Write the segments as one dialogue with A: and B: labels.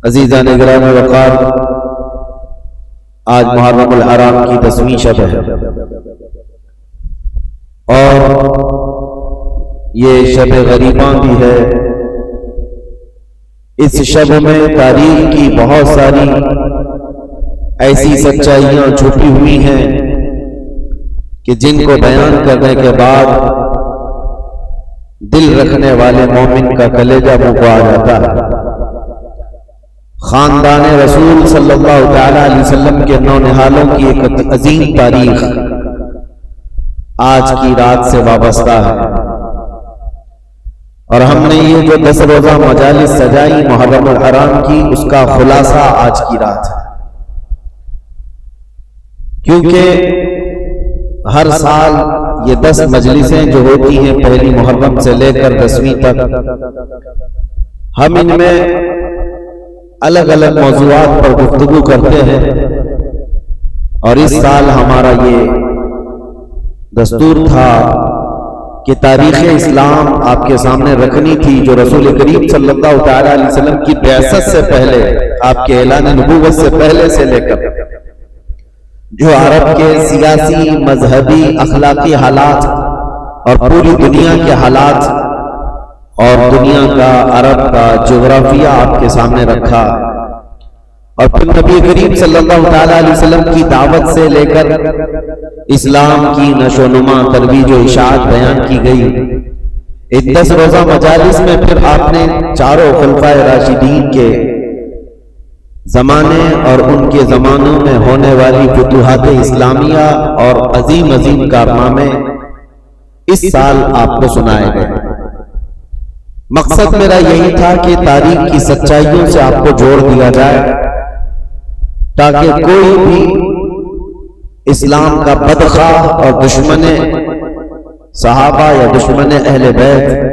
A: عزیزان گرامی وقار، آج محرم الحرام کی 10ویں شب ہے اور یہ شب غریباں بھی ہے۔ اس شب میں تاریخ کی بہت ساری ایسی سچائیاں چھپی ہوئی ہیں کہ جن کو بیان کرنے کے بعد دل رکھنے والے مومن کا کلیجہ منہ کو آ جاتا ہے۔ خاندان رسول صلی اللہ تعالی علیہ وسلم کے نونہالوں کی ایک عظیم تاریخ آج کی رات سے وابستہ ہے، اور ہم نے یہ جو 10 روزہ مجالس سجائی محرم الحرام کی، اس کا خلاصہ آج کی رات ہے۔ کیونکہ ہر سال یہ 10 مجلسیں جو ہوتی ہیں پہلی محرم سے لے کر 10ویں تک، ہم ان میں الگ الگ موضوعات پر گفتگو کرتے ہیں، اور اس سال ہمارا یہ دستور تھا کہ تاریخ اسلام آپ کے سامنے رکھنی تھی، جو رسول کریم صلی اللہ تعالی علیہ وسلم کی بعثت سے پہلے، آپ کے اعلان نبوت سے پہلے سے لے کر جو عرب کے سیاسی، مذہبی، اخلاقی حالات اور پوری دنیا کے حالات اور دنیا کا، عرب کا جغرافیہ آپ کے سامنے رکھا، اور پھر نبی کریم صلی اللہ تعالی علیہ وسلم کی دعوت سے لے کر اسلام کی نشو و نما، ترویج و اشاعت بیان کی گئی۔ اس 10 روزہ مجالس میں پھر آپ نے چاروں خلفائے راشدین کے زمانے اور ان کے زمانوں میں ہونے والی فتوحات اسلامیہ اور عظیم عظیم کارنامے اس سال آپ کو سنائے گئے۔ مقصد میرا یہی تھا کہ تاریخ کی سچائیوں سے آپ کو جوڑ دیا جائے، تاکہ کوئی بھی اسلام کا بدخواہ اور دشمن صحابہ یا دشمن اہل بیت،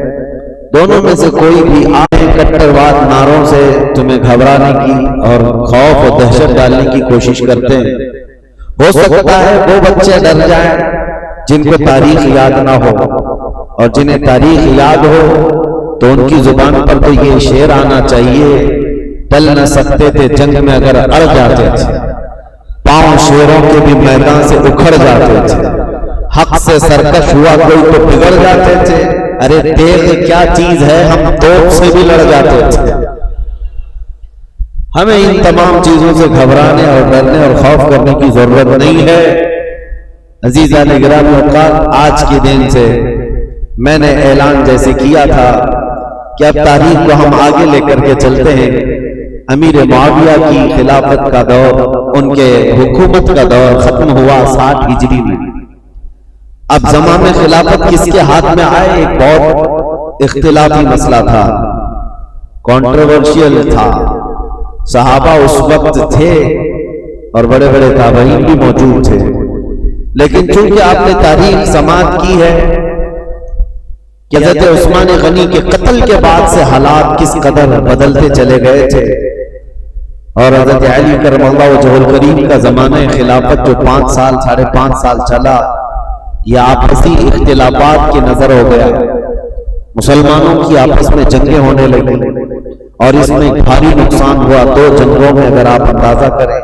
A: دونوں میں سے کوئی بھی آئے کٹرواد نعروں سے تمہیں گھبرانے کی اور خوف و دہشت ڈالنے کی کوشش کرتے ہیں۔ ہو سکتا ہے وہ بچے ڈر جائیں جن کو تاریخ یاد نہ ہو، اور جنہیں تاریخ یاد ہو تو ان کی زبان پر تو یہ شعر آنا چاہیے، ٹل نہ سکتے تھے جنگ میں اگر اڑ جاتے تھے، پاؤں شیروں کے بھی میدان سے اکھڑ جاتے تھے، حق سے سرکش ہوا کوئی تو بگڑ جاتے تھے، ارے تیغ کیا چیز ہے ہم توپ سے بھی لڑ جاتے تھے۔ ہمیں ان تمام چیزوں سے گھبرانے اور ڈرنے اور خوف کرنے کی ضرورت نہیں ہے۔ عزیزان گرامی اوقات، آج کے دن سے میں نے اعلان جیسے کیا تھا کہ اب تاریخ کو ہم آگے لے کر کے چلتے ہیں۔ امیر معاویہ کی خلافت کا دور، ان کے حکومت کا دور ختم ہوا 60 ہجری میں۔ اب زمام خلافت کس کے ہاتھ میں آئے، ایک بہت اختلافی مسئلہ تھا، کنٹروورشل تھا۔ صحابہ اس وقت تھے اور بڑے بڑے تابعین بھی موجود تھے، لیکن چونکہ آپ نے تاریخ سماعت کی ہے کہ حضرت عثمان غنی کے قتل کے بعد سے حالات کس قدر بدلتے چلے گئے تھے، اور حضرت علی کرم اللہ وجہہ الکریم کا زمانہ خلافت جو 5 سال 5.5 سال چلا، یہ آپسی اختلافات کی نظر ہو گیا، مسلمانوں کی آپس میں جنگیں ہونے لگی، اور اس میں بھاری نقصان ہوا۔ 2 جنگوں میں اگر آپ اندازہ کریں،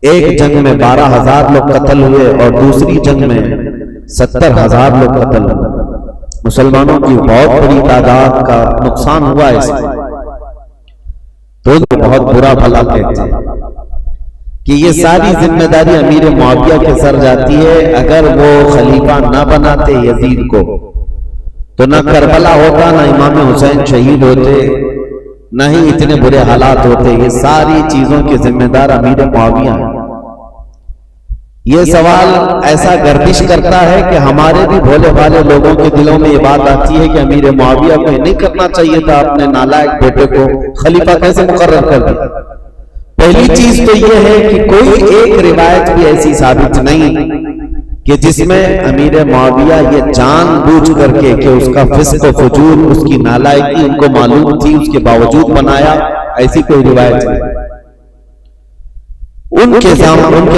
A: ایک جنگ میں 12,000 لوگ قتل ہوئے اور دوسری جنگ میں 70,000 لوگ قتل ہوئے۔ مسلمانوں کی بہت بڑی تعداد کا نقصان ہوا اس میں، تو بہت برا بھلا کہتے ہیں کہ یہ ساری ذمہ داری امیر معاویہ کے سر جاتی ہے۔ اگر وہ خلیفہ نہ بناتے یزید کو تو نہ کربلا ہوتا، نہ امام حسین شہید ہوتے، نہ ہی اتنے برے حالات ہوتے۔ یہ ساری چیزوں کے ذمہ دار امیر معاویہ ہیں۔ یہ سوال ایسا گردش کرتا ہے کہ ہمارے بھی بھولے بھالے لوگوں کے دلوں میں یہ بات آتی ہے کہ امیر معاویہ کو نہیں کرنا چاہیے تھا، اپنے نالائق بیٹے کو خلیفہ کیسے مقرر کر دیا۔ پہلی چیز تو یہ ہے کہ کوئی ایک روایت بھی ایسی ثابت نہیں کہ جس میں امیر معاویہ یہ جان بوجھ کر کے کہ اس کا فسق و فجور، اس کی نالائقی ان کو معلوم تھی، اس کے باوجود بنایا، ایسی کوئی روایت نہیں۔ ان کے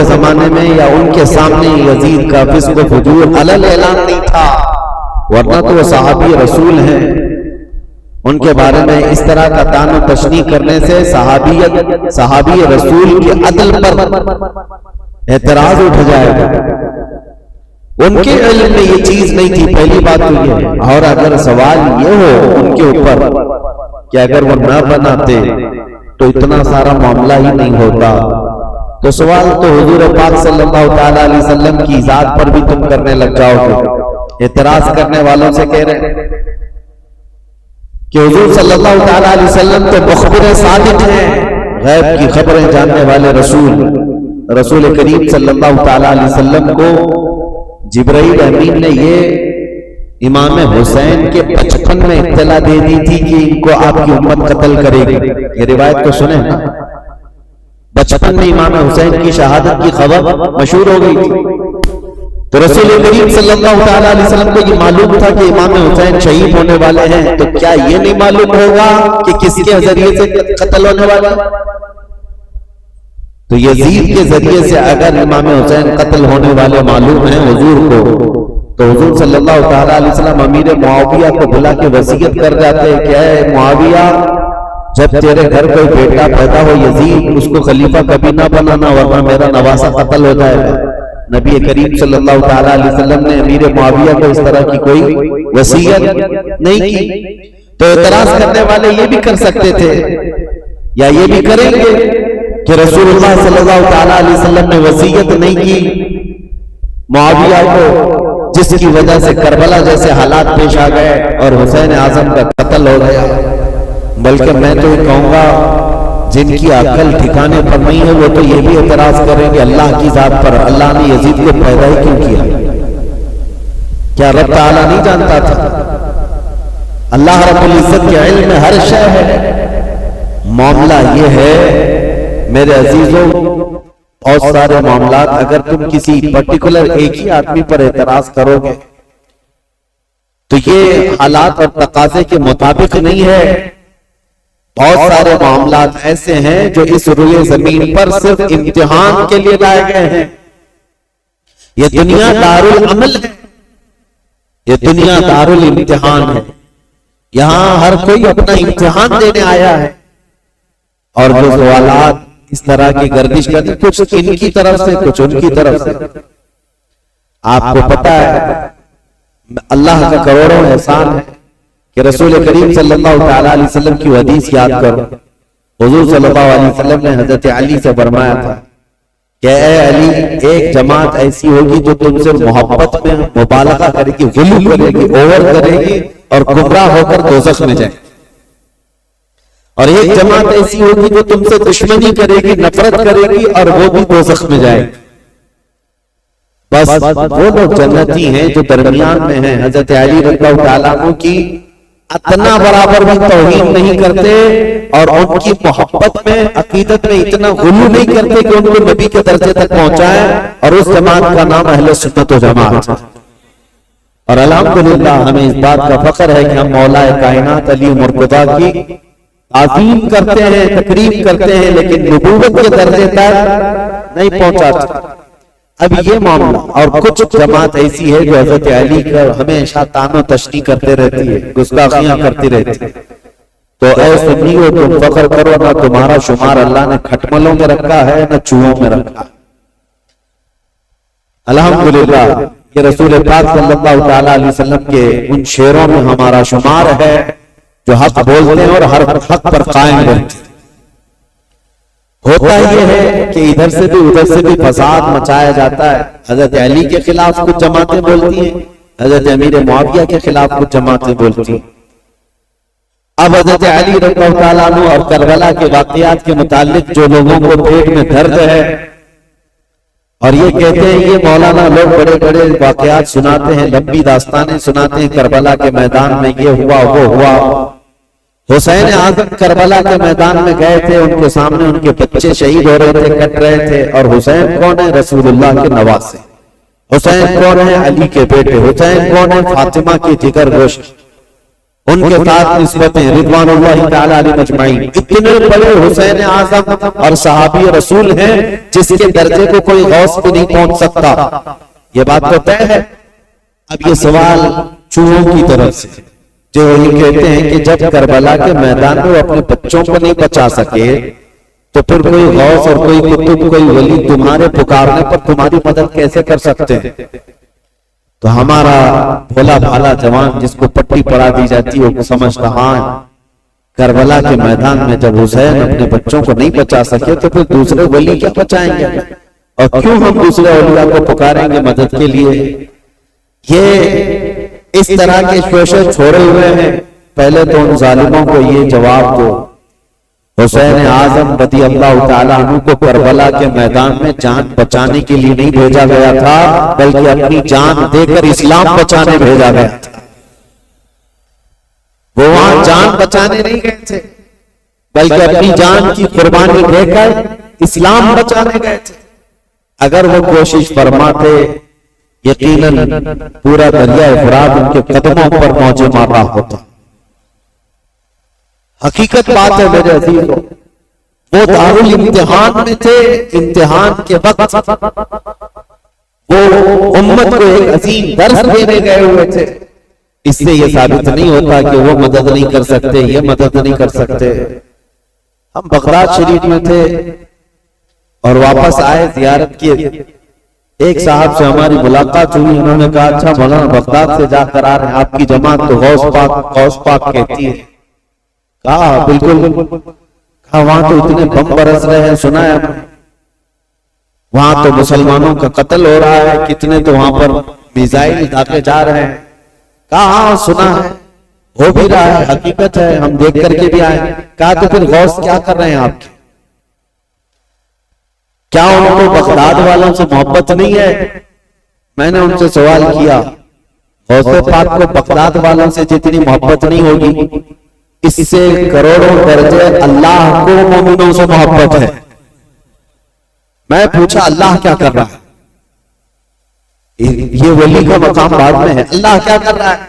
A: زمانے میں یا ان کے سامنے یزید کا فسق و فجور علل اعلان نہیں تھا، ورنہ تو وہ صحابی رسول ہیں، ان کے بارے میں اس طرح کا طعن و تشنیع کرنے سے صحابی رسول کے عدل پر اعتراض اٹھ جائے گا. ان کے علم میں یہ چیز نہیں تھی، پہلی بات تو یہ ہے. اور اگر سوال یہ ہو ان کے اوپر کہ اگر وہ نہ بناتے تو اتنا سارا معاملہ ہی نہیں ہوتا، تو سوال تو حضور پاک صلی اللہ تعالی علیہ وسلم کی ذات پر بھی تم کرنے لگ جاؤ گے. اعتراض کرنے والوں سے کہہ رہے ہیں کہ حضور صلی اللہ تعالی علیہ وسلم تو مخبر صادق ہیں، غیب کی خبریں جاننے والے رسول کریم صلی اللہ تعالی علیہ وسلم کو جبرائیل امین نے یہ امام حسین کے بچپن میں اطلاع دے دی تھی کہ ان کو آپ کی امت قتل کرے گی. یہ روایت تو سنیں نا، بچپن میں امام حسین کی شہادت کی خبر مشہور ہو گئی تھی. تو رسول کریم صلی اللہ تعالی علیہ وسلم کو یہ معلوم تھا کہ امام حسین شہید ہونے والے ہیں، تو کیا یہ نہیں معلوم ہوگا کہ کس کے ذریعے سے قتل ہونے والا؟ تو یزید کے ذریعے سے اگر امام حسین قتل ہونے والے معلوم ہیں حضور کو، تو حضور صلی اللہ تعالی علیہ وسلم امیر معاویہ کو بلا کے وصیت کر جاتے کہ اے معاویہ، جب تیرے گھر کوئی بیٹا پیدا ہو یزید، اس کو خلیفہ کبھی نہ بنانا ورنہ میرا نواسہ قتل ہو جائے گا. نبی کریم صلی اللہ تعالی علیہ وسلم نے امیر معاویہ کو اس طرح کی کوئی وصیت نہیں کی. تو اعتراض کرنے والے یہ بھی کر سکتے تھے یا یہ بھی کریں گے کہ رسول اللہ صلی اللہ تعالی علیہ وسلم نے وصیت نہیں کی معاویہ کو، جس کی وجہ سے کربلا جیسے حالات پیش آ گئے اور حسین اعظم کا قتل ہو گیا. بلکہ میں تو یہ کہوں گا جن کی عقل ٹھکانے پر نہیں ہے وہ تو یہ بھی اعتراض کریں گے اللہ کی ذات پر، اللہ نے یزید کو پیدا ہی کیوں کیا؟ کیا رب تعالیٰ نہیں جانتا تھا؟ اللہ رب العزت کے علم میں ہر شے ہے. معاملہ یہ ہے میرے عزیزوں، بہت سارے معاملات اگر تم کسی پرٹیکولر ایک ہی آدمی پر اعتراض کرو گے تو یہ حالات اور تقاضے کے مطابق نہیں ہے. بہت سارے معاملات ایسے ہیں جو اس روئے زمین پر صرف امتحان کے لیے لائے گئے ہیں. یہ دنیا دارالعمل ہے، یہ دنیا دارالامتحان ہے. یہاں ہر کوئی اپنا امتحان دینے آیا ہے، اور جو سوالات اس طرح کی گردش کرتے کچھ ان کی طرف سے کچھ ان کی طرف سے. آپ کو پتا ہے اللہ کا کروڑوں احسان ہے کہ رسول کریم صلی اللہ تعالی علیہ وسلم کی حدیث یاد کرو. حضور صلی اللہ علیہ وسلم نے حضرت علی سے فرمایا تھا کہ اے علی، ایک جماعت ایسی ہوگی جو تم سے محبت میں مبالغہ کرے گی، غلو کرے گی، اوور کرے گی اور گمراہ ہو کر دوزخ میں جائے. اور ایک جماعت ایسی ہوگی جو تم سے دشمنی کرے گی، نفرت کرے گی اور وہ بھی دوزخ میں جائے. بس وہ لوگ جنتی ہیں جو درمیان میں ہیں. حضرت علی رضی اللہ تعالیٰ عنہ کی اتنا برابر بھی توہین نہیں کرتے اور ان کی محبت میں عقیدت میں اتنا غلو نہیں کرتے کہ ان کو نبی کے درجے تک پہنچائے. اور اس جماعت کا نام اہل سنت و جماعت. اور الحمدللہ ہمیں اس بات کا فخر ہے کہ ہم مولا کائنات علی مرتضیٰ کی تعظیم کرتے ہیں، تقریب کرتے ہیں، لیکن نبوت کے درجے تک نہیں پہنچاتے. اب یہ معاملہ اور کچھ جماعت ایسی ہے جو حضرت علی کا ہمیشہ طعن و تشنیع کرتے رہتی ہے، گستاخیاں کرتی رہتی ہے. تو اے سنیو، تم فخر کرو، نہ تمہارا شمار اللہ نے کھٹملوں میں رکھا ہے نہ چوہوں میں رکھا. الحمدللہ یہ رسول پاک صلی اللہ تعالی علیہ وسلم کے ان شعروں میں ہمارا شمار ہے جو حق بولتے ہیں اور ہر حق پر قائم رہتے ہیں. ہوتا یہ ہے کہ ادھر سے بھی ادھر سے بھی فساد مچایا جاتا ہے. حضرت علی کے خلاف کچھ جماعتیں بولتی ہیں، حضرت امیر معاویہ کے خلاف کچھ جماعتیں بولتی ہیں. اب حضرت علی رضی اللہ تعالیٰ عنہ اور کربلا کے واقعات کے متعلق جو لوگوں کو پیٹ میں درد ہے اور یہ کہتے ہیں یہ مولانا لوگ بڑے بڑے واقعات سناتے ہیں، لمبی داستانیں سناتے ہیں، کربلا کے میدان میں یہ ہوا وہ ہوا. حسین اعظم کربلا کے میدان میں گئے تھے، ان کے سامنے ان کے بچے شہید ہو رہے تھے، کٹ رہے تھے. اور حسین کون ہے؟ رسول اللہ کے نواسے. حسین کون ہے؟ علی کے بیٹے. حسین کون ہے؟ فاطمہ کی جگر گوشت. ان کے ساتھ نسبتیں رضوان اللہ تعالی علیہ اجمعین. اتنے بڑے حسین اعظم اور صحابی رسول ہیں جس کے درجے کو کوئی غوث بھی نہیں پہنچ سکتا. یہ بات تو طے ہے. اب یہ سوال چوہوں کی طرف سے جو یہ کہتے ہیں کہ جب کربلا کے میدان میں وہ اپنے بچوں کو نہیں بچا سکے تو پھر کوئی غوث اور کوئی قطب کوئی ولی تمہارے پکارنے پر تمہاری مدد کیسے کر سکتے ہیں؟ تو ہمارا بھولا بھالا جوان جس کو پٹی پڑا دی جاتی ہے وہ سمجھتا ہاں کربلا کے میدان میں جب حسین اپنے بچوں کو نہیں بچا سکے تو پھر دوسرے ولی کیا بچائیں گے، اور کیوں ہم دوسرے اولیاء کو پکاریں گے مدد کے لیے؟ یہ اس طرح کے شوشے چھوڑے ہوئے ہیں۔ پہلے تو ان ظالموں کو یہ جواب دو، حسین اعظم رضی اللہ تعالیٰ عنہ کو کربلا کے میدان میں جان بچانے کے لیے نہیں بھیجا گیا تھا، بلکہ اپنی جان دے کر اسلام بچانے بھیجا گیا تھا۔ وہ وہاں جان بچانے نہیں گئے تھے، بلکہ اپنی جان کی قربانی دے کر اسلام بچانے گئے تھے۔ اگر وہ کوشش فرماتے یقیناً پورا دریا فرات ان کے قدموں پر موجے مار رہا ہوتا۔ حقیقت بات ہے میرے عزیزوں، وہ دارالامتحان میں تھے، امتحان کے وقت وہ امت کو ایک عظیم درس دینے گئے ہوئے تھے۔ اس سے یہ ثابت نہیں ہوتا کہ وہ مدد نہیں کر سکتے، یہ مدد نہیں کر سکتے۔ ہم بغداد شریف میں تھے اور واپس آئے زیارت کی، ایک صاحب سے ہماری ملاقات ہوئی، انہوں نے کہا اچھا مولانا بغداد سے جا کر آ رہے ہیں، آپ کی جماعت تو غوث پاک کہتی ہے۔ کہا بالکل، کہا وہاں تو اتنے بم برس رہے ہیں، سنا ہے وہاں تو مسلمانوں کا قتل ہو رہا ہے، کتنے تو وہاں پر میزائل داغے جا رہے ہیں۔ کہا ہاں سنا ہے، ہو بھی رہا ہے، حقیقت ہے، ہم دیکھ کر کے بھی آئے۔ کہا تو پھر غوث کیا کر رہے ہیں آپ کی؟ کیا ان کو بغداد والوں سے محبت نہیں ہے؟ میں نے ان سے سوال کیا، غوث پاک کو بغداد والوں سے جتنی محبت نہیں ہوگی، اس سے کروڑوں درجے اللہ کو مومنوں سے محبت ہے۔ میں پوچھا اللہ کیا کر رہا ہے؟ یہ ولی کا مقام بعد میں ہے، اللہ کیا کر رہا ہے؟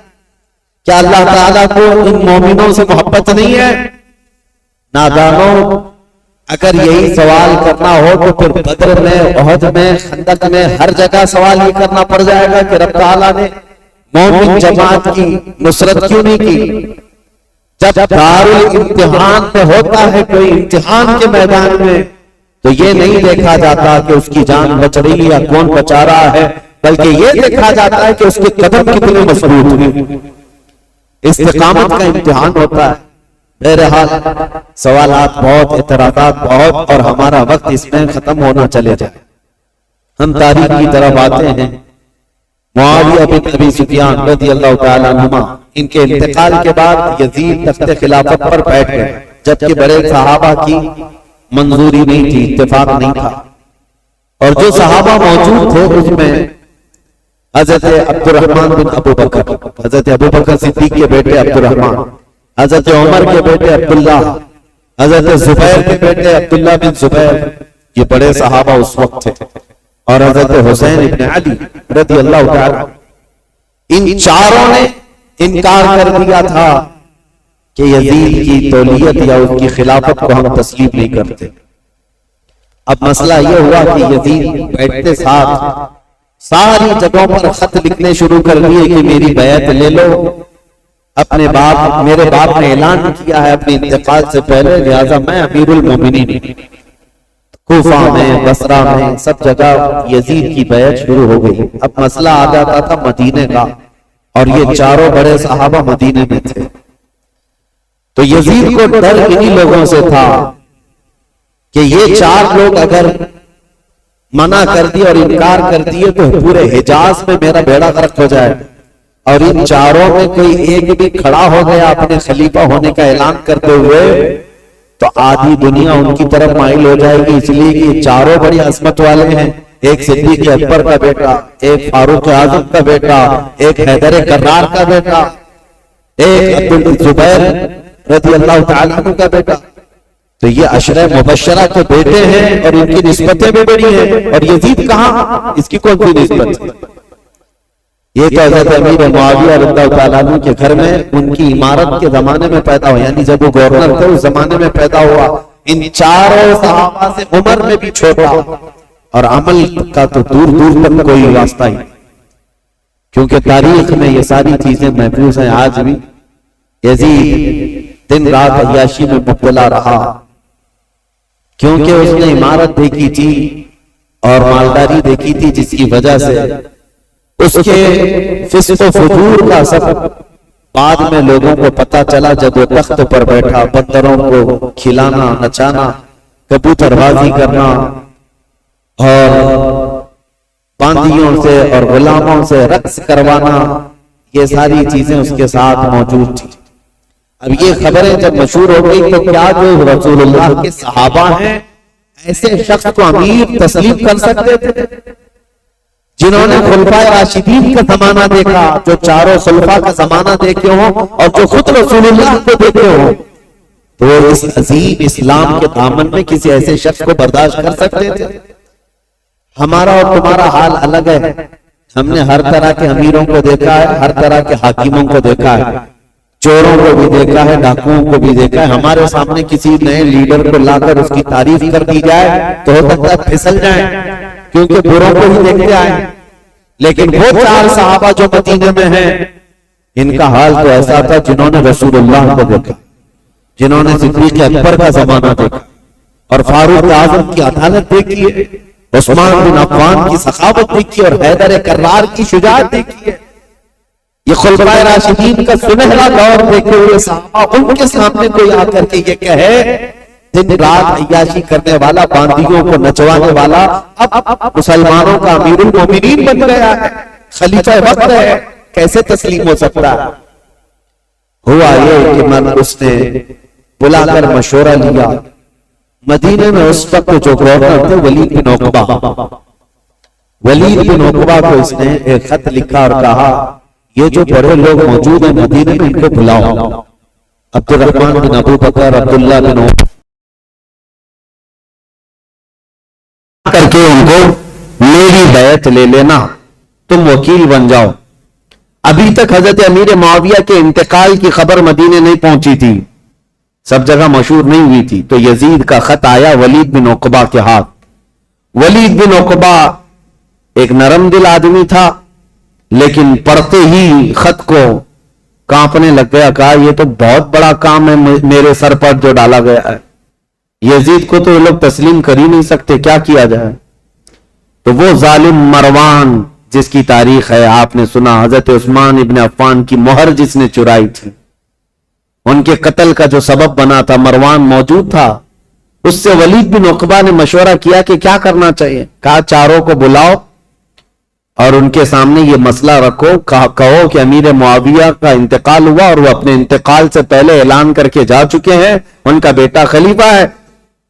A: کیا اللہ تعالیٰ کو ان مومنوں سے محبت نہیں ہے؟ نادانوں، اگر یہی سوال کرنا ہو تو پھر بدر میں، احد میں، خندق میں، ہر جگہ سوال یہ کرنا پڑ جائے گا کہ رب تعالیٰ نے مومن جماعت کی نصرت کیوں نہیں کی؟ جب دارالامتحان میں ہوتا ہے کوئی امتحان کے میدان میں تو یہ نہیں دیکھا جاتا کہ اس کی جان بچ رہی ہے یا کون بچا رہا ہے، بلکہ یہ دیکھا جاتا ہے کہ اس کے قدم کتنے مضبوط ہیں۔ استقامت کا امتحان ہوتا ہے۔ بہرحال سوالات بہت، اعتراضات بہت، اور ہمارا وقت اس میں ختم ہونا چلے جائے۔ ہم تاریخ کی طرف آتے ہیں۔ معاویہ بن ابی سفیان رضی اللہ تعالیٰ عنہ، ان کے انتقال کے بعد یزید تخت خلافت پر بیٹھ گئے، جبکہ بڑے صحابہ کی منظوری نہیں تھی، اتفاق نہیں تھا۔ اور جو صحابہ موجود تھے اس میں حضرت عبد الرحمن بن ابو بکر، حضرت ابو بکر صدیق کے بیٹے عبد الرحمن، حضرت عمر کے بیٹے عبداللہ، حضرت زبیر کے بیٹے عبداللہ بن زبیر، یہ بڑے صحابہ اس وقت تھے، اور حضرت حسین ابن علی رضی اللہ تعالیٰ، ان چاروں نے انکار کر دیا تھا کہ یزید کی تولیت یا اس کی خلافت کو ہم تسلیم نہیں کرتے۔ اب مسئلہ یہ ہوا کہ یزید بیٹھتے ساتھ ساری جگہوں پر خط لکھنے شروع کر دیے کہ میری بیعت لے لو، اپنے باپ، میرے باپ نے اعلان کیا ہے اپنے انتقال سے پہلے، لہذا میں امیر المومنین۔ کوفہ میں، بصرہ میں، سب جگہ یزید کی بیعت شروع ہو گئی۔ اب مسئلہ آ جاتا تھا مدینے کا، اور یہ چاروں بڑے صحابہ مدینے میں تھے، تو یزید کو ڈر انہی لوگوں سے تھا کہ یہ چار لوگ اگر منع کر دیے اور انکار کر دیے تو پورے حجاز میں میرا بیڑا غرق ہو جائے، اور ان چاروں میں کوئی ایک بھی کھڑا ہو گیا اپنے خلیفہ ہونے کا اعلان کرتے ہوئے تو آدھی دنیا ان کی طرف مائل ہو جائے گی، اس لیے کہ چاروں بڑی عظمت والے ہیں، ایک صدیق اکبر کا بیٹا، ایک فاروق اعظم کا بیٹا، ایک حیدر کرار کا بیٹا، ایک عبد الزبیر رضی اللہ تعالیٰ عنہ کا بیٹا، تو یہ عشرہ مبشرہ کے بیٹے ہیں اور ان کی نسبتیں بھی بڑی ہیں، اور یزید کہاں، اس کی کون سی نسبت؟ یہ تو حضرت امیر معاویہ رضی اللہ تعالیٰ عنہ کے گھر میں ان کی عمارت کے زمانے میں پیدا ہوا، یعنی جب وہ گورنر تھے اس زمانے میں پیدا ہوا۔ ان چاروں صحابہ سے عمر میں بھی چھوٹا، اور عمل کا تو دور دور تک کوئی واسطہ ہی، کیونکہ تاریخ میں یہ ساری چیزیں محفوظ ہیں آج بھی۔ یزید دن رات عیاشی میں مبتلا رہا، کیونکہ اس نے عمارت دیکھی تھی اور مالداری دیکھی تھی، جس کی وجہ سے اس کے فسق و فجور کا سبب بعد میں لوگوں کو پتا چلا جب وہ تخت پر بیٹھا، بندروں کو کھلانا، نچانا، کبوتر بازی کرنا اور باندیوں سے اور غلاموں سے رقص کروانا، یہ ساری چیزیں اس کے ساتھ موجود تھی۔ اب یہ خبریں جب مشہور ہو گئی تو کیا جو رسول اللہ کے صحابہ ہیں ایسے شخص کو امیر تسلیم کر سکتے تھے، جنہوں نے خلفائے راشدین کا زمانہ دیکھا، جو چاروں خلفاء کا زمانہ دیکھے ہوں اور جو خود رسول اللہ کو دیکھے ہوں، تو وہ اس عظیم اسلام کے دامن میں کسی ایسے شخص کو برداشت کر سکتے تھے؟ ہمارا اور تمہارا حال الگ ہے۔ ہم نے ہر طرح کے امیروں کو دیکھا ہے، ہر طرح کے حاکموں کو دیکھا ہے، چوروں کو بھی دیکھا ہے، ڈاکوؤں کو بھی دیکھا ہے۔ ہمارے سامنے کسی نئے لیڈر کو لا کر اس کی تعریف کر دی جائے تو ہو سکتا ہے پھسل جائیں، کیونکہ بروں کو ہی دیکھتے آئے۔ لیکن وہ چار صحابہ جو مدینے میں ہیں، ان کا حال تو ایسا تھا جنہوں نے رسول اللہ کو دیکھا، جنہوں نے صدیق اکبر کا زمانہ دیکھا اور فاروق اعظم کی عدالت دیکھی ہے، عثمان بن عفان کی سخاوت دیکھی اور حیدر کرار کی شجاعت دیکھی ہے۔ یہ خلفائے راشدین کا سنہرا دور دیکھے ہوئے صحابہ، ان کے سامنے کوئی آ کر کے یہ کہے دن رات عیاشی کرنے والا، باندیوں کو نچوانے والا اب مسلمانوں کا امیر المومنین بن گیا ہے، خلیفہ وقت ہے، کیسے تسلیم ہو سکتا ہے؟ ہوا یہ کہ اس نے بلا کر مشورہ لیا۔ مدینے میں اس وقت جو گورنر تھے ولید بن عقبہ، ولید بن عقبہ کو اس نے ایک خط لکھا اور کہا یہ جو بڑے لوگ موجود ہیں مدینے میں ان کو بلاؤ، عبد الرحمن بن ابو بکر، عبداللہ بن عمر، کر کے ان کو میری بیعت لے لینا، تم وکیل بن جاؤ۔ ابھی تک حضرت امیر معاویہ کے انتقال کی خبر مدینے نہیں پہنچی تھی، سب جگہ مشہور نہیں ہوئی تھی، تو یزید کا خط آیا ولید بن عقبہ کے ہاتھ۔ ولید بن عقبہ ایک نرم دل آدمی تھا، لیکن پڑھتے ہی خط کو کانپنے لگ گیا، کہا یہ تو بہت بڑا کام ہے میرے سر پر جو ڈالا گیا ہے، یزید کو تو یہ لوگ تسلیم کر ہی نہیں سکتے، کیا کیا جائے؟ تو وہ ظالم مروان جس کی تاریخ ہے آپ نے سنا، حضرت عثمان ابن عفان کی مہر جس نے چرائی تھی، ان کے قتل کا جو سبب بنا تھا، مروان موجود تھا۔ اس سے ولید بن عقبہ نے مشورہ کیا کہ کیا کرنا چاہیے، کہا چاروں کو بلاؤ اور ان کے سامنے یہ مسئلہ رکھو، کہو کہ امیر معاویہ کا انتقال ہوا اور وہ اپنے انتقال سے پہلے اعلان کر کے جا چکے ہیں، ان کا بیٹا خلیفہ ہے،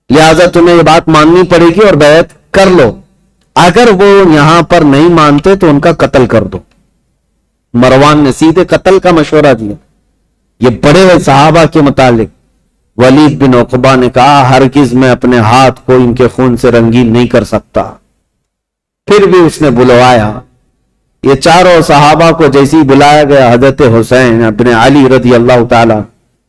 A: لہذا تمہیں یہ بات ماننی پڑے گی اور بیعت کر لو، اگر وہ یہاں پر نہیں مانتے تو ان کا قتل کر دو۔ مروان نے سیدھے قتل کا مشورہ دیا۔ یہ بڑے ہوئے صحابہ کے متعلق ولید بن عقبہ نے کہا ہرگز میں اپنے ہاتھ کو ان کے خون سے رنگین نہیں کر سکتا۔ پھر بھی اس نے بلوایا، یہ چاروں صحابہ کو جیسی بلایا گیا، حضرت حسین ابن علی رضی اللہ تعالی،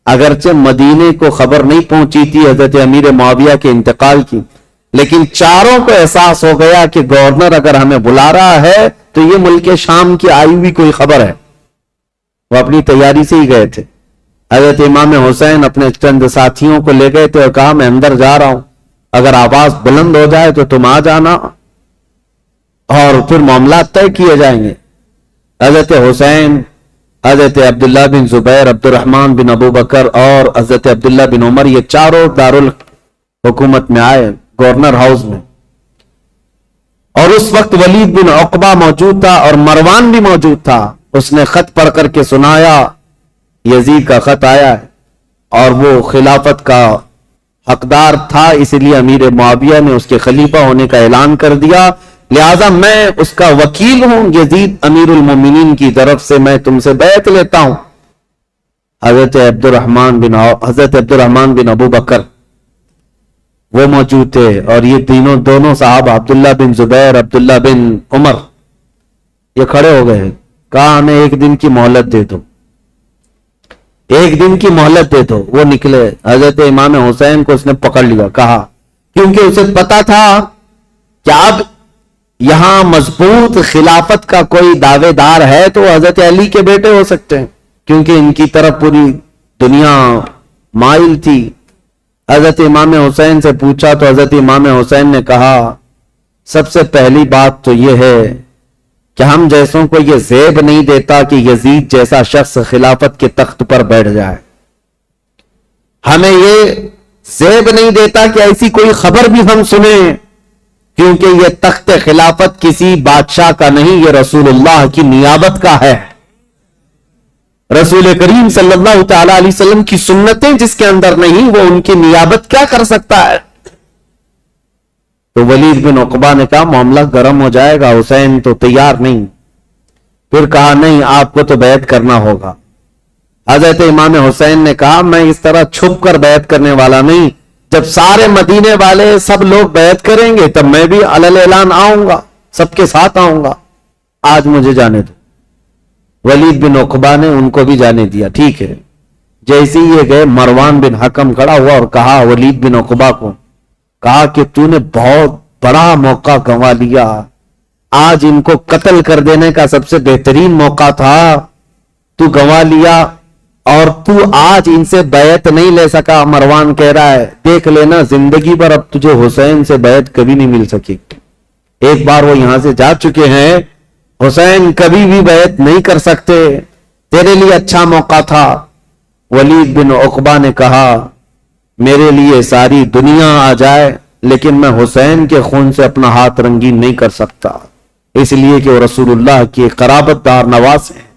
A: اگرچہ مدینے کو خبر نہیں پہنچی تھی حضرت امیر معاویہ کے انتقال کی، لیکن چاروں کو احساس ہو گیا کہ گورنر اگر ہمیں بلا رہا ہے تو یہ ملک شام کی آئی ہوئی کوئی خبر ہے۔ وہ اپنی تیاری سے ہی گئے تھے۔ حضرت امام حسین اپنے چند ساتھیوں کو لے گئے تھے اور کہا میں اندر جا رہا ہوں، اگر آواز بلند ہو جائے تو تم آ جانا اور پھر معاملات طے کیے جائیں گے۔ حضرت حسین، حضرت عبداللہ بن زبیر، عبد الرحمن بن ابو بکر اور حضرت عبداللہ بن عمر، یہ چاروں دارالحکومت میں آئے، گورنر ہاؤس میں، اور اس وقت ولید بن عقبہ موجود تھا اور مروان بھی موجود تھا۔ اس نے خط پڑھ کر کے سنایا یزید کا خط آیا ہے اور وہ خلافت کا حقدار تھا، اس لیے امیر معاویہ نے اس کے خلیفہ ہونے کا اعلان کر دیا، لہذا میں اس کا وکیل ہوں، یزید امیر المومنین کی طرف سے میں تم سے بیعت لیتا ہوں۔ حضرت عبد الرحمن بن ابو بکر وہ موجود تھے، اور یہ دونوں صحابہ عبداللہ بن زبیر، عبداللہ بن عمر، یہ کھڑے ہو گئے، کہا ہمیں ایک دن کی مہلت دے دو، ایک دن کی مہلت دے دو۔ وہ نکلے، حضرت امام حسین کو اس نے پکڑ لیا، کہا کیونکہ اسے پتا تھا کہ اب یہاں مضبوط خلافت کا کوئی دعوے دار ہے تو حضرت علی کے بیٹے ہو سکتے ہیں، کیونکہ ان کی طرف پوری دنیا مائل تھی. حضرت امام حسین سے پوچھا تو حضرت امام حسین نے کہا سب سے پہلی بات تو یہ ہے کہ ہم جیسوں کو یہ زیب نہیں دیتا کہ یزید جیسا شخص خلافت کے تخت پر بیٹھ جائے. ہمیں یہ زیب نہیں دیتا کہ ایسی کوئی خبر بھی ہم سنیں، کیونکہ یہ تخت خلافت کسی بادشاہ کا نہیں، یہ رسول اللہ کی نیابت کا ہے. رسول کریم صلی اللہ تعالی علیہ وسلم کی سنتیں جس کے اندر نہیں، وہ ان کی نیابت کیا کر سکتا ہے؟ تو ولید بن عقبہ نے کہا معاملہ گرم ہو جائے گا، حسین تو تیار نہیں. پھر کہا نہیں، آپ کو تو بیعت کرنا ہوگا. حضرت امام حسین نے کہا میں اس طرح چھپ کر بیعت کرنے والا نہیں، جب سارے مدینے والے سب لوگ بیعت کریں گے تب میں بھی علل اعلان آؤں گا، سب کے ساتھ آؤں گا. آج مجھے جانے دو. ولید بن عقبہ نے ان کو بھی جانے دیا. ٹھیک ہے. جیسے ہی یہ گئے مروان بن حکم کھڑا ہوا اور کہا ولید بن عقبہ کو، کہا کہ تو نے بہت بڑا موقع گنوا لیا. آج ان کو قتل کر دینے کا سب سے بہترین موقع تھا، تو گنوا لیا، اور تو آج ان سے بیعت نہیں لے سکا. مروان کہہ رہا ہے دیکھ لینا زندگی پر اب تجھے حسین سے بیعت کبھی نہیں مل سکی. ایک بار وہ یہاں سے جا چکے ہیں، حسین کبھی بھی بیعت نہیں کر سکتے. تیرے لیے اچھا موقع تھا. ولید بن عقبہ نے کہا میرے لیے ساری دنیا آ جائے لیکن میں حسین کے خون سے اپنا ہاتھ رنگین نہیں کر سکتا، اس لیے کہ وہ رسول اللہ کی قرابت دار نواز ہیں.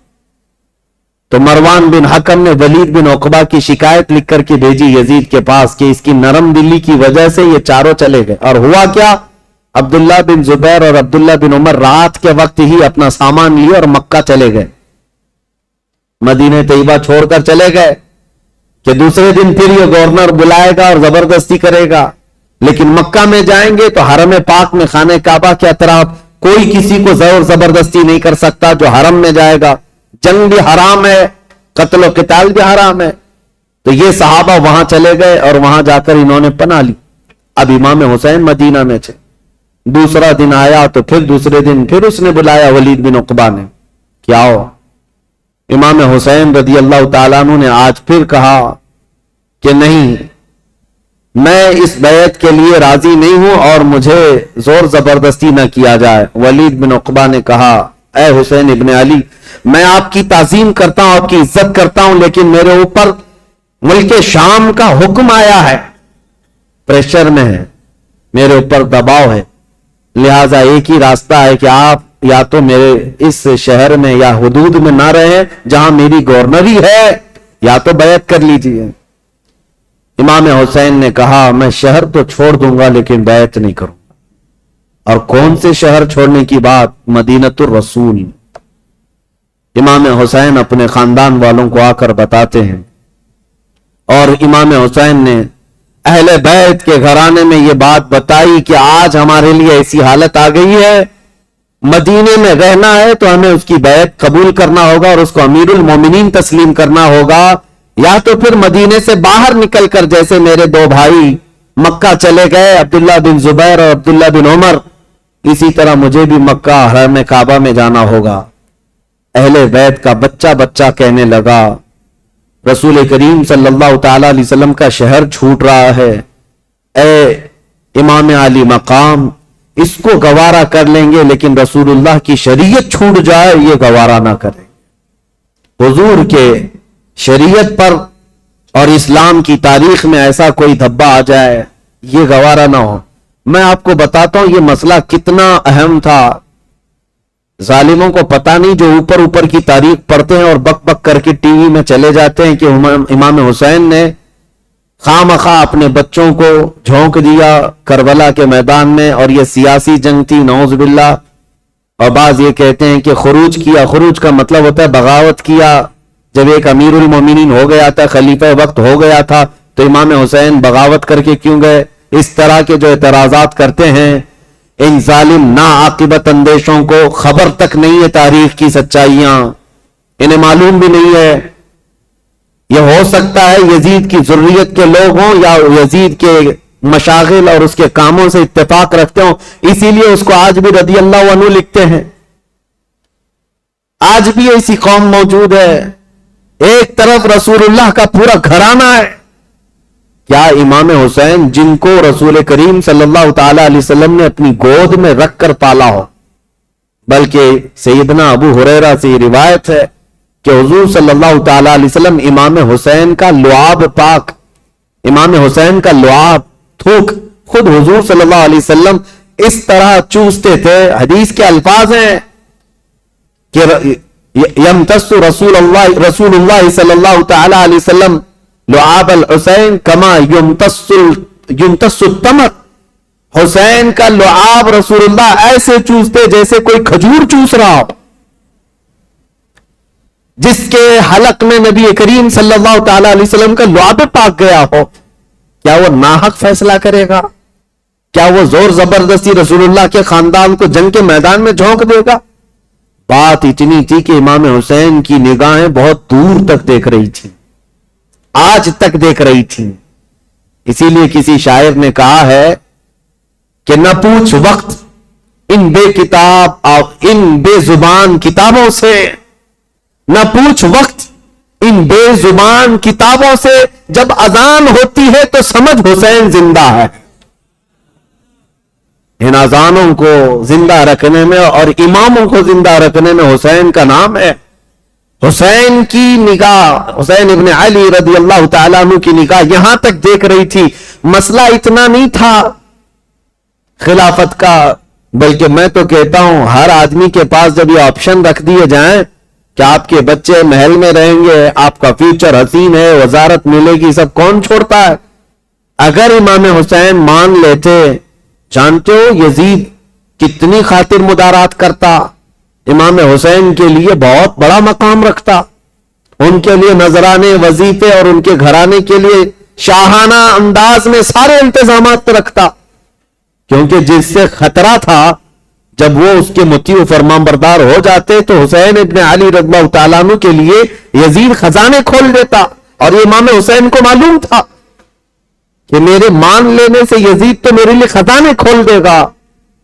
A: تو مروان بن حکم نے ولید بن عقبہ کی شکایت لکھ کر کے بھیجی یزید کے پاس کہ اس کی نرم دلی کی وجہ سے یہ چاروں چلے گئے. اور ہوا کیا، عبداللہ بن زبیر اور عبداللہ بن عمر رات کے وقت ہی اپنا سامان لیے اور مکہ چلے گئے. مدینہ طیبہ چھوڑ کر چلے گئے کہ دوسرے دن پھر یہ گورنر بلائے گا اور زبردستی کرے گا. لیکن مکہ میں جائیں گے تو حرم پاک میں خانہ کعبہ کے اطراف کوئی کسی کو زور زبردستی نہیں کر سکتا جو حرم میں جائے گا. جنگ بھی حرام ہے، قتل و قتال بھی حرام ہے. تو یہ صحابہ وہاں چلے گئے اور وہاں جا کر انہوں نے پناہ لی. اب امام حسین مدینہ میں تھے. دوسرا دن آیا تو پھر دوسرے دن پھر اس نے بلایا ولید بن عقبہ نے کیا ہو. امام حسین رضی اللہ تعالیٰ عنہ نے آج پھر کہا کہ نہیں، میں اس بیعت کے لیے راضی نہیں ہوں اور مجھے زور زبردستی نہ کیا جائے. ولید بن عقبہ نے کہا اے حسین ابن علی، میں آپ کی تعظیم کرتا ہوں، آپ کی عزت کرتا ہوں، لیکن میرے اوپر ملک شام کا حکم آیا ہے، پریشر میں ہے، میرے اوپر دباؤ ہے. لہذا ایک ہی راستہ ہے کہ آپ یا تو میرے اس شہر میں یا حدود میں نہ رہیں جہاں میری گورنری ہے، یا تو بیعت کر لیجیے. امام حسین نے کہا میں شہر تو چھوڑ دوں گا لیکن بیعت نہیں کروں. اور کون سے شہر چھوڑنے کی بات؟ مدینۃ الرسول. امام حسین اپنے خاندان والوں کو آ کر بتاتے ہیں، اور امام حسین نے اہل بیت کے گھرانے میں یہ بات بتائی کہ آج ہمارے لیے ایسی حالت آ گئی ہے، مدینے میں رہنا ہے تو ہمیں اس کی بیعت قبول کرنا ہوگا اور اس کو امیر المومنین تسلیم کرنا ہوگا، یا تو پھر مدینے سے باہر نکل کر جیسے میرے دو بھائی مکہ چلے گئے، عبداللہ بن زبیر اور عبداللہ بن عمر، اسی طرح مجھے بھی مکہ حرم کعبہ میں جانا ہوگا. اہل بیت کا بچہ بچہ کہنے لگا رسول کریم صلی اللہ تعالی علیہ وسلم کا شہر چھوٹ رہا ہے، اے امام علی مقام، اس کو گوارا کر لیں گے لیکن رسول اللہ کی شریعت چھوٹ جائے یہ گوارا نہ کریں. حضور کے شریعت پر اور اسلام کی تاریخ میں ایسا کوئی دھبا آ جائے یہ گوارا نہ ہو. میں آپ کو بتاتا ہوں یہ مسئلہ کتنا اہم تھا. ظالموں کو پتہ نہیں جو اوپر اوپر کی تاریخ پڑھتے ہیں اور بک بک کر کے ٹی وی میں چلے جاتے ہیں کہ امام حسین نے خواہ مخواہ اپنے بچوں کو جھونک دیا کربلا کے میدان میں اور یہ سیاسی جنگ تھی نعوذ باللہ. اور بعض یہ کہتے ہیں کہ خروج کیا، خروج کا مطلب ہوتا ہے بغاوت کیا. جب ایک امیر المومنین ہو گیا تھا، خلیفہ وقت ہو گیا تھا، تو امام حسین بغاوت کر کے کیوں گئے؟ اس طرح کے جو اعتراضات کرتے ہیں ان ظالم ناعاقبت اندیشوں کو خبر تک نہیں ہے تاریخ کی سچائیاں، انہیں معلوم بھی نہیں ہے. یہ ہو سکتا ہے یزید کی ذریت کے لوگ ہوں یا یزید کے مشاغل اور اس کے کاموں سے اتفاق رکھتے ہوں، اسی لیے اس کو آج بھی رضی اللہ عنہ لکھتے ہیں. آج بھی ایسی قوم موجود ہے ایک طرف رسول اللہ کا پورا گھرانہ ہے. کیا امام حسین جن کو رسول کریم صلی اللہ تعالی علیہ وسلم نے اپنی گود میں رکھ کر پالا ہو، بلکہ سیدنا ابو ہریرہ سے یہ روایت ہے کہ حضور صلی اللہ تعالی علیہ وسلم امام حسین کا لعاب پاک، امام حسین کا لعاب تھوک خود حضور صلی اللہ علیہ وسلم اس طرح چوستے تھے. حدیث کے الفاظ ہیں کہ یمتص رسول اللہ صلی اللہ تعالی علیہ وسلم لعاب الحسین کما یمتص التمر. حسین کا لعاب رسول اللہ ایسے چوستے جیسے کوئی کھجور چوس رہا ہو. جس کے حلق میں نبی کریم صلی اللہ تعالی علیہ وسلم کا لعاب پاک گیا ہو، کیا وہ ناحق فیصلہ کرے گا؟ کیا وہ زور زبردستی رسول اللہ کے خاندان کو جنگ کے میدان میں جھونک دے گا؟ بات اتنی تھی کہ امام حسین کی نگاہیں بہت دور تک دیکھ رہی تھی، آج تک دیکھ رہی تھی. اسی لیے کسی شاعر نے کہا ہے کہ نہ پوچھ وقت ان بے کتاب اور ان بے زبان کتابوں سے، نہ پوچھ وقت ان بے زبان کتابوں سے، جب اذان ہوتی ہے تو سمجھ حسین زندہ ہے. ان اذانوں کو زندہ رکھنے میں اور اماموں کو زندہ رکھنے میں حسین کا نام ہے. حسین کی نگاہ، حسین ابن علی رضی اللہ تعالیٰ عنہ کی نگاہ یہاں تک دیکھ رہی تھی. مسئلہ اتنا نہیں تھا خلافت کا، بلکہ میں تو کہتا ہوں ہر آدمی کے پاس جب یہ آپشن رکھ دیے جائیں کہ آپ کے بچے محل میں رہیں گے، آپ کا فیوچر حسین ہے، وزارت ملے گی، سب کون چھوڑتا ہے؟ اگر امام حسین مان لیتے، جانتے ہو یزید کتنی خاطر مدارات کرتا، امام حسین کے لیے بہت بڑا مقام رکھتا، ان کے لیے نذرانے، وظیفے اور ان کے گھرانے کے لیے شاہانہ انداز میں سارے انتظامات رکھتا. کیونکہ جس سے خطرہ تھا جب وہ اس کے مطیع و فرمان بردار ہو جاتے تو حسین ابن علی رضی اللہ تعالیٰ عنہ کے لیے یزید خزانے کھول دیتا. اور یہ امام حسین کو معلوم تھا کہ میرے مان لینے سے یزید تو میرے لیے خزانے کھول دے گا.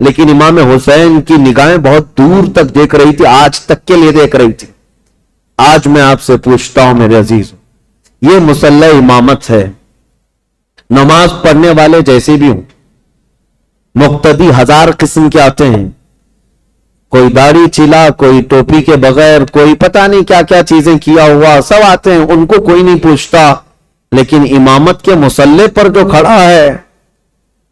A: لیکن امام حسین کی نگاہیں بہت دور تک دیکھ رہی تھی، آج تک کے لیے دیکھ رہی تھی. آج میں آپ سے پوچھتا ہوں میرے عزیز، یہ مسلح امامت ہے. نماز پڑھنے والے جیسے بھی ہوں، مقتدی ہزار قسم کے آتے ہیں، کوئی داڑھی چلا، کوئی ٹوپی کے بغیر، کوئی پتہ نہیں کیا کیا چیزیں کیا ہوا، سب آتے ہیں، ان کو کوئی نہیں پوچھتا. لیکن امامت کے مسلح پر جو کھڑا ہے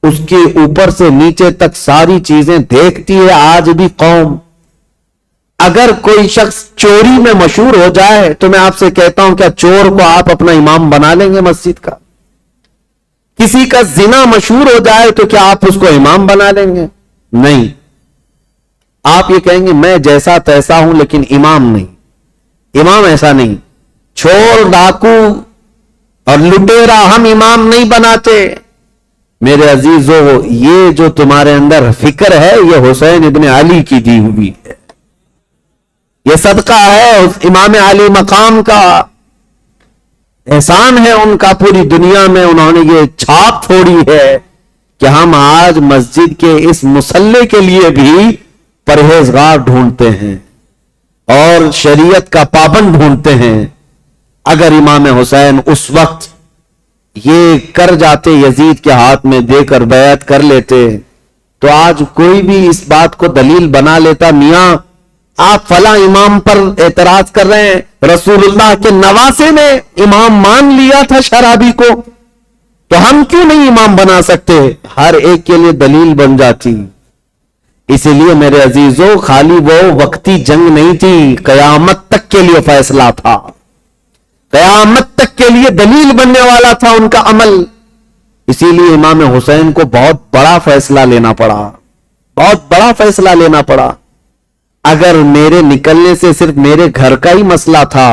A: اس کے اوپر سے نیچے تک ساری چیزیں دیکھتی ہے آج بھی قوم. اگر کوئی شخص چوری میں مشہور ہو جائے تو میں آپ سے کہتا ہوں کیا چور کو آپ اپنا امام بنا لیں گے مسجد کا؟ کسی کا زنا مشہور ہو جائے تو کیا آپ اس کو امام بنا لیں گے؟ نہیں. آپ یہ کہیں گے میں جیسا تیسا ہوں لیکن امام نہیں. امام ایسا نہیں. چور، ڈاکو اور لٹیرا ہم امام نہیں بناتے. میرے عزیزو، یہ جو تمہارے اندر فکر ہے یہ حسین ابن علی کی دی ہوئی ہے، یہ صدقہ ہے امام علی مقام کا، احسان ہے ان کا پوری دنیا میں. انہوں نے یہ چھاپ چھوڑی ہے کہ ہم آج مسجد کے اس مصلے کے لیے بھی پرہیزگار ڈھونڈتے ہیں اور شریعت کا پابند ڈھونڈتے ہیں. اگر امام حسین اس وقت یہ کر جاتے، یزید کے ہاتھ میں دے کر بیعت کر لیتے، تو آج کوئی بھی اس بات کو دلیل بنا لیتا، میاں آپ فلاں امام پر اعتراض کر رہے ہیں، رسول اللہ کے نواسے نے امام مان لیا تھا شرابی کو، تو ہم کیوں نہیں امام بنا سکتے؟ ہر ایک کے لیے دلیل بن جاتی. اسی لیے میرے عزیزو، خالی وہ وقتی جنگ نہیں تھی، قیامت تک کے لیے فیصلہ تھا، قیامت تک کے لیے دلیل بننے والا تھا ان کا عمل. اسی لیے امام حسین کو بہت بڑا فیصلہ لینا پڑا، بہت بڑا فیصلہ لینا پڑا. اگر میرے نکلنے سے صرف میرے گھر کا ہی مسئلہ تھا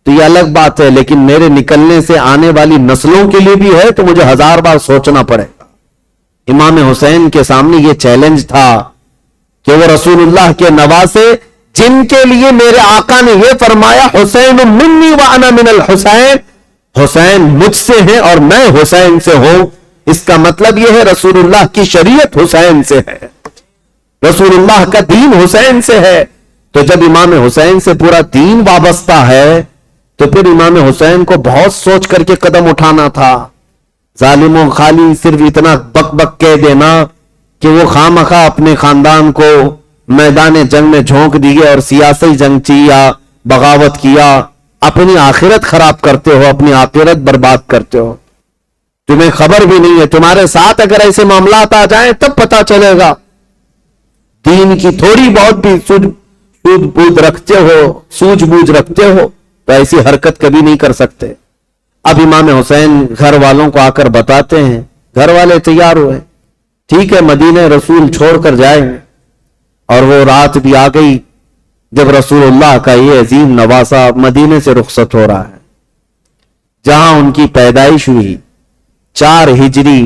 A: تو یہ الگ بات ہے، لیکن میرے نکلنے سے آنے والی نسلوں کے لیے بھی ہے تو مجھے 1000 بار سوچنا پڑے گا. امام حسین کے سامنے یہ چیلنج تھا کہ وہ رسول اللہ کے نواسے، جن کے لیے میرے آقا نے یہ فرمایا حسین منی وانا من الحسین، حسین مجھ سے ہے اور میں حسین سے ہوں. اس کا مطلب یہ ہے رسول اللہ کی شریعت حسین سے ہے، رسول اللہ کا دین حسین سے ہے. تو جب امام حسین سے پورا دین وابستہ ہے تو پھر امام حسین کو بہت سوچ کر کے قدم اٹھانا تھا. ظالموں خالی صرف اتنا بک بک کہہ دینا کہ وہ خواہ اپنے خاندان کو میدان جنگ میں جھونک دیے اور سیاسی جنگ کی یا بغاوت کیا، اپنی آخرت خراب کرتے ہو، اپنی آخرت برباد کرتے ہو. تمہیں خبر بھی نہیں ہے. تمہارے ساتھ اگر ایسے معاملات آ جائیں تب پتا چلے گا. دین کی تھوڑی بہت بھی سوجھ بوجھ رکھتے ہو تو ایسی حرکت کبھی نہیں کر سکتے. اب امام حسین گھر والوں کو آ کر بتاتے ہیں. گھر والے تیار ہوئے، ٹھیک ہے مدینہ رسول چھوڑ کر جائیں. اور وہ رات بھی آ گئی جب رسول اللہ کا یہ عظیم نواسہ مدینے سے رخصت ہو رہا ہے، جہاں ان کی پیدائش ہوئی. 4 ہجری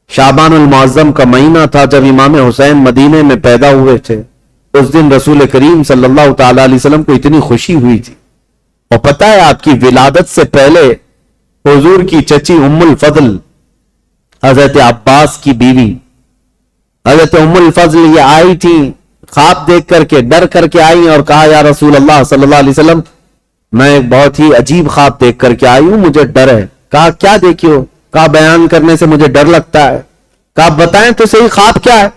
A: شعبان المعظم کا مہینہ تھا جب امام حسین مدینے میں پیدا ہوئے تھے. اس دن رسول کریم صلی اللہ تعالی علیہ وسلم کو اتنی خوشی ہوئی تھی. اور پتہ ہے آپ کی ولادت سے پہلے حضور کی چچی ام الفضل حضرت عباس کی بیوی حضرت ام الفضل یہ آئی تھی، خواب دیکھ کر کے ڈر کر کے آئی اور کہا یا رسول اللہ صلی اللہ علیہ وسلم میں ایک بہت ہی عجیب خواب دیکھ کر کے آئی ہوں، مجھے ڈر ہے. کہا کیا دیکھی ہو؟ کہا بیان کرنے سے مجھے ڈر لگتا ہے. کہا بتائیں تو صحیح خواب کیا ہے؟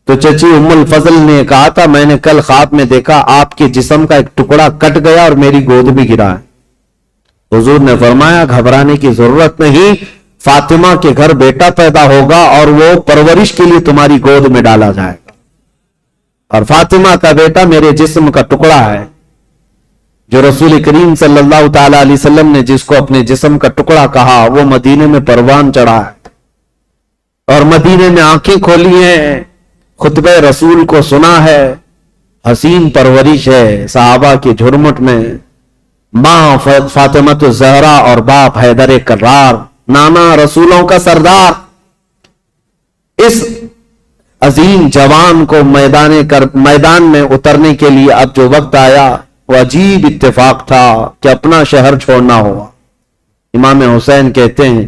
A: تو چچی ام الفضل نے کہا تھا میں نے کل خواب میں دیکھا آپ کے جسم کا ایک ٹکڑا کٹ گیا اور میری گود بھی گرا ہے. حضور نے فرمایا گھبرانے کی ضرورت نہیں، فاطمہ کے گھر بیٹا پیدا ہوگا اور وہ پرورش کے لیے تمہاری گود میں ڈالا جائے گا. اور فاطمہ کا بیٹا میرے جسم کا ٹکڑا ہے. جو رسول کریم صلی اللہ تعالی علیہ وسلم نے جس کو اپنے جسم کا ٹکڑا کہا وہ مدینے میں پروان چڑھا ہے اور مدینے میں آنکھیں کھولی ہیں، خطبہ رسول کو سنا ہے. حسین پرورش ہے صحابہ کی جھرمٹ میں. ماں فاطمہ الزہرا اور باپ حیدر کرار، نانا رسولوں کا سردار. اس عظیم جوان کو میدان میں اترنے کے لیے اب جو وقت آیا وہ عجیب اتفاق تھا کہ اپنا شہر چھوڑنا ہوا. امام حسین کہتے ہیں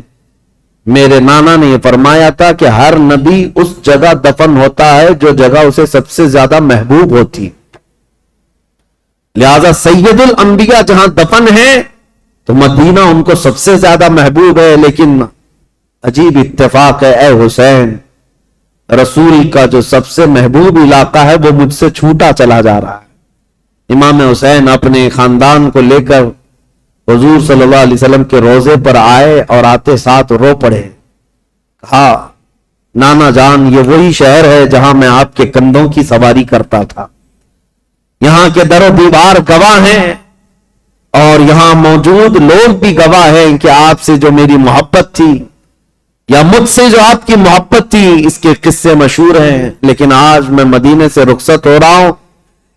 A: میرے نانا نے یہ فرمایا تھا کہ ہر نبی اس جگہ دفن ہوتا ہے جو جگہ اسے سب سے زیادہ محبوب ہوتی، لہذا سید الانبیاء جہاں دفن ہے تو مدینہ ان کو سب سے زیادہ محبوب ہے. لیکن عجیب اتفاق ہے اے حسین، رسول کا جو سب سے محبوب علاقہ ہے وہ مجھ سے چھوٹا چلا جا رہا ہے. امام حسین اپنے خاندان کو لے کر حضور صلی اللہ علیہ وسلم کے روضے پر آئے اور آتے ساتھ رو پڑے. کہا نانا جان یہ وہی شہر ہے جہاں میں آپ کے کندھوں کی سواری کرتا تھا. یہاں کے در و دیوار گواہ ہیں اور یہاں موجود لوگ بھی گواہ ہیں کہ آپ سے جو میری محبت تھی یا مجھ سے جو آپ کی محبت تھی اس کے قصے مشہور ہیں. لیکن آج میں مدینے سے رخصت ہو رہا ہوں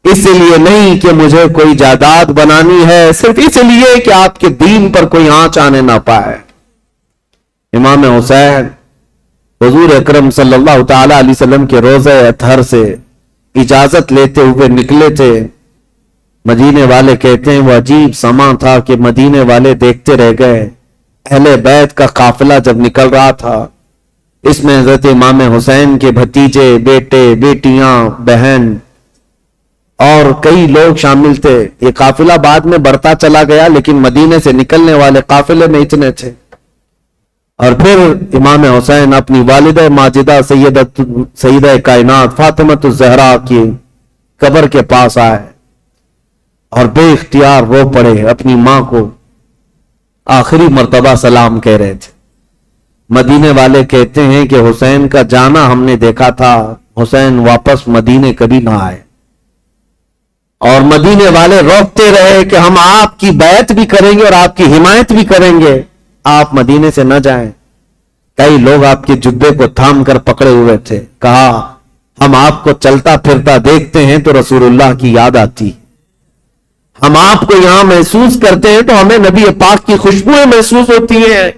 A: اس لیے نہیں کہ مجھے کوئی جائیداد بنانی ہے، صرف اس لیے کہ آپ کے دین پر کوئی آنچ آنے نہ پائے. امام حسین حضور اکرم صلی اللہ تعالی علیہ وسلم کے روضہ اطہر سے اجازت لیتے ہوئے نکلے تھے. مدینے والے کہتے ہیں وہ عجیب سما تھا کہ مدینے والے دیکھتے رہ گئے. اہل بیت کا قافلہ جب نکل رہا تھا اس میں حضرت امام حسین کے بھتیجے، بیٹے، بیٹیاں، بہن اور کئی لوگ شامل تھے. یہ قافلہ بعد میں بڑھتا چلا گیا لیکن مدینے سے نکلنے والے قافلے میں اتنے تھے. اور پھر امام حسین اپنی والدہ ماجدہ سیدہ کائنات فاطمہ الزہرا کی قبر کے پاس آئے اور بے اختیار رو پڑے. اپنی ماں کو آخری مرتبہ سلام کہہ رہے تھے. مدینے والے کہتے ہیں کہ حسین کا جانا ہم نے دیکھا تھا، حسین واپس مدینے کبھی نہ آئے. اور مدینے والے روکتے رہے کہ ہم آپ کی بیعت بھی کریں گے اور آپ کی حمایت بھی کریں گے، آپ مدینے سے نہ جائیں. کئی لوگ آپ کے جبے کو تھام کر پکڑے ہوئے تھے. کہا ہم آپ کو چلتا پھرتا دیکھتے ہیں تو رسول اللہ کی یاد آتی، ہم آپ کو یہاں محسوس کرتے ہیں تو ہمیں نبی پاک کی خوشبوئیں محسوس ہوتی ہیں.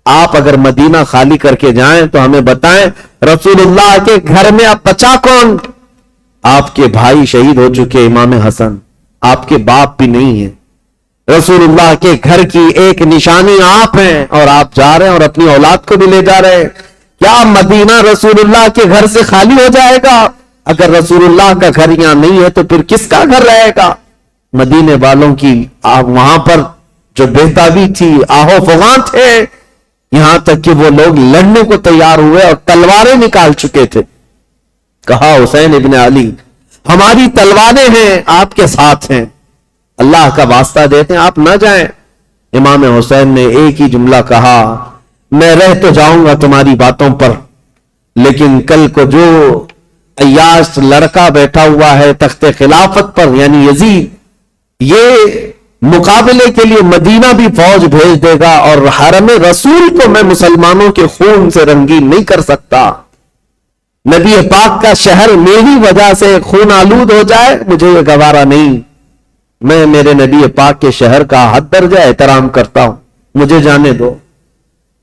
A: آپ اگر مدینہ خالی کر کے جائیں تو ہمیں بتائیں رسول اللہ کے گھر میں اب بچا کون؟ آپ کے بھائی شہید ہو چکے امام حسن، آپ کے باپ بھی نہیں ہیں. رسول اللہ کے گھر کی ایک نشانی آپ ہیں اور آپ جا رہے ہیں اور اپنی اولاد کو بھی لے جا رہے ہیں. کیا مدینہ رسول اللہ کے گھر سے خالی ہو جائے گا؟ اگر رسول اللہ کا گھر یہاں نہیں ہے تو پھر کس کا گھر رہے گا؟ مدینے والوں کی وہاں پر جو بےتابی تھی، آہو فغاں تھے، یہاں تک کہ وہ لوگ لڑنے کو تیار ہوئے اور تلواریں نکال چکے تھے. کہا حسین ابن علی ہماری تلواریں ہیں آپ کے ساتھ ہیں، اللہ کا واسطہ دیتے ہیں آپ نہ جائیں. امام حسین نے ایک ہی جملہ کہا، میں رہ تو جاؤں گا تمہاری باتوں پر، لیکن کل کو جو عیاش لڑکا بیٹھا ہوا ہے تخت خلافت پر یعنی یزید، یہ مقابلے کے لیے مدینہ بھی فوج بھیج دے گا اور حرم رسول کو میں مسلمانوں کے خون سے رنگین نہیں کر سکتا. نبی پاک کا شہر میری وجہ سے خون آلود ہو جائے، مجھے یہ گوارا نہیں. میں میرے نبی پاک کے شہر کا حد درجہ احترام کرتا ہوں، مجھے جانے دو.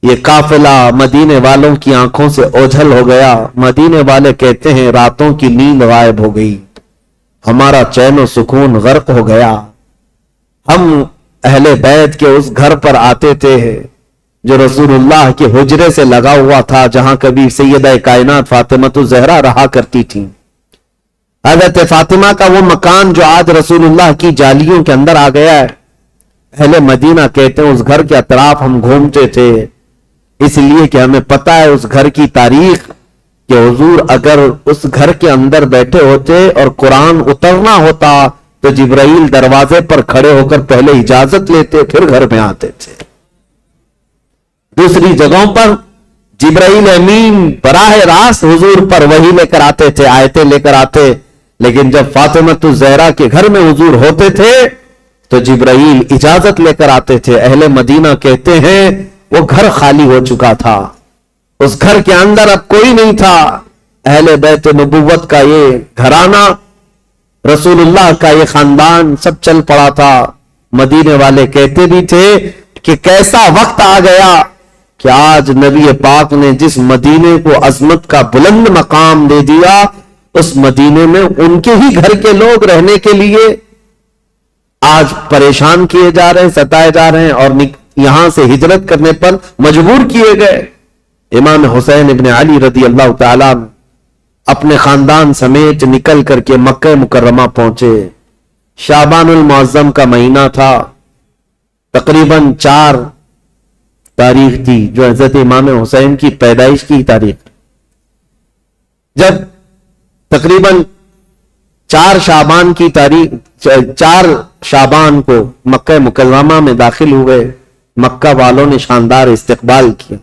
A: یہ قافلہ مدینے والوں کی آنکھوں سے اوجھل ہو گیا. مدینے والے کہتے ہیں راتوں کی نیند غائب ہو گئی، ہمارا چین و سکون غرق ہو گیا. ہم اہل بیت کے اس گھر پر آتے تھے جو رسول اللہ کے حجرے سے لگا ہوا تھا، جہاں کبھی سیدہ کائنات فاطمہ الزہرا رہا کرتی تھی. حضرت فاطمہ کا وہ مکان جو آج رسول اللہ کی جالیوں کے اندر آ گیا ہے. اہل مدینہ کہتے ہیں اس گھر کے اطراف ہم گھومتے تھے، اس لیے کہ ہمیں پتہ ہے اس گھر کی تاریخ کہ حضور اگر اس گھر کے اندر بیٹھے ہوتے اور قرآن اترنا ہوتا تو جبرائیل دروازے پر کھڑے ہو کر پہلے اجازت لیتے پھر گھر میں آتے تھے. دوسری جگہوں پر جبرائیل امین براہ راست حضور پر وحی لے کر آتے تھے، آیتیں لے کر آتے. لیکن جب فاطمہ الزہرا کے گھر میں حضور ہوتے تھے تو جبرائیل اجازت لے کر آتے تھے. اہل مدینہ کہتے ہیں وہ گھر خالی ہو چکا تھا، اس گھر کے اندر اب کوئی نہیں تھا. اہل بیت نبوت کا یہ گھرانہ، رسول اللہ کا یہ خاندان سب چل پڑا تھا. مدینے والے کہتے بھی تھے کہ کیسا وقت آ گیا کہ آج نبی پاک نے جس مدینے کو عظمت کا بلند مقام دے دیا، اس مدینے میں ان کے ہی گھر کے لوگ رہنے کے لیے آج پریشان کیے جا رہے ہیں، ستائے جا رہے ہیں اور یہاں سے ہجرت کرنے پر مجبور کیے گئے. امام حسین ابن علی رضی اللہ تعالیٰ اپنے خاندان سمیت نکل کر کے مکہ مکرمہ پہنچے. شعبان المعظم کا مہینہ تھا، تقریباً 4 تاریخ تھی جو حضرت امام حسین کی پیدائش کی تاریخ. جب تقریباً 4 شعبان کی تاریخ 4 شعبان کو مکہ مکرمہ میں داخل ہوئے، مکہ والوں نے شاندار استقبال کیا.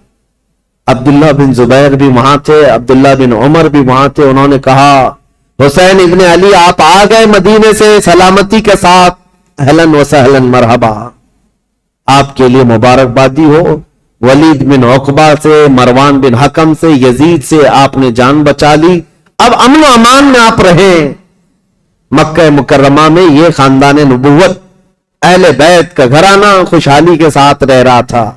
A: عبداللہ بن زبیر بھی وہاں تھے، عبداللہ بن عمر بھی وہاں تھے. انہوں نے کہا حسین ابن علی آپ آ گئے مدینے سے سلامتی کے ساتھ، اہلاً و سہلاً مرحبا، آپ کے لیے مبارکبادی ہو. ولید بن عقبہ سے، مروان بن حکم سے، یزید سے آپ نے جان بچا لی، اب امن و امان میں آپ رہیں. مکہ مکرمہ میں یہ خاندان نبوت اہل بیت کا گھرانہ خوشحالی کے ساتھ رہ رہا تھا.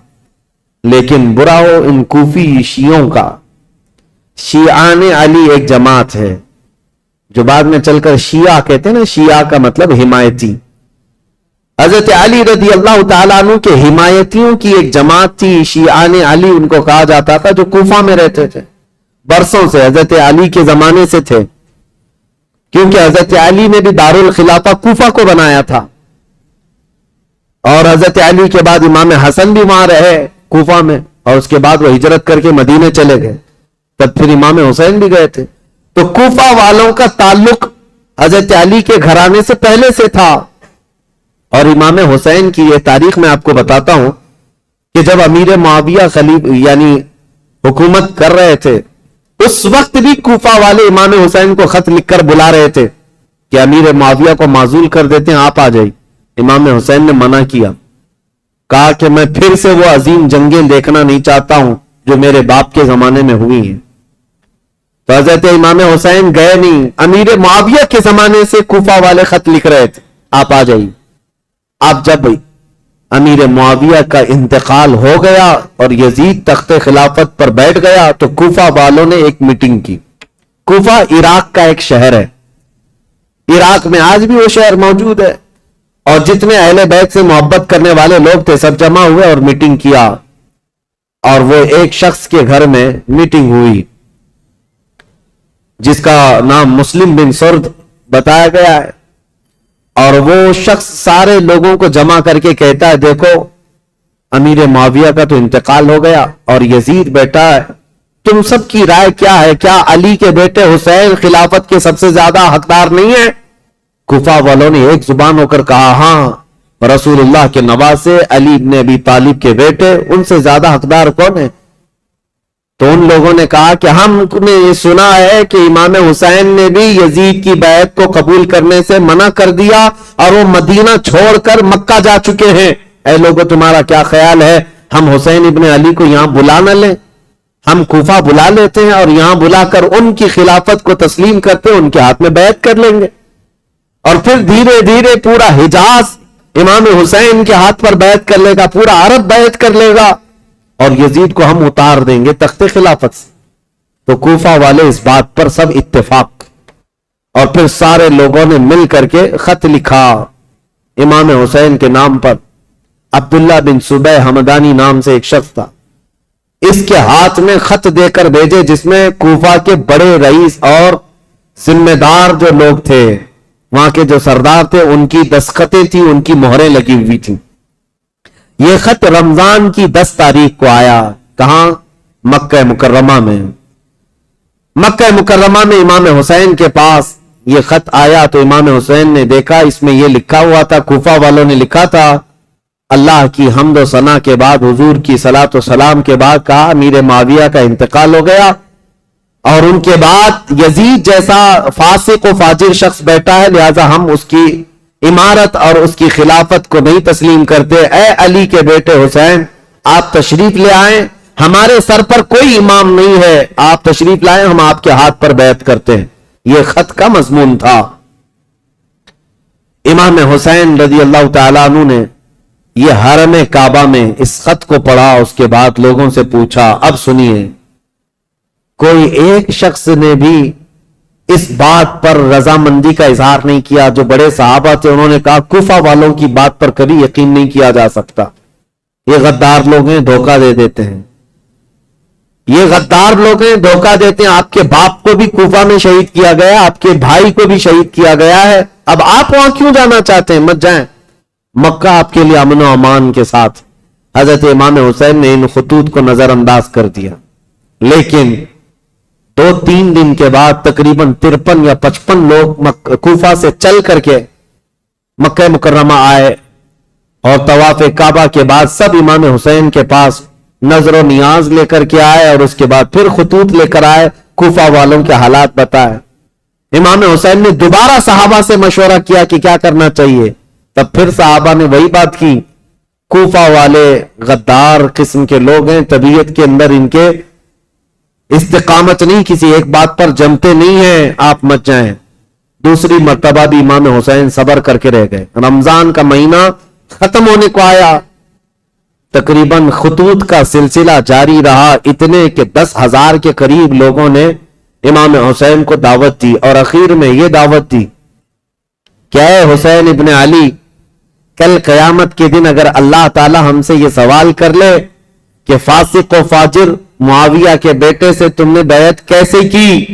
A: لیکن برا ہو ان کوفی شیعوں کا. شیعان علی ایک جماعت ہے جو بعد میں چل کر شیعہ کہتے ہیں نا، شیعہ کا مطلب حمایتی. حضرت علی رضی اللہ تعالیٰ عنہ کے حمایتیوں کی ایک جماعت تھی، شیعان علی ان کو کہا جاتا تھا، جو کوفہ میں رہتے تھے، برسوں سے حضرت علی کے زمانے سے تھے، کیونکہ حضرت علی نے بھی دارالخلافہ کوفہ کو بنایا تھا. اور حضرت علی کے بعد امام حسن بھی وہاں رہے کوفہ میں، اور اس کے بعد وہ ہجرت کر کے مدینے چلے گئے، تب پھر امام حسین بھی گئے تھے. تو کوفہ والوں کا تعلق حضرت علی کے گھرانے سے پہلے سے تھا. اور امام حسین کی یہ تاریخ میں آپ کو بتاتا ہوں کہ جب امیر معاویہ یعنی حکومت کر رہے تھے، اس وقت بھی کوفہ والے امام حسین کو خط لکھ کر بلا رہے تھے کہ امیر معاویہ کو معزول کر دیتے ہیں، آپ آ جائیں. امام حسین نے منع کیا، کہا کہ میں پھر سے وہ عظیم جنگیں دیکھنا نہیں چاہتا ہوں جو میرے باپ کے زمانے میں ہوئی ہیں. تو حضرت امام حسین گئے نہیں. امیر معاویہ کے زمانے سے کوفہ والے خط لکھ رہے تھے، آپ آ جائیے. آپ جب امیر معاویہ کا انتقال ہو گیا اور یزید تخت خلافت پر بیٹھ گیا تو کوفہ والوں نے ایک میٹنگ کی. کوفہ عراق کا ایک شہر ہے، عراق میں آج بھی وہ شہر موجود ہے، اور جتنے اہل بیت سے محبت کرنے والے لوگ تھے سب جمع ہوئے اور میٹنگ کیا. اور وہ ایک شخص کے گھر میں میٹنگ ہوئی جس کا نام مسلم بن سرد بتایا گیا ہے. اور وہ شخص سارے لوگوں کو جمع کر کے کہتا ہے دیکھو امیر معاویہ کا تو انتقال ہو گیا اور یزید بیٹا ہے، تم سب کی رائے کیا ہے؟ کیا علی کے بیٹے حسین خلافت کے سب سے زیادہ حقدار نہیں ہیں؟ کوفہ والوں نے ایک زبان ہو کر کہا ہاں، رسول اللہ کے نواسے علی ابن ابی طالب کے بیٹے، ان سے زیادہ حقدار کون ہے؟ تو ان لوگوں نے کہا کہ ہم نے یہ سنا ہے کہ امام حسین نے بھی یزید کی بیعت کو قبول کرنے سے منع کر دیا اور وہ مدینہ چھوڑ کر مکہ جا چکے ہیں، اے لوگوں تمہارا کیا خیال ہے ہم حسین ابن علی کو یہاں بلا نہ لیں؟ ہم کوفہ بلا لیتے ہیں اور یہاں بلا کر ان کی خلافت کو تسلیم کرتے ان کے ہاتھ میں بیعت کر لیں گے، اور پھر دھیرے دھیرے پورا حجاز امام حسین کے ہاتھ پر بیعت کر لے گا، پورا عرب بیعت کر لے گا اور یزید کو ہم اتار دیں گے تخت خلافت سے۔ تو کوفہ والے اس بات پر سب اتفاق، اور پھر سارے لوگوں نے مل کر کے خط لکھا امام حسین کے نام پر۔ عبداللہ بن صبح حمدانی نام سے ایک شخص تھا، اس کے ہاتھ میں خط دے کر بھیجے جس میں کوفہ کے بڑے رئیس اور ذمہ دار جو لوگ تھے، وہاں کے جو سردار تھے، ان کی دستخطیں تھیں، ان کی مہریں لگی ہوئی تھیں۔ یہ خط رمضان کی 10 تاریخ کو آیا، کہاں؟ مکہ مکرمہ میں۔ مکہ مکرمہ میں امام حسین کے پاس یہ خط آیا تو امام حسین نے دیکھا، اس میں یہ لکھا ہوا تھا، کوفہ والوں نے لکھا تھا، اللہ کی حمد و ثنا کے بعد، حضور کی صلاۃ و سلام کے بعد کہا امیر معاویہ کا انتقال ہو گیا اور ان کے بعد یزید جیسا فاسق و فاجر شخص بیٹا ہے، لہذا ہم اس کی امارت اور اس کی خلافت کو نہیں تسلیم کرتے۔ اے علی کے بیٹے حسین، آپ تشریف لے آئیں، ہمارے سر پر کوئی امام نہیں ہے، آپ تشریف لائیں، ہم آپ کے ہاتھ پر بیعت کرتے ہیں۔ یہ خط کا مضمون تھا۔ امام حسین رضی اللہ تعالیٰ عنہ نے یہ حرم کعبہ میں اس خط کو پڑھا، اس کے بعد لوگوں سے پوچھا، اب سنیے، کوئی ایک شخص نے بھی اس بات پر رضامندی کا اظہار نہیں کیا۔ جو بڑے صحابہ تھے انہوں نے کہا کوفہ والوں کی بات پر کبھی یقین نہیں کیا جا سکتا، یہ غدار لوگ ہیں، دھوکہ دے دیتے ہیں، یہ غدار لوگ ہیں، دھوکہ دیتے ہیں۔ آپ کے باپ کو بھی کوفہ میں شہید کیا گیا، آپ کے بھائی کو بھی شہید کیا گیا ہے، اب آپ وہاں کیوں جانا چاہتے ہیں؟ مت جائیں، مکہ آپ کے لیے امن و امان کے ساتھ۔ حضرت امام حسین نے ان خطوط کو نظر انداز کر دیا، لیکن 2-3 دن کے بعد تقریباً 53 یا 55 لوگ کوفہ سے چل کر کے مکہ مکرمہ آئے، اور طواف کعبہ کے بعد سب امام حسین کے پاس نظر و نیاز لے کر کے آئے، اور اس کے بعد پھر خطوط لے کر آئے، کوفہ والوں کے حالات بتائے۔ امام حسین نے دوبارہ صحابہ سے مشورہ کیا کہ کیا کرنا چاہیے، تب پھر صحابہ نے وہی بات کی، کوفہ والے غدار قسم کے لوگ ہیں، طبیعت کے اندر ان کے استقامت نہیں، کسی ایک بات پر جمتے نہیں ہیں، آپ مت جائیں۔ دوسری مرتبہ بھی امام حسین صبر کر کے رہ گئے۔ رمضان کا مہینہ ختم ہونے کو آیا، تقریباً خطوط کا سلسلہ جاری رہا، اتنے کہ 10,000 کے قریب لوگوں نے امام حسین کو دعوت دی، اور اخیر میں یہ دعوت دی کہ اے حسین ابن علی، کل قیامت کے دن اگر اللہ تعالی ہم سے یہ سوال کر لے کہ فاسق و فاجر معاویہ کے بیٹے سے تم نے بیعت کیسے کی،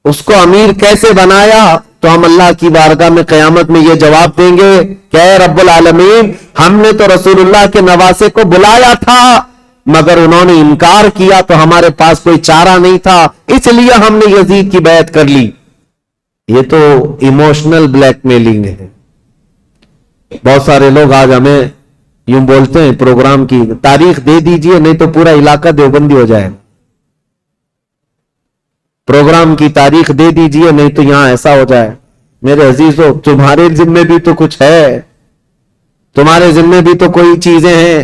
A: اس کو امیر کیسے بنایا، تو ہم اللہ کی بارگاہ میں قیامت میں یہ جواب دیں گے کہ اے رب العالمین، ہم نے تو رسول اللہ کے نواسے کو بلایا تھا مگر انہوں نے انکار کیا، تو ہمارے پاس کوئی چارہ نہیں تھا، اس لیے ہم نے یزید کی بیعت کر لی۔ یہ تو ایموشنل بلیک میلنگ ہے۔ بہت سارے لوگ آج ہمیں یوں بولتے ہیں، پروگرام کی تاریخ دے دیجئے نہیں تو پورا علاقہ دیوبندی ہو جائے، پروگرام کی تاریخ دے دیجئے نہیں تو یہاں ایسا ہو جائے۔ میرے عزیزو، تمہارے ذمے بھی تو کچھ ہے، تمہارے ذمے بھی تو کوئی چیزیں ہیں۔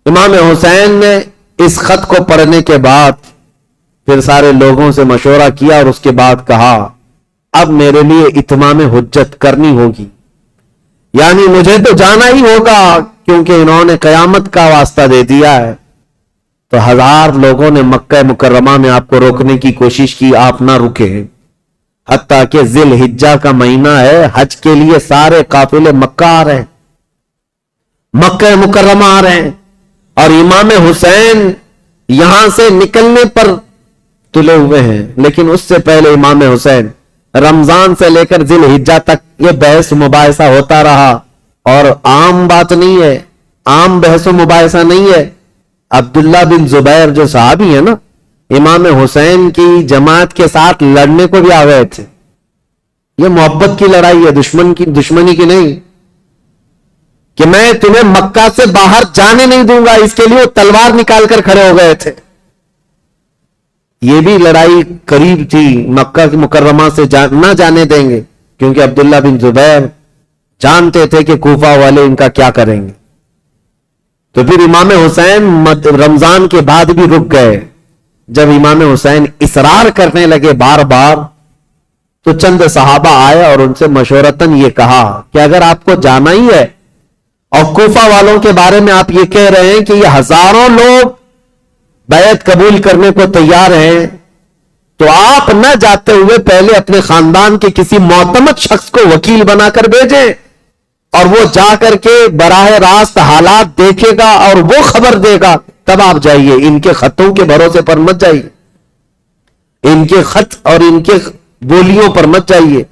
A: امام حسین نے اس خط کو پڑھنے کے بعد پھر سارے لوگوں سے مشورہ کیا، اور اس کے بعد کہا اب میرے لیے اتمام حجت کرنی ہوگی، یعنی مجھے تو جانا ہی ہوگا کیونکہ انہوں نے قیامت کا واسطہ دے دیا ہے۔ تو 1000 لوگوں نے مکہ مکرمہ میں آپ کو روکنے کی کوشش کی، آپ نہ رکے، حتیٰ کہ ذی الحجہ کا مہینہ ہے، حج کے لیے سارے قافلے مکہ آ رہے ہیں، مکہ مکرمہ آ رہے ہیں، اور امام حسین یہاں سے نکلنے پر تلے ہوئے ہیں۔ لیکن اس سے پہلے امام حسین رمضان سے لے کر ذی الحجہ تک یہ بحث مباحثہ ہوتا رہا، اور عام بات نہیں ہے، عام بحث و مباحثہ نہیں ہے۔ عبداللہ بن زبیر جو صحابی ہے نا، امام حسین کی جماعت کے ساتھ لڑنے کو بھی آ گئے تھے۔ یہ محبت کی لڑائی ہے، دشمنی کی نہیں، کہ میں تمہیں مکہ سے باہر جانے نہیں دوں گا، اس کے لیے وہ تلوار نکال کر کھڑے ہو گئے تھے۔ یہ بھی لڑائی قریب تھی، مکہ کی مکرمہ سے نہ جانے دیں گے، کیونکہ عبداللہ بن زبیر جانتے تھے کہ کوفہ والے ان کا کیا کریں گے۔ تو پھر امام حسین رمضان کے بعد بھی رک گئے۔ جب امام حسین اصرار کرنے لگے بار بار، تو چند صحابہ آئے اور ان سے مشورتاً یہ کہا کہ اگر آپ کو جانا ہی ہے اور کوفہ والوں کے بارے میں آپ یہ کہہ رہے ہیں کہ یہ ہزاروں لوگ بیعت قبول کرنے کو تیار ہیں، تو آپ نہ جاتے ہوئے پہلے اپنے خاندان کے کسی معتمد شخص کو وکیل بنا کر بھیجیں، اور وہ جا کر کے براہ راست حالات دیکھے گا اور وہ خبر دے گا، تب آپ جائیے۔ ان کے خطوں کے بھروسے پر مت جائیے، ان کے خط اور ان کے بولیوں پر مت جائیے۔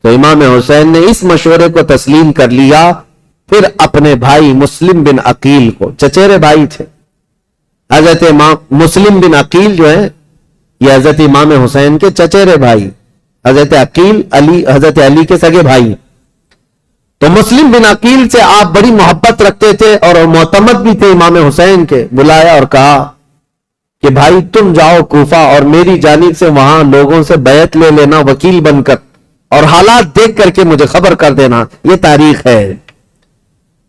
A: تو امام حسین نے اس مشورے کو تسلیم کر لیا۔ پھر اپنے بھائی مسلم بن عقیل کو، چچیرے بھائی تھے، حضرت مسلم بن عقیل جو ہے یہ حضرت امام حسین کے چچیرے بھائی، حضرت عقیل حضرت علی کے سگے بھائی۔ تو مسلم بن عقیل سے آپ بڑی محبت رکھتے تھے اور معتمد بھی تھے امام حسین کے، بلایا اور کہا کہ بھائی تم جاؤ کوفہ اور میری جانب سے وہاں لوگوں سے بیعت لے لینا وکیل بن کر، اور حالات دیکھ کر کے مجھے خبر کر دینا۔ یہ تاریخ ہے۔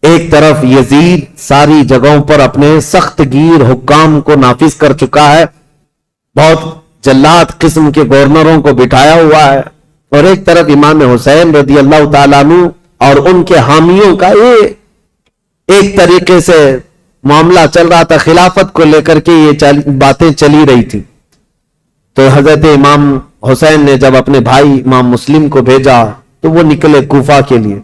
A: ایک طرف یزید ساری جگہوں پر اپنے سخت گیر حکام کو نافذ کر چکا ہے، بہت جلاد قسم کے گورنروں کو بٹھایا ہوا ہے، اور ایک طرف امام حسین رضی اللہ تعالیٰ عنہ اور ان کے حامیوں کا ایک طریقے سے معاملہ چل رہا تھا، خلافت کو لے کر کے یہ باتیں چلی رہی تھی۔ تو حضرت امام حسین نے جب اپنے بھائی امام مسلم کو بھیجا تو وہ نکلے کوفہ کے لیے،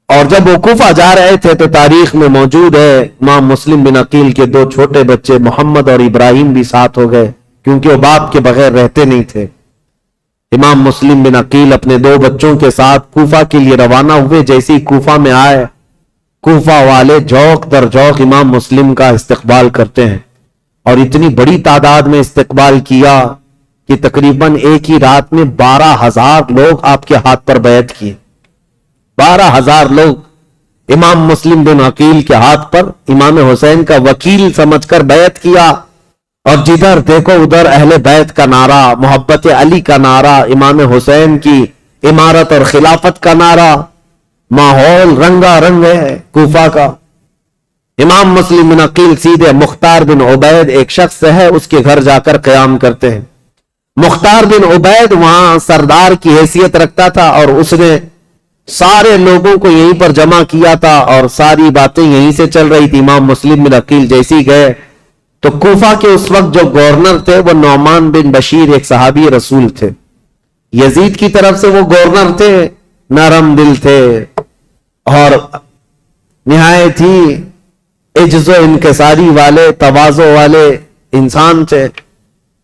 A: اور جب وہ کوفہ جا رہے تھے تو تاریخ میں موجود ہے امام مسلم بن عقیل کے دو چھوٹے بچے محمد اور ابراہیم بھی ساتھ ہو گئے، کیونکہ وہ باپ کے بغیر رہتے نہیں تھے۔ امام مسلم بن عقیل اپنے دو بچوں کے ساتھ کوفہ کے لیے روانہ ہوئے۔ جیسے ہی کوفہ میں آئے، کوفہ والے جوق در جوق امام مسلم کا استقبال کرتے ہیں، اور اتنی بڑی تعداد میں استقبال کیا کہ تقریباً ایک ہی رات میں 12,000 لوگ آپ کے ہاتھ پر بیعت کیے۔ 12,000 لوگ امام مسلم بن عقیل کے ہاتھ پر امام حسین کا وکیل سمجھ کر بیعت کیا، اور جدھر دیکھو ادھر اہل بیت کا نعرہ، محبت علی کا نعرہ، امام حسین کی امارت اور خلافت کا نعرہ، ماحول رنگا رنگ ہے کوفہ کا۔ امام مسلم بن عقیل سیدھے مختار بن عبید ایک شخص ہے اس کے گھر جا کر قیام کرتے ہیں۔ مختار بن عبید وہاں سردار کی حیثیت رکھتا تھا، اور اس نے سارے لوگوں کو یہیں پر جمع کیا تھا، اور ساری باتیں یہیں سے چل رہی تھی۔ امام مسلم بن عقیل جیسے ہی گئے تو کوفہ کے اس وقت جو گورنر تھے وہ نعمان بن بشیر ایک صحابی رسول تھے، یزید کی طرف سے وہ گورنر تھے، نرم دل تھے اور نہایت ہی عجز و انکساری والے، تواضع والے انسان تھے۔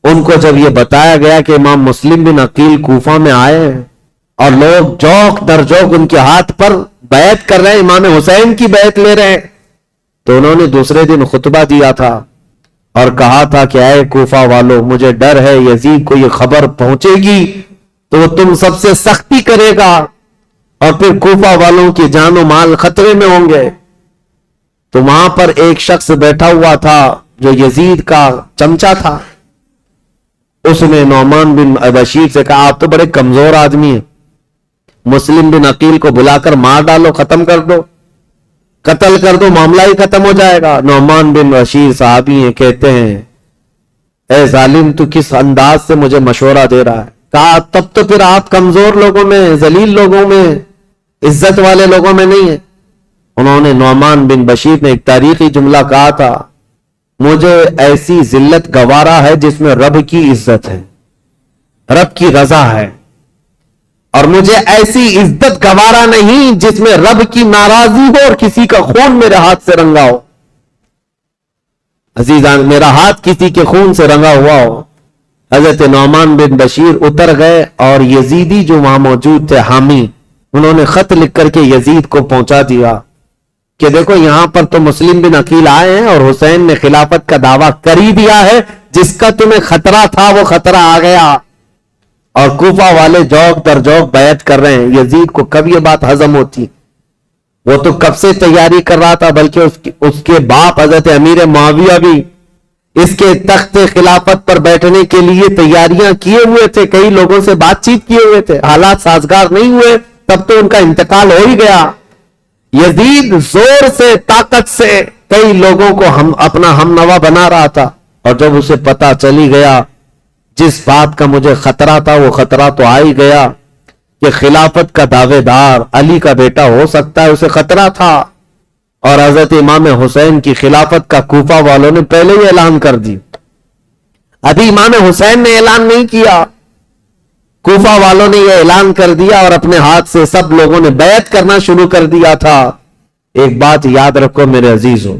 A: ان کو جب یہ بتایا گیا کہ امام مسلم بن عقیل کوفہ میں آئے ہیں اور لوگ جوق در جوق ان کے ہاتھ پر بیعت کر رہے ہیں، امام حسین کی بیعت لے رہے ہیں، تو انہوں نے دوسرے دن خطبہ دیا تھا اور کہا تھا کہ اے کوفہ والو، مجھے ڈر ہے یزید کو یہ خبر پہنچے گی تو وہ تم سب سے سختی کرے گا، اور پھر کوفہ والوں کی جان و مال خطرے میں ہوں گے۔ تو وہاں پر ایک شخص بیٹھا ہوا تھا جو یزید کا چمچا تھا، اس نے نعمان بن بشیر سے کہا آپ تو بڑے کمزور آدمی ہیں، مسلم بن عقیل کو بلا کر مار ڈالو، ختم کر دو، قتل کر دو، معاملہ ہی ختم ہو جائے گا۔ نعمان بن بشیر صحابی ہیں، کہتے ہیں اے ظالم تو کس انداز سے مجھے مشورہ دے رہا ہے؟ کہا تب تو پھر آپ کمزور لوگوں میں، ذلیل لوگوں میں، عزت والے لوگوں میں نہیں ہیں۔ انہوں نے نعمان بن بشیر نے ایک تاریخی جملہ کہا تھا، مجھے ایسی ذلت گوارا ہے جس میں رب کی عزت ہے، رب کی رضا ہے، اور مجھے ایسی عزت گوارا نہیں جس میں رب کی ناراضی ہو اور کسی کا خون میرے ہاتھ سے رنگا ہو۔ عزیزان، میرا ہاتھ کسی کے خون سے رنگا ہوا ہو حضرت نعمان بن بشیر اتر گئے اور یزیدی جو وہاں موجود تھے حامی، انہوں نے خط لکھ کر کے یزید کو پہنچا دیا کہ دیکھو یہاں پر تو مسلم بن عقیل آئے ہیں اور حسین نے خلافت کا دعویٰ کر ہی دیا ہے، جس کا تمہیں خطرہ تھا وہ خطرہ آ گیا، اور کوفہ والے جوک در جوک بیعت کر رہے ہیں۔ یزید کو کب یہ بات ہضم ہوتی؟ وہ تو کب سے تیاری کر رہا تھا، بلکہ اس کے باپ حضرت امیر معاویہ بھی اس کے تخت خلافت پر بیٹھنے کے لیے تیاریاں کیے ہوئے تھے، کئی لوگوں سے بات چیت کیے ہوئے تھے، حالات سازگار نہیں ہوئے تب تو ان کا انتقال ہو ہی گیا۔ یزید زور سے طاقت سے کئی لوگوں کو اپنا ہم نوا بنا رہا تھا، اور جب اسے پتا چلی گیا جس بات کا مجھے خطرہ تھا وہ خطرہ تو آ ہی گیا کہ خلافت کا دعوے دار علی کا بیٹا ہو سکتا ہے، اسے خطرہ تھا، اور حضرت امام حسین کی خلافت کا کوفہ والوں نے پہلے ہی اعلان کر دی، ابھی امام حسین نے اعلان نہیں کیا، کوفہ والوں نے یہ اعلان کر دیا اور اپنے ہاتھ سے سب لوگوں نے بیعت کرنا شروع کر دیا تھا۔ ایک بات یاد رکھو میرے عزیزوں،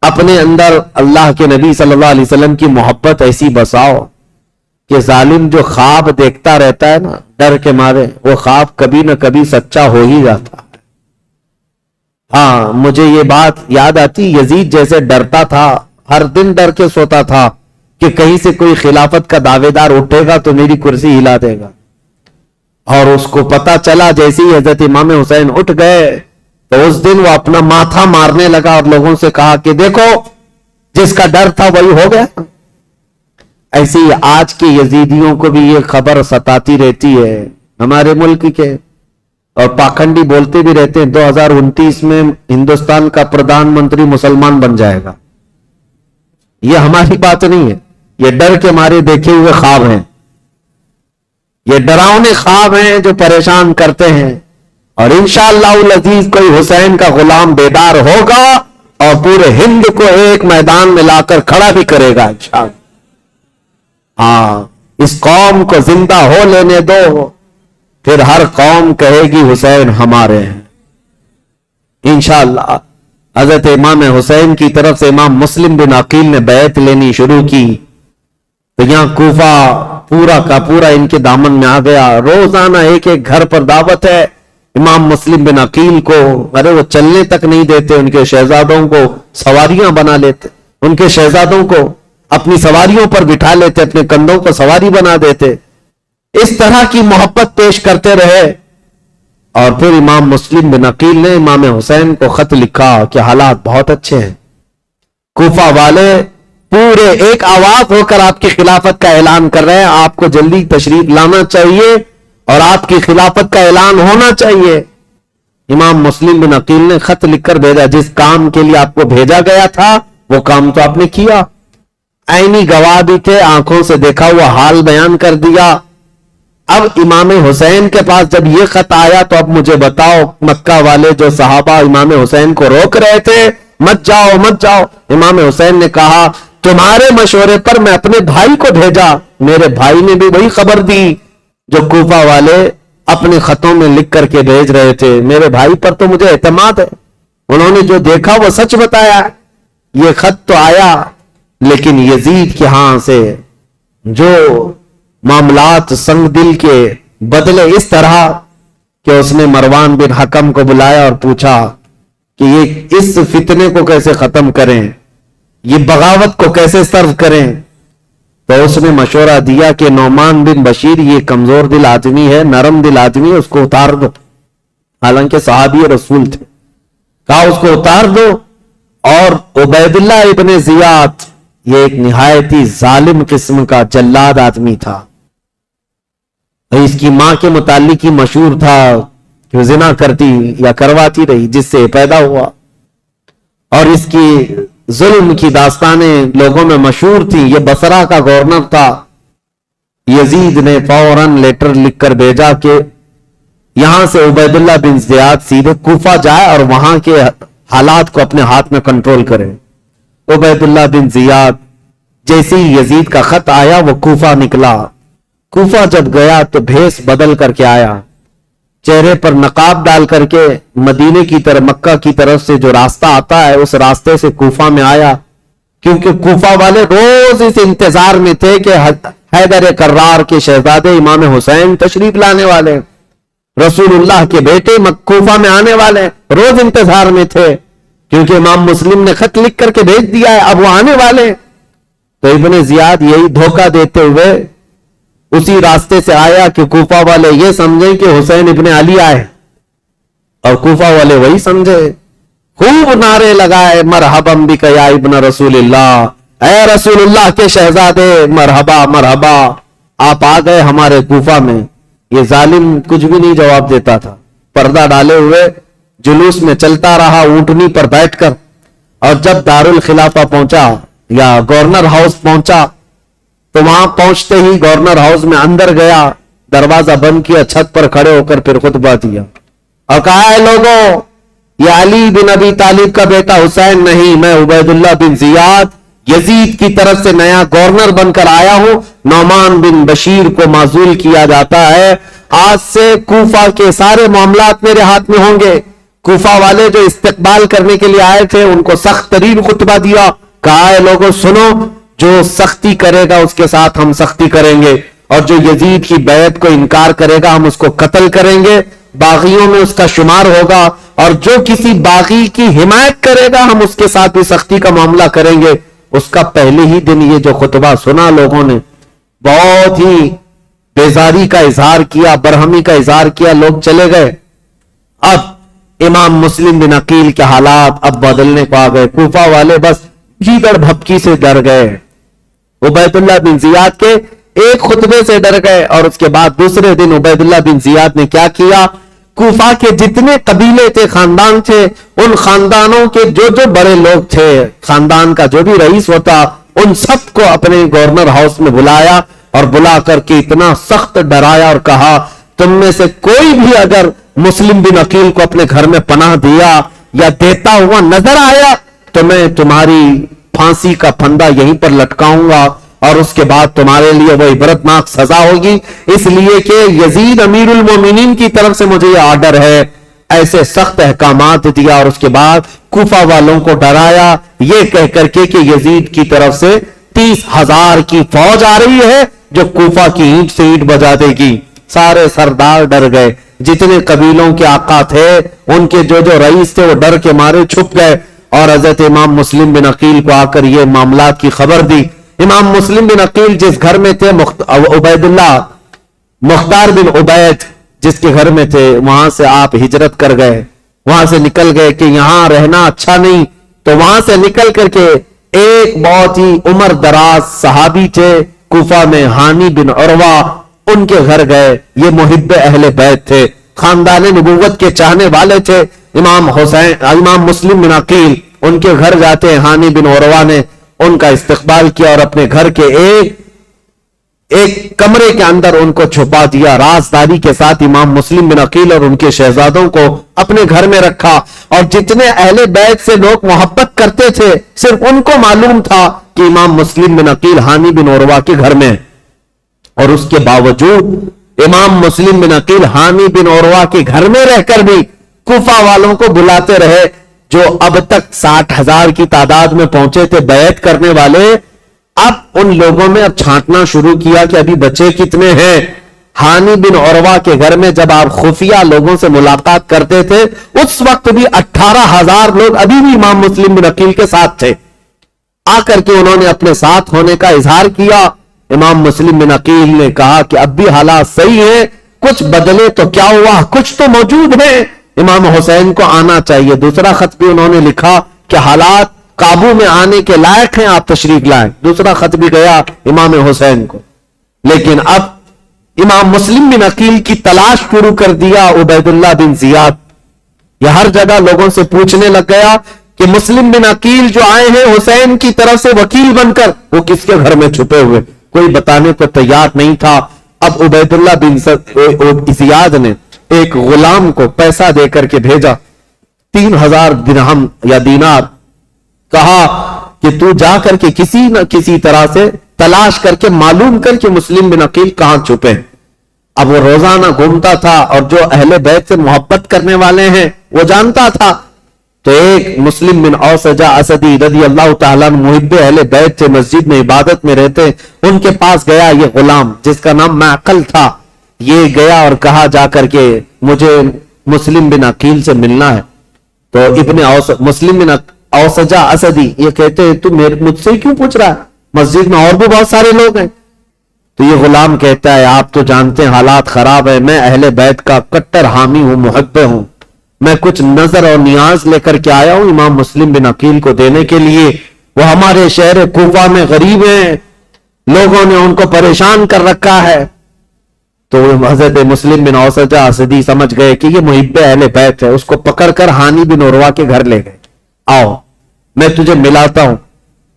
A: اپنے اندر اللہ کے نبی صلی اللہ علیہ وسلم کی محبت ایسی بساؤ کہ ظالم جو خواب دیکھتا رہتا ہے نا ڈر کے مارے، وہ خواب کبھی نہ کبھی سچا ہو ہی جاتا ہے۔ ہاں مجھے یہ بات یاد آتی، یزید جیسے ڈرتا تھا، ہر دن ڈر کے سوتا تھا کہ کہیں سے کوئی خلافت کا دعوے دار اٹھے گا تو میری کرسی ہلا دے گا، اور اس کو پتا چلا جیسے ہی حضرت امام حسین اٹھ گئے تو اس دن وہ اپنا ماتھا مارنے لگا اور لوگوں سے کہا کہ دیکھو جس کا ڈر تھا وہی ہو گیا۔ ایسے ہی آج کے یزیدیوں کو بھی یہ خبر ستاتی رہتی ہے ہمارے ملک کے، اور پاکھنڈی بولتے بھی رہتے ہیں 2029 میں ہندوستان کا پردھان منتری مسلمان بن جائے گا۔ یہ ہماری بات نہیں ہے، یہ ڈر کے مارے دیکھے ہوئے خواب ہیں، یہ ڈراؤنے خواب ہیں جو پریشان کرتے ہیں، اور انشاءاللہ العزیز کوئی حسین کا غلام بیدار ہوگا اور پورے ہند کو ایک میدان میں لا کر کھڑا بھی کرے گا انشاءاللہ۔ ہاں اس قوم کو زندہ ہو لینے دو، پھر ہر قوم کہے گی حسین ہمارے ہیں انشاءاللہ۔ حضرت امام حسین کی طرف سے امام مسلم بن عقیل نے بیعت لینی شروع کی تو یہاں کوفہ پورا کا پورا ان کے دامن میں آ گیا۔ روزانہ ایک ایک گھر پر دعوت ہے امام مسلم بن عقیل کو، ارے وہ چلنے تک نہیں دیتے، ان کے شہزادوں کو سواریاں بنا لیتے، ان کے شہزادوں کو اپنی سواریوں پر بٹھا لیتے، اپنے کندھوں کو سواری بنا دیتے، اس طرح کی محبت پیش کرتے رہے۔ اور پھر امام مسلم بن عقیل نے امام حسین کو خط لکھا کہ حالات بہت اچھے ہیں، کوفہ والے پورے ایک آواز ہو کر آپ کی خلافت کا اعلان کر رہے ہیں، آپ کو جلدی تشریف لانا چاہیے اور آپ کی خلافت کا اعلان ہونا چاہیے۔ امام مسلم بن عقیل نے خط لکھ کر بھیجا، جس کام کے لیے آپ کو بھیجا گیا تھا وہ کام تو آپ نے کیا، عینی گواہ بھی تھے، آنکھوں سے دیکھا ہوا حال بیان کر دیا۔ اب امام حسین کے پاس جب یہ خط آیا تو اب مجھے بتاؤ، مکہ والے جو صحابہ امام حسین کو روک رہے تھے مت جاؤ مت جاؤ، امام حسین نے کہا تمہارے مشورے پر میں اپنے بھائی کو بھیجا، میرے بھائی نے بھی وہی خبر دی جو کوفہ والے اپنے خطوں میں لکھ کر کے بھیج رہے تھے، میرے بھائی پر تو مجھے اعتماد ہے، انہوں نے جو دیکھا وہ سچ بتایا۔ یہ خط تو آیا لیکن یزید کے ہاں سے جو معاملات سنگ دل کے بدلے اس طرح کہ اس نے مروان بن حکم کو بلایا اور پوچھا کہ یہ اس فتنے کو کیسے ختم کریں، یہ بغاوت کو کیسے سرو کریں۔ تو اس نے مشورہ دیا کہ نعمان بن بشیر یہ کمزور دل آدمی ہے، نرم دل آدمی ہے، اس کو اتار دو، حالانکہ صحابی رسول تھے، کہا اس کو اتار دو۔ اور عبید اللہ ابن زیاد یہ ایک نہایت ہی ظالم قسم کا جلاد آدمی تھا، اس کی ماں کے متعلق ہی مشہور تھا کہ زنا کرتی یا کرواتی رہی جس سے پیدا ہوا، اور اس کی ظلم کی داستانیں لوگوں میں مشہور تھی۔ یہ بصرہ کا گورنر تھا۔ یزید نے فوراً لیٹر لکھ کر بھیجا کہ یہاں سے عبید اللہ بن زیاد سیدھے کوفہ جائے اور وہاں کے حالات کو اپنے ہاتھ میں کنٹرول کرے۔ عبید اللہ بن زیاد جیسے ہی یزید کا خط آیا وہ کوفہ نکلا، کوفہ جب گیا تو بھیس بدل کر کے آیا، چہرے پر نقاب ڈال کر کے مدینے کی طرف مکہ کی طرف سے جو راستہ آتا ہے اس راستے سے کوفہ میں آیا کیونکہ کوفہ والے روز اس انتظار میں تھے کہ حیدر کرار کے شہزادے امام حسین تشریف لانے والے، رسول اللہ کے بیٹے کوفہ میں آنے والے، روز انتظار میں تھے کیونکہ امام مسلم نے خط لکھ کر کے بھیج دیا ہے، اب وہ آنے والے۔ تو ابن زیاد یہی دھوکہ دیتے ہوئے اسی راستے سے آیا کہ کوفہ والے یہ سمجھیں کہ حسین ابن علی آئے، اور کوفہ والے وہی سمجھے، خوب نعرے لگائے مرحبا بک یا ابن رسول اللہ، اے رسول اللہ کے شہزادے مرحبا مرحبا، آپ آ گئے ہمارے کوفہ میں۔ یہ ظالم کچھ بھی نہیں جواب دیتا تھا، پردہ ڈالے ہوئے جلوس میں چلتا رہا اونٹنی پر بیٹھ کر، اور جب دارالخلافہ پہنچا یا گورنر ہاؤس پہنچا تو وہاں پہنچتے ہی گورنر ہاؤس میں اندر گیا، دروازہ بند کیا، چھت پر کھڑے ہو کر پھر خطبہ دیا اور کہا ہے لوگوں، یہ علی بن ابی طالب کا بیٹا حسین نہیں، میں عبید اللہ بن زیاد یزید کی طرف سے نیا گورنر بن کر آیا ہوں، نعمان بن بشیر کو معزول کیا جاتا ہے، آج سے کوفہ کے سارے معاملات میرے ہاتھ میں ہوں گے۔ کوفہ والے جو استقبال کرنے کے لیے آئے تھے ان کو سخت ترین خطبہ دیا، کہا ہے لوگوں سنو، جو سختی کرے گا اس کے ساتھ ہم سختی کریں گے، اور جو یزید کی بیعت کو انکار کرے گا ہم اس کو قتل کریں گے، باغیوں میں اس کا شمار ہوگا، اور جو کسی باغی کی حمایت کرے گا ہم اس کے ساتھ بھی سختی کا معاملہ کریں گے۔ اس کا پہلے ہی دن یہ جو خطبہ سنا لوگوں نے بہت ہی بیزاری کا اظہار کیا، برہمی کا اظہار کیا، لوگ چلے گئے۔ اب امام مسلم بن عقیل کے حالات اب بدلنے کو آ گئے، کوفہ والے بس گیدڑ بھپکی سے ڈر گئے، عبید اللہ بن زیاد کے ایک خطبے سے ڈر گئے، اور اس کے بعد دوسرے دن عبید اللہ بن زیاد نے کیا کیا، کوفہ کے جتنے قبیلے تھے، خاندان تھے، ان خاندانوں کے جو بڑے لوگ تھے، خاندان کا جو بھی رئیس ہوتا، ان سب کو اپنے گورنر ہاؤس میں بلایا، اور بلا کر کے اتنا سخت ڈرایا اور کہا تم میں سے کوئی بھی اگر مسلم بن عقیل کو اپنے گھر میں پناہ دیا یا دیتا ہوا نظر آیا تو میں تمہاری پھانسی کا پھندا یہیں پر لٹکاؤں گا، اور اس کے بعد تمہارے لیے وہ عبرتناک سزا ہوگی، اس لیے کہ یزید امیر المومنین کی طرف سے مجھے یہ آرڈر ہے۔ ایسے سخت احکامات دیا، اور اس کے بعد کوفہ والوں کو ڈرایا یہ کہہ کر کے کہ یزید کی طرف سے 30,000 کی فوج آ رہی ہے جو کوفہ کی اینٹ سے اینٹ بجا دے گی۔ سارے سردار ڈر گئے، جتنے قبیلوں کے آقا تھے ان کے جو رئیس تھے وہ ڈر کے مارے چھپ گئے، اور حضرت امام مسلم بن عقیل کو آ کر یہ معاملات کی خبر دی۔ امام مسلم بن عقیل جس گھر میں تھے، عبید اللہ مختار بن عبید جس کے گھر میں تھے، وہاں سے آپ ہجرت کر گئے، وہاں سے نکل گئے کہ یہاں رہنا اچھا نہیں، تو وہاں سے نکل کر کے ایک بہت ہی عمر دراز صحابی تھے کوفہ میں، ہانی بن عروہ، ان کے گھر گئے۔ یہ محب اہل بیت تھے، خاندان نبوت کے چاہنے والے تھے۔ امام مسلم بن عقیل ان کے گھر جاتے ہیں، ہانی بن عروہ نے ان کا استقبال کیا اور اپنے گھر کے ایک کمرے کے اندر ان کو چھپا دیا، رازداری کے ساتھ امام مسلم بن عقیل اور ان کے شہزادوں کو اپنے گھر میں رکھا، اور جتنے اہل بیت سے لوگ محبت کرتے تھے صرف ان کو معلوم تھا کہ امام مسلم بن عقیل ہانی بن عروہ کے گھر میں، اور اس کے باوجود امام مسلم بن عقیل ہانی بن عروہ کے گھر میں رہ کر بھی کوفہ والوں کو بلاتے رہے، جو اب تک 60,000 کی تعداد میں پہنچے تھے بیعت کرنے والے۔ اب ان لوگوں میں اب چھانٹنا شروع کیا کہ ابھی بچے کتنے ہیں۔ ہانی بن عروہ کے گھر میں جب آپ خفیہ لوگوں سے ملاقات کرتے تھے اس وقت بھی 18,000 لوگ ابھی بھی امام مسلم بن عقیل کے ساتھ تھے۔ آ کر کے انہوں نے اپنے ساتھ ہونے کا اظہار کیا۔ امام مسلم بن عقیل نے کہا کہ اب بھی حالات صحیح ہیں، کچھ بدلے تو کیا ہوا، کچھ تو موجود ہے، امام حسین کو آنا چاہیے۔ دوسرا خط بھی انہوں نے لکھا کہ حالات قابو میں آنے کے لائق ہیں، آپ تشریف لائیں۔ دوسرا خط بھی گیا امام حسین کو، لیکن اب امام مسلم بن عقیل کی تلاش شروع کر دیا عبید اللہ بن زیاد۔ یہ ہر جگہ لوگوں سے پوچھنے لگ گیا کہ مسلم بن عقیل جو آئے ہیں حسین کی طرف سے وکیل بن کر، وہ کس کے گھر میں چھپے ہوئے، کوئی بتانے کو تیار نہیں تھا۔ اب عبید اللہ بن زیاد نے ایک غلام کو پیسہ دے کر کے بھیجا، 3,000 درہم یا دینار، کہا کہ تو جا کر کے کسی نہ کسی طرح سے تلاش کر کے معلوم کر کہ مسلم بن عقیل کہاں چھپے۔ اب وہ روزانہ گھومتا تھا، اور جو اہل بیت سے محبت کرنے والے ہیں وہ جانتا تھا، تو ایک مسلم بن اوسجہ اسدی رضی اللہ تعالیٰ عنہ محب اہل بیت تھے، مسجد میں عبادت میں رہتے، ان کے پاس گیا یہ غلام جس کا نام معقل تھا، یہ گیا اور کہا جا کر کے مجھے مسلم بن عقیل سے ملنا ہے. تو مسلم بن اوسجہ اسدی یہ کہتے ہیں تو مجھ سے کیوں پوچھ رہا ہے، مسجد میں اور بھی بہت سارے لوگ ہیں. تو یہ غلام کہتا ہے آپ تو جانتے ہیں حالات خراب ہے، میں اہل بیت کا کٹر حامی ہوں، محب ہوں، میں کچھ نظر اور نیاز لے کر کے آیا ہوں امام مسلم بن عقیل کو دینے کے لیے. وہ ہمارے شہر کوفہ میں غریب ہیں، لوگوں نے ان کو پریشان کر رکھا ہے. تو حضرت مسلم بن اوسجہ اسدی سمجھ گئے کہ یہ محب اہل بیت ہے، اس کو پکڑ کر ہانی بن عروہ کے گھر لے گئے. آؤ میں تجھے ملاتا ہوں.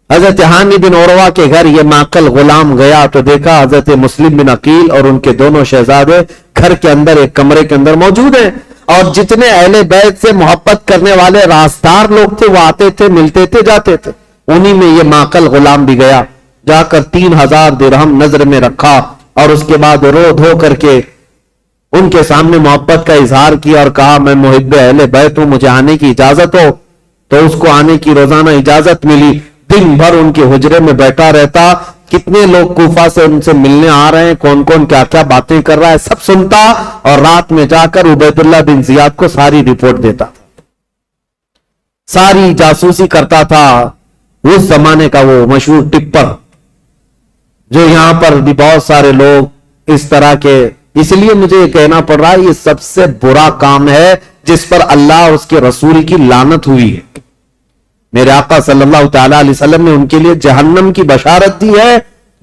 A: حضرت ہانی بن عروہ کے گھر یہ معقل غلام گیا تو دیکھا حضرت مسلم بن عقیل اور ان کے دونوں شہزادے گھر کے اندر ایک کمرے کے اندر موجود ہیں، اور جتنے اہل بیت سے محبت کرنے والے راستار لوگ تھے وہ آتے تھے، ملتے تھے، جاتے تھے. انہی میں یہ معقل غلام بھی گیا، جا کر 3000 درہم نظر میں رکھا اور اس کے بعد رو دھو کر کے ان کے سامنے محبت کا اظہار کیا اور کہا میں محب اہل بیت ہوں، مجھے آنے کی اجازت ہو. تو اس کو آنے کی روزانہ اجازت ملی. دن بھر ان کے حجرے میں بیٹھا رہتا، کتنے لوگ کوفہ سے ان سے ملنے آ رہے ہیں، کون کون کیا کیا باتیں کر رہا ہے سب سنتا، اور رات میں جا کر عبید اللہ بن زیاد کو ساری رپورٹ دیتا، ساری جاسوسی کرتا تھا. اس زمانے کا وہ مشہور ٹپر جو یہاں پر بھی بہت سارے لوگ اس طرح کے، اس لیے مجھے یہ کہنا پڑ رہا ہے یہ سب سے برا کام ہے جس پر اللہ اور اس کے رسول کی لعنت ہوئی ہے. میرے آقا صلی اللہ تعالیٰ علیہ وسلم نے ان کے لیے جہنم کی بشارت دی ہے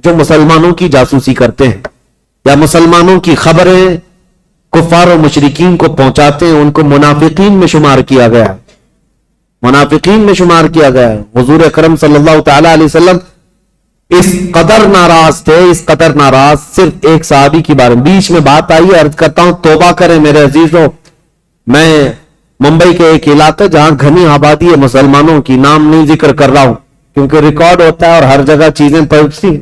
A: جو مسلمانوں کی جاسوسی کرتے ہیں یا مسلمانوں کی خبریں کفار و مشرکین کو پہنچاتے ہیں. ان کو منافقین میں شمار کیا گیا ہے، منافقین میں شمار کیا گیا ہے. حضور اکرم صلی اللہ تعالیٰ علیہ وسلم اس قدر ناراض تھے، اس قدر ناراض صرف ایک صحابی کی بارے میں. بیچ میں بات آئی ہے، عرض کرتا ہوں توبہ کریں میرے عزیزوں. میں ممبئی کے ایک علاقہ جہاں گھنی آبادی ہے مسلمانوں کی، نام نہیں ذکر کر رہا ہوں کیونکہ ریکارڈ ہوتا ہے اور ہر جگہ چیزیں پہنچتی ہیں.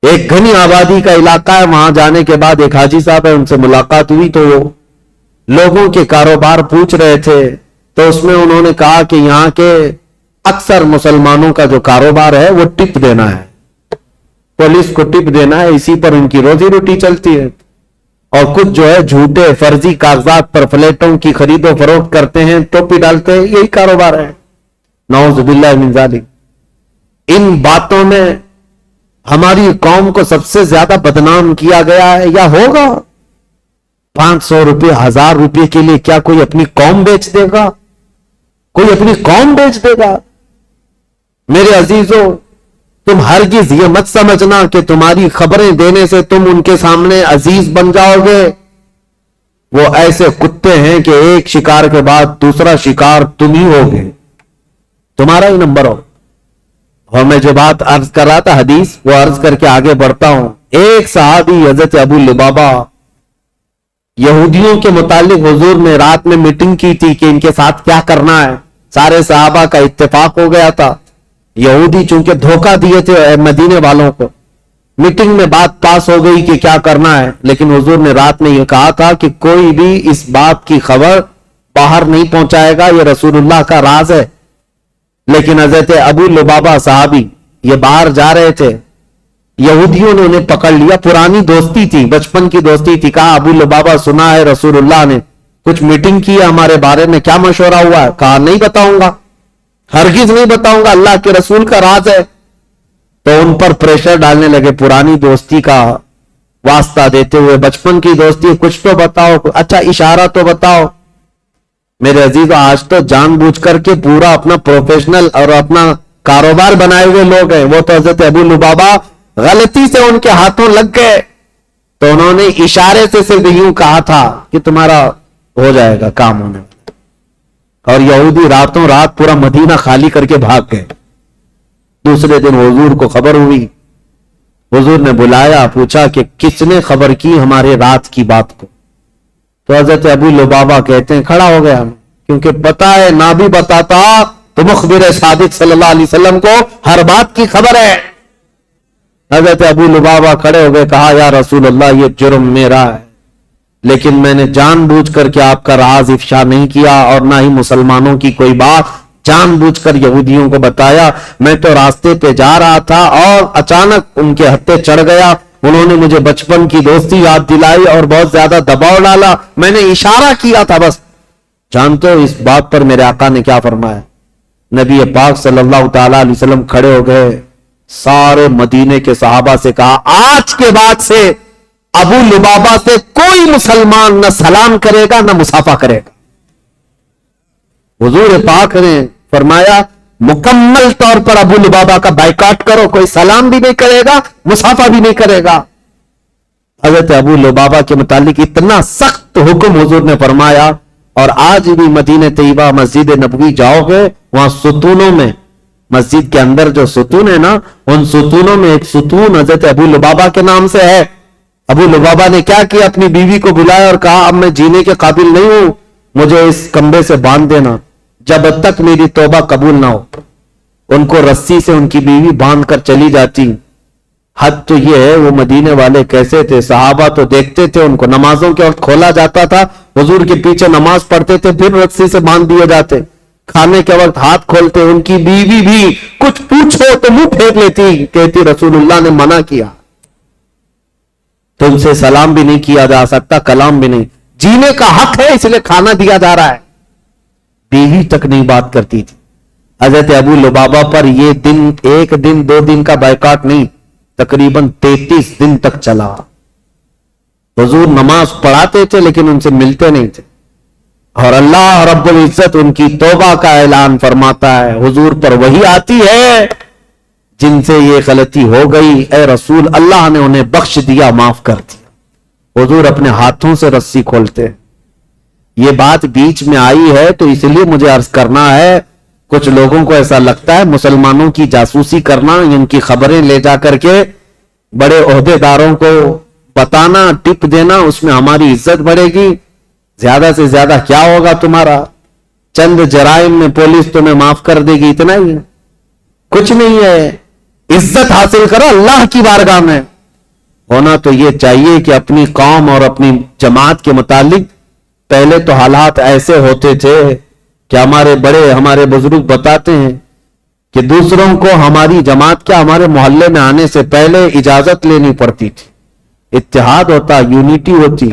A: ایک گھنی آبادی کا علاقہ ہے، وہاں جانے کے بعد ایک حاجی صاحب ہے، ان سے ملاقات ہوئی تو وہ لوگوں کے کاروبار پوچھ رہے تھے. تو اس میں انہوں نے کہا کہ یہاں کے اکثر مسلمانوں کا جو کاروبار ہے وہ ٹپ دینا ہے، پولیس کو ٹپ دینا ہے، اسی پر ان کی روزی روٹی چلتی ہے. اور کچھ جو ہے جھوٹے فرضی کاغذات پر فلیٹوں کی خرید و فروخت کرتے ہیں، ٹوپی ڈالتے ہیں، یہی کاروبار ہے. نعوذ باللہ من ذالک. ان باتوں میں ہماری قوم کو سب سے زیادہ بدنام کیا گیا ہے یا ہوگا. 500 روپے 1000 روپے کے لیے کیا کوئی اپنی قوم بیچ دے گا؟ کوئی اپنی قوم بیچ دے گا؟ میرے عزیزوں تم ہرگز یہ مت سمجھنا کہ تمہاری خبریں دینے سے تم ان کے سامنے عزیز بن جاؤ گے. وہ ایسے کتے ہیں کہ ایک شکار کے بعد دوسرا شکار تم ہی ہوگے، تمہارا ہی نمبر ہو. اور میں جو بات عرض کر رہا تھا حدیث، وہ عرض کر کے آگے بڑھتا ہوں. ایک صحابی حضرت ابو لبابہ، یہودیوں کے متعلق حضور نے رات میں میٹنگ کی تھی کہ ان کے ساتھ کیا کرنا ہے. سارے صحابہ کا اتفاق ہو گیا تھا. یہودی چونکہ دھوکہ دیے تھے مدینے والوں کو، میٹنگ میں بات پاس ہو گئی کہ کیا کرنا ہے. لیکن حضور نے رات میں یہ کہا تھا کہ کوئی بھی اس بات کی خبر باہر نہیں پہنچائے گا، یہ رسول اللہ کا راز ہے. لیکن حضرت ابو لبابہ صحابی یہ باہر جا رہے تھے، یہودیوں نے انہیں پکڑ لیا. پرانی دوستی تھی، بچپن کی دوستی تھی. کہا ابو لبابہ سنا ہے رسول اللہ نے کچھ میٹنگ کی ہے ہمارے بارے میں، کیا مشورہ ہوا ہے؟ کہا نہیں بتاؤں گا، ہرگز نہیں بتاؤں گا، اللہ کے رسول کا راز ہے. تو ان پر پریشر ڈالنے لگے، پرانی دوستی کا واسطہ دیتے ہوئے، بچپن کی دوستی، کچھ تو بتاؤ، اچھا اشارہ تو بتاؤ. میرے عزیز آج تو جان بوجھ کر کے پورا اپنا پروفیشنل اور اپنا کاروبار بنائے ہوئے لوگ ہیں. وہ تو حضرت ابو لبابہ غلطی سے ان کے ہاتھوں لگ گئے تو انہوں نے اشارے سے صرف یوں کہا تھا کہ تمہارا ہو جائے گا کام ہونے. اور یہودی راتوں رات پورا مدینہ خالی کر کے بھاگ گئے. دوسرے دن حضور کو خبر ہوئی، حضور نے بلایا، پوچھا کہ کس نے خبر کی ہمارے رات کی بات کو. تو حضرت ابو لبابہ کہتے ہیں کھڑا ہو گیا، کیونکہ پتا ہے نہ بھی بتاتا تو مخبر صادق صلی اللہ علیہ وسلم کو ہر بات کی خبر ہے. حضرت ابو لبابہ کھڑے ہو گئے، کہا یا رسول اللہ یہ جرم میرا ہے، لیکن میں نے جان بوجھ کر کے آپ کا راز افشا نہیں کیا اور نہ ہی مسلمانوں کی کوئی بات جان بوجھ کر یہودیوں کو بتایا. میں تو راستے پہ جا رہا تھا اور اچانک ان کے ہتھے چڑھ گیا. انہوں نے مجھے بچپن کی دوستی یاد دلائی اور بہت زیادہ دباؤ ڈالا. میں نے اشارہ کیا تھا بس. جانتے ہو اس بات پر میرے آقا نے کیا فرمایا؟ نبی پاک صلی اللہ تعالی علیہ وسلم کھڑے ہو گئے, سارے مدینے کے صحابہ سے کہا, آج کے بعد سے ابو لبابہ سے کوئی مسلمان نہ سلام کرے گا نہ مصافحہ کرے گا. حضور پاک نے فرمایا مکمل طور پر ابو لبابہ کا بائیکاٹ کرو, کوئی سلام بھی نہیں کرے گا, مصافحہ بھی نہیں کرے گا. حضرت ابو لبابہ کے متعلق اتنا سخت حکم حضور نے فرمایا. اور آج بھی مدینہ طیبہ مسجد نبوی جاؤ گے, وہاں ستونوں میں, مسجد کے اندر جو ستون ہے نا, ان ستونوں میں ایک ستون حضرت ابو لبابہ کے نام سے ہے. ابو لبابہ نے کیا کیا, اپنی بیوی کو بلایا اور کہا اب میں جینے کے قابل نہیں ہوں, مجھے اس کمبے سے باندھ دینا جب تک میری توبہ قبول نہ ہو. ان کو رسی سے ان کی بیوی باندھ کر چلی جاتی. حد تو یہ ہے وہ مدینے والے کیسے تھے, صحابہ تو دیکھتے تھے ان کو, نمازوں کے وقت کھولا جاتا تھا, حضور کے پیچھے نماز پڑھتے تھے, پھر رسی سے باندھ دیے جاتے, کھانے کے وقت ہاتھ کھولتے. ان کی بیوی بھی کچھ پوچھو تو منہ پھیر لیتی, کہتی رسول اللہ نے منع کیا, تم سے سلام بھی نہیں کیا جا سکتا, کلام بھی نہیں, جینے کا حق ہے اس لیے کھانا دیا جا رہا ہے. بیوی تک نہیں بات کرتی تھی. حضرت ابو لبابہ پر یہ دن ایک دن دو دن کا بائیکاٹ نہیں, تقریباً 33 دن تک چلا. حضور نماز پڑھاتے تھے لیکن ان سے ملتے نہیں تھے, اور اللہ رب العزت ان کی توبہ کا اعلان فرماتا ہے. حضور پر وہی آتی ہے جن سے یہ غلطی ہو گئی, اے رسول اللہ نے انہیں بخش دیا, معاف کر دیا. حضور اپنے ہاتھوں سے رسی کھولتے. یہ بات بیچ میں آئی ہے تو اس لیے مجھے عرض کرنا ہے, کچھ لوگوں کو ایسا لگتا ہے مسلمانوں کی جاسوسی کرنا, ان کی خبریں لے جا کر کے بڑے عہدے داروں کو بتانا, ٹپ دینا, اس میں ہماری عزت بڑھے گی. زیادہ سے زیادہ کیا ہوگا تمہارا, چند جرائم میں پولیس تمہیں معاف کر دے گی, اتنا ہی ہے, کچھ نہیں ہے. عزت حاصل کرو اللہ کی بارگاہ میں. ہونا تو یہ چاہیے کہ اپنی قوم اور اپنی جماعت کے متعلق پہلے تو حالات ایسے ہوتے تھے کہ ہمارے بڑے, ہمارے بزرگ بتاتے ہیں کہ دوسروں کو ہماری جماعت کیا ہمارے محلے میں آنے سے پہلے اجازت لینی پڑتی تھی. اتحاد ہوتا, یونٹی ہوتی.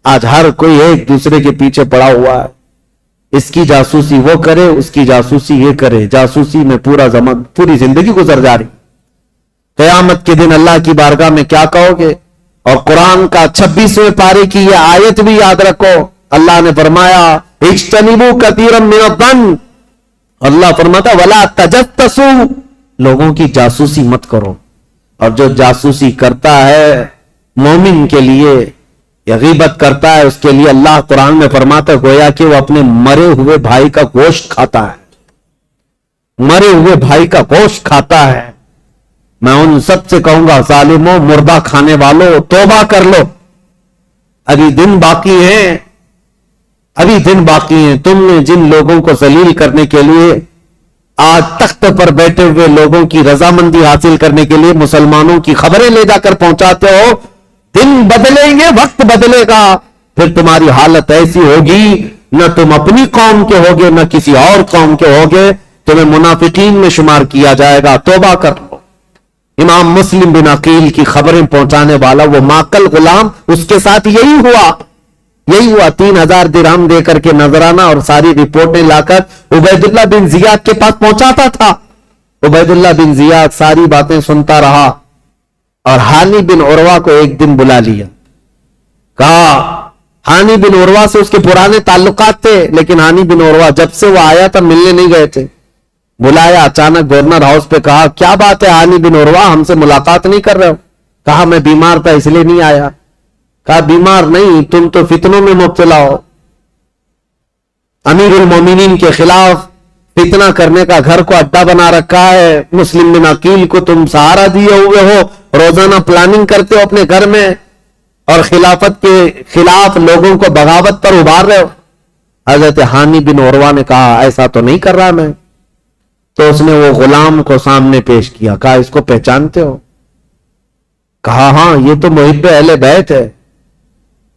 A: آج ہر کوئی ایک دوسرے کے پیچھے پڑا ہوا ہے, اس کی جاسوسی وہ کرے, اس کی جاسوسی یہ کرے, جاسوسی میں پوری زندگی گزر جا رہی. قیامت کے دن اللہ کی بارگاہ میں کیا کہو گے؟ اور قرآن کا 26ویں پارے کی یہ آیت بھی یاد رکھو. اللہ نے فرمایا اجتنبوا کثیرا من الظن, اللہ فرماتا ولا تجسسوا, لوگوں کی جاسوسی مت کرو. اور جو جاسوسی کرتا ہے مومن کے لیے, یا غیبت کرتا ہے اس کے لیے, اللہ قرآن میں فرماتا ہے گویا کہ وہ اپنے مرے ہوئے بھائی کا گوشت کھاتا ہے, مرے ہوئے بھائی کا گوشت کھاتا ہے. میں ان سب سے کہوں گا ظالموں, مردہ کھانے والوں, توبہ کر لو, ابھی دن باقی ہیں, ابھی دن باقی ہیں. تم نے جن لوگوں کو ذلیل کرنے کے لیے آج تخت پر بیٹھے ہوئے لوگوں کی رضامندی حاصل کرنے کے لیے مسلمانوں کی خبریں لے جا کر پہنچاتے ہو, دن بدلیں گے, وقت بدلے گا, پھر تمہاری حالت ایسی ہوگی نہ تم اپنی قوم کے ہوگے نہ کسی اور قوم کے ہوگے, تمہیں منافقین میں شمار کیا جائے گا. توبہ کر لو. امام مسلم بن عقیل کی خبریں پہنچانے والا وہ ماکل غلام, اس کے ساتھ یہی ہوا 3000 درہم دے کر کے نذرانہ اور ساری رپورٹیں لا کر عبید اللہ بن زیاد کے پاس پہنچاتا تھا. عبید اللہ بن زیاد ساری باتیں سنتا رہا اور ہانی بن عروہ کو ایک دن بلا لیا. کہا ہانی بن عروہ سے اس کے پرانے تعلقات تھے, لیکن ہانی بن عروہ جب سے وہ آیا تھا ملنے نہیں گئے تھے. بلایا اچانک گورنر ہاؤس پہ, کہا کیا بات ہے ہانی بن عروہ, ہم سے ملاقات نہیں کر رہے ہو؟ کہا میں بیمار تھا اس لیے نہیں آیا. کہا بیمار نہیں, تم تو فتنوں میں مبتلا ہو, امیر المومنین کے خلاف فتنہ کرنے کا گھر کو اڈا بنا رکھا ہے. مسلم بن عقیل کو تم سہارا دیے ہوئے ہو, روزانہ پلاننگ کرتے ہو اپنے گھر میں, اور خلافت کے خلاف لوگوں کو بغاوت پر ابھار رہے ہو. حضرت ہانی بن عروہ نے کہا ایسا تو نہیں کر رہا میں. تو اس نے وہ غلام کو سامنے پیش کیا, کہا اس کو پہچانتے ہو؟ کہا ہاں, یہ تو محب اہل بیت ہے.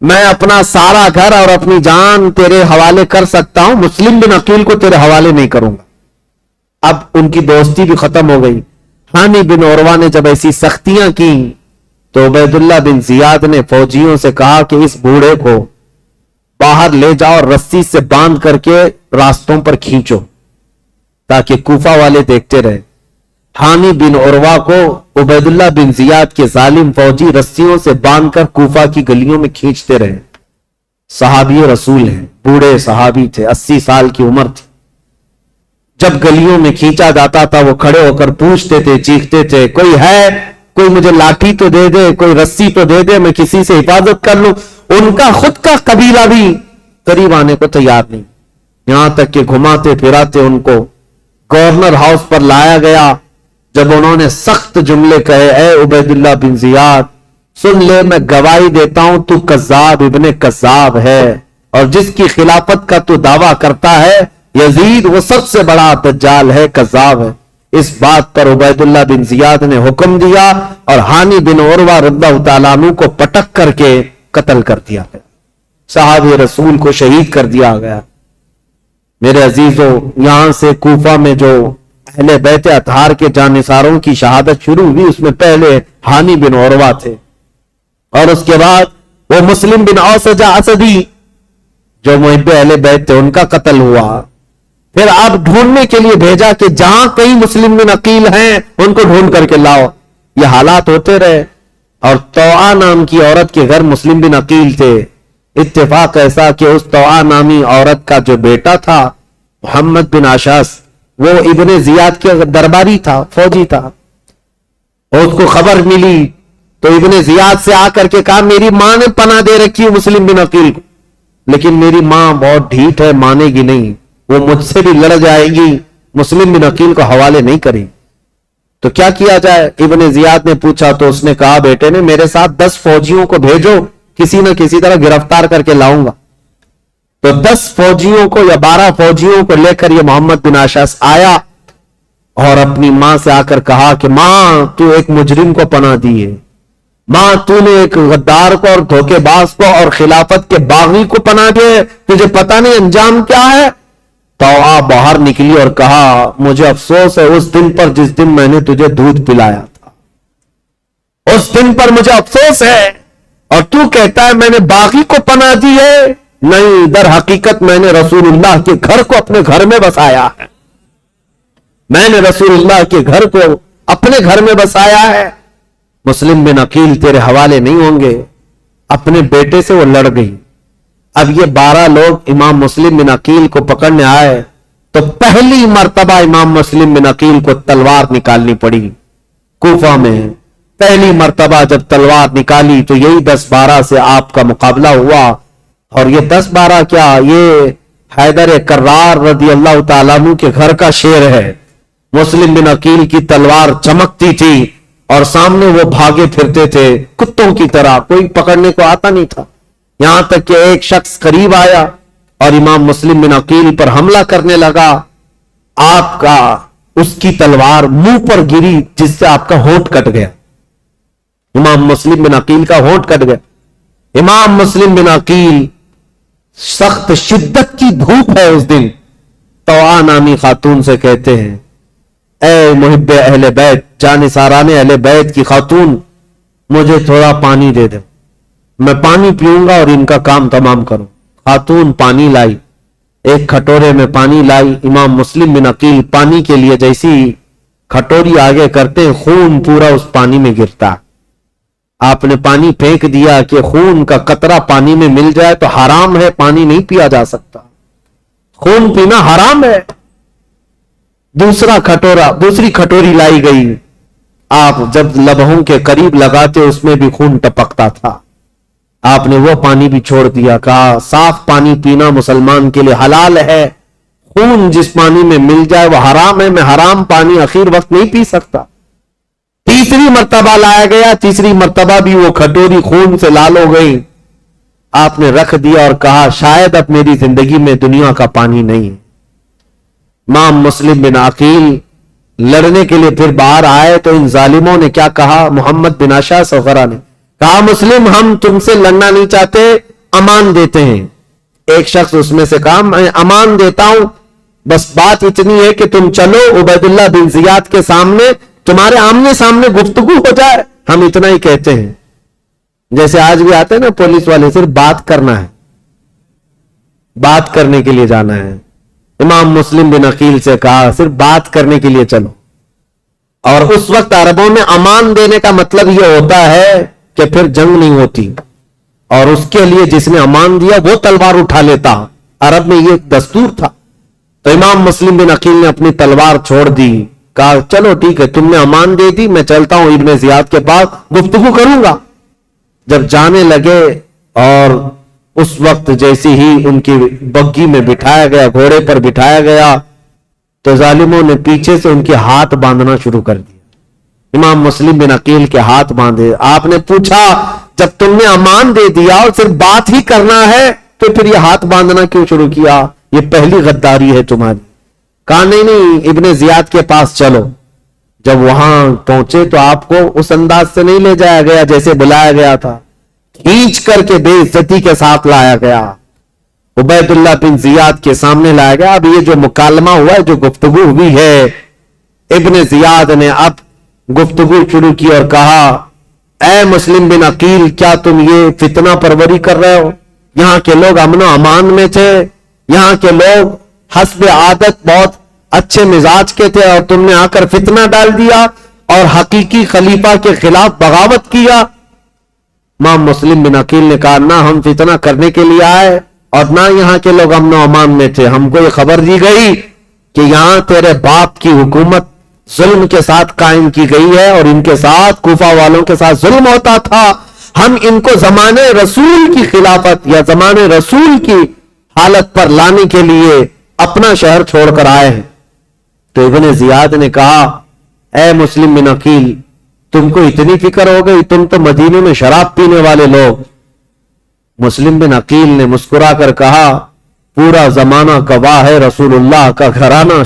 A: میں اپنا سارا گھر اور اپنی جان تیرے حوالے کر سکتا ہوں، مسلم بن عقیل کو تیرے حوالے نہیں کروں گا۔ اب ان کی دوستی بھی ختم ہو گئی۔ ہانی بن عروہ نے جب ایسی سختیاں کی تو عبید اللہ بن زیاد نے فوجیوں سے کہا کہ اس بوڑھے کو باہر لے جاؤ اور رسی سے باندھ کر کے راستوں پر کھینچو تاکہ کوفہ والے دیکھتے رہے۔ ہانی بن عروہ کو عبید اللہ بن زیاد کے ظالم فوجی رسیوں سے باندھ کر کوفہ کی گلیوں میں کھینچتے رہے۔ صحابی رسول ہیں، بوڑھے صحابی تھے، 80 سال کی عمر تھی۔ جب گلیوں میں کھینچا جاتا تھا وہ کھڑے ہو کر پوچھتے تھے، چیختے تھے، کوئی ہے، کوئی مجھے لاٹھی تو دے دے، کوئی رسی تو دے دے، میں کسی سے حفاظت کر لوں۔ ان کا خود کا قبیلہ بھی قریب آنے کو تیار نہیں، یہاں تک کہ گھماتے پھراتے ان کو گورنر ہاؤس پر لایا گیا۔ جب انہوں نے سخت جملے کہے، اے عبید اللہ بن زیاد سن لے، میں گواہی دیتا ہوں تو کذاب ابن کذاب ہے، اور جس کی خلافت کا تو دعویٰ کرتا ہے یزید، وہ سب سے بڑا دجال ہے، کذاب ہے۔ اس بات پر عبید اللہ بن زیاد نے حکم دیا اور ہانی بن عروہ رضی اللہ تعالیٰ عنہ کو پٹک کر کے قتل کر دیا گیا، صحابی رسول کو شہید کر دیا گیا۔ میرے عزیزوں، یہاں سے کوفہ میں جو اہل بیت اطہار کے جانثاروں کی شہادت شروع ہوئی، اس میں پہلے ہانی بن عروہ تھے، اور اس کے بعد وہ مسلم بن اوسجہ اسدی جو محب اہل بیت تھے، ان کا قتل ہوا۔ پھر آپ ڈھونڈنے کے لیے بھیجا کہ جہاں کئی مسلم بن عقیل ہیں ان کو ڈھونڈ کر کے لاؤ۔ یہ حالات ہوتے رہے، اور طوعا نام کی عورت کے گھر مسلم بن عقیل تھے۔ اتفاق ایسا کہ اس طوعا نامی عورت کا جو بیٹا تھا محمد بن اشعث، وہ ابن زیاد کے درباری تھا، فوجی تھا۔ اور اس کو خبر ملی تو ابن زیاد سے آ کر کے کہا، میری ماں نے پناہ دے رکھی ہے مسلم بن عقیل کو، لیکن میری ماں بہت ڈھیٹ ہے، مانے گی نہیں، وہ مجھ سے بھی لڑ جائے گی، مسلم بن عقیل کو حوالے نہیں کرے۔ تو کیا کیا جائے؟ ابن زیاد نے پوچھا تو اس نے کہا، بیٹے نے میرے ساتھ 10 فوجیوں کو بھیجو، کسی نہ کسی طرح گرفتار کر کے لاؤں گا۔ تو 10 فوجیوں کو یا 12 فوجیوں کو لے کر یہ محمد بن اشعث آیا اور اپنی ماں سے آ کر کہا کہ ماں، تو ایک مجرم کو پناہ دی ہے، ماں تو نے ایک غدار کو اور دھوکے باز کو اور خلافت کے باغی کو پناہ دے، تجھے پتہ نہیں انجام کیا ہے؟ طوعا باہر نکلی اور کہا، مجھے افسوس ہے اس دن پر جس دن میں نے تجھے دودھ پلایا تھا، اس دن پر مجھے افسوس ہے، اور تو کہتا ہے میں نے باغی کو پناہ دی ہے۔ نہیں، در حقیقت میں نے رسول اللہ کے گھر کو اپنے گھر میں بسایا ہے، میں نے رسول اللہ کے گھر کو اپنے گھر میں بسایا ہے۔ مسلم بن عقیل تیرے حوالے نہیں ہوں گے۔ اپنے بیٹے سے وہ لڑ گئی۔ اب یہ 12 لوگ امام مسلم بن عقیل کو پکڑنے آئے تو پہلی مرتبہ امام مسلم بن عقیل کو تلوار نکالنی پڑی۔ کوفہ میں پہلی مرتبہ جب تلوار نکالی تو یہی 10-12 سے آپ کا مقابلہ ہوا، اور یہ 10-12 کیا، یہ حیدر کرار رضی اللہ تعالیٰ عنہ کے گھر کا شیر ہے۔ مسلم بن عقیل کی تلوار چمکتی تھی اور سامنے وہ بھاگے پھرتے تھے کتوں کی طرح، کوئی پکڑنے کو آتا نہیں تھا، یہاں تک کہ ایک شخص قریب آیا اور امام مسلم بن عقیل پر حملہ کرنے لگا۔ آپ کا اس کی تلوار منہ پر گری جس سے آپ کا ہونٹ کٹ گیا، امام مسلم بن عقیل کا ہونٹ کٹ گیا۔ امام مسلم بن عقیل، سخت شدت کی دھوپ ہے اس دن، طوعا نامی خاتون سے کہتے ہیں، اے محب اہل بیت، جانثاران اہل بیت کی خاتون، مجھے تھوڑا پانی دے دے، میں پانی پیوں گا اور ان کا کام تمام کروں۔ خاتون پانی لائی، ایک کھٹورے میں پانی لائی۔ امام مسلم بن عقیل پانی کے لیے جیسی کھٹوری آگے کرتے، خون پورا اس پانی میں گرتا۔ آپ نے پانی پھینک دیا کہ خون کا قطرہ پانی میں مل جائے تو حرام ہے، پانی نہیں پیا جا سکتا، خون پینا حرام ہے۔ دوسری کھٹوری لائی گئی، آپ جب لبہوں کے قریب لگاتے اس میں بھی خون ٹپکتا تھا۔ آپ نے وہ پانی بھی چھوڑ دیا، کہا صاف پانی پینا مسلمان کے لیے حلال ہے، خون جس پانی میں مل جائے وہ حرام ہے، میں حرام پانی اخیر وقت نہیں پی سکتا۔ تیسری مرتبہ لایا گیا، تیسری مرتبہ بھی وہ کھٹوری خون سے لال ہو گئی۔ آپ نے رکھ دیا اور کہا شاید اب میری زندگی میں دنیا کا پانی نہیں ہے۔ امام مسلم بن عقیل لڑنے کے لیے پھر باہر آئے تو ان ظالموں نے کیا کہا، محمد بن اشعث وغیرہ نے کہا، مسلم ہم تم سے لڑنا نہیں چاہتے، امان دیتے ہیں. ایک شخص اس میں سے کہا میں امان دیتا ہوں، بس بات اتنی ہے کہ تم چلو عبید اللہ بن زیاد کے سامنے، تمہارے آمنے سامنے گفتگو ہو جائے. ہم اتنا ہی کہتے ہیں. جیسے آج بھی آتے ہیں نا پولیس والے، صرف بات کرنا ہے، بات کرنے کے لیے جانا ہے. امام مسلم بن عقیل سے کہا صرف بات کرنے کے لیے چلو. اور اس وقت عربوں میں امان دینے کا مطلب یہ ہوتا ہے کہ پھر جنگ نہیں ہوتی، اور اس کے لیے جس نے امان دیا وہ تلوار اٹھا لیتا. عرب میں یہ دستور تھا. تو امام مسلم بن عقیل نے اپنی تلوار چھوڑ دی، کہا چلو ٹھیک ہے تم نے امان دے دی، میں چلتا ہوں ابن زیاد کے پاس گفتگو کروں گا. جب جانے لگے اور اس وقت جیسی ہی ان کی بگی میں بٹھایا گیا، گھوڑے پر بٹھایا گیا، تو ظالموں نے پیچھے سے ان کے ہاتھ باندھنا شروع کر دیا. امام مسلم بن عقیل کے ہاتھ باندھے. آپ نے پوچھا جب تم نے امان دے دیا اور صرف بات ہی کرنا ہے تو پھر یہ ہاتھ باندھنا کیوں شروع کیا؟ یہ پہلی غداری ہے تمہاری. کہا نہیں ابن زیاد کے پاس چلو. جب وہاں پہنچے تو آپ کو اس انداز سے نہیں لے جایا گیا جیسے بلایا گیا تھا، کھینچ کر کے بے عزتی کے ساتھ لایا گیا، عبید اللہ بن زیاد کے سامنے لایا گیا. اب یہ جو مکالمہ ہوا ہے، جو گفتگو ہوئی ہے، ابن زیاد نے اب گفتگو شروع کی اور کہا اے مسلم بن عقیل، کیا تم یہ فتنہ پروری کر رہے ہو؟ یہاں کے لوگ امن و امان میں تھے، یہاں کے لوگ حسب عادت بہت اچھے مزاج کے تھے، اور تم نے آ کر فتنہ ڈال دیا اور حقیقی خلیفہ کے خلاف بغاوت کیا. امام مسلم بن عقیل نے کہا نہ ہم فتنہ کرنے کے لیے آئے اور نہ یہاں کے لوگ امن و امان میں تھے. ہم کو یہ خبر دی گئی کہ یہاں تیرے باپ کی حکومت ظلم کے ساتھ قائم کی گئی ہے اور ان کے ساتھ کوفہ والوں کے ساتھ ظلم ہوتا تھا. ہم ان کو زمانے رسول کی خلافت یا زمانے رسول کی حالت پر لانے کے لیے اپنا شہر چھوڑ کر آئے ہیں. تو ابن زیاد نے کہا اے مسلم بن عقیل، تم کو اتنی فکر ہو گئی، تم تو مدینے میں شراب پینے والے لوگ. مسلم بن عقیل نے مسکرا کر کہا پورا زمانہ گواہ ہے، رسول اللہ کا گھرانہ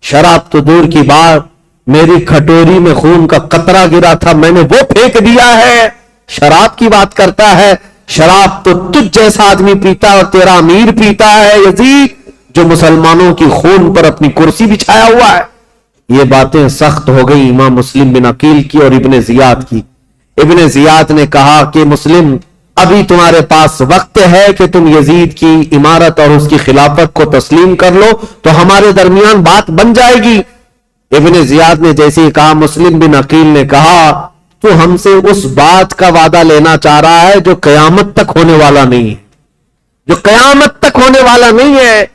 A: شراب تو دور کی بات، میری کھٹوری میں خون کا قطرہ گرا تھا، میں نے وہ پھینک دیا ہے. شراب کی بات کرتا ہے، شراب تو تجھ جیسا آدمی پیتا اور تیرا امیر پیتا ہے یزید، جو مسلمانوں کی خون پر اپنی کرسی بچھایا ہوا ہے. یہ باتیں سخت ہو گئی امام مسلم بن عقیل کی اور ابن زیاد کی. ابن زیاد نے کہا کہ مسلم، ابھی تمہارے پاس وقت ہے کہ تم یزید کی امارت اور اس کی خلافت کو تسلیم کر لو تو ہمارے درمیان بات بن جائے گی. ابن زیاد نے جیسے ہی کہا، مسلم بن عقیل نے کہا تو ہم سے اس بات کا وعدہ لینا چاہ رہا ہے جو قیامت تک ہونے والا نہیں ہے، جو قیامت تک ہونے والا نہیں ہے.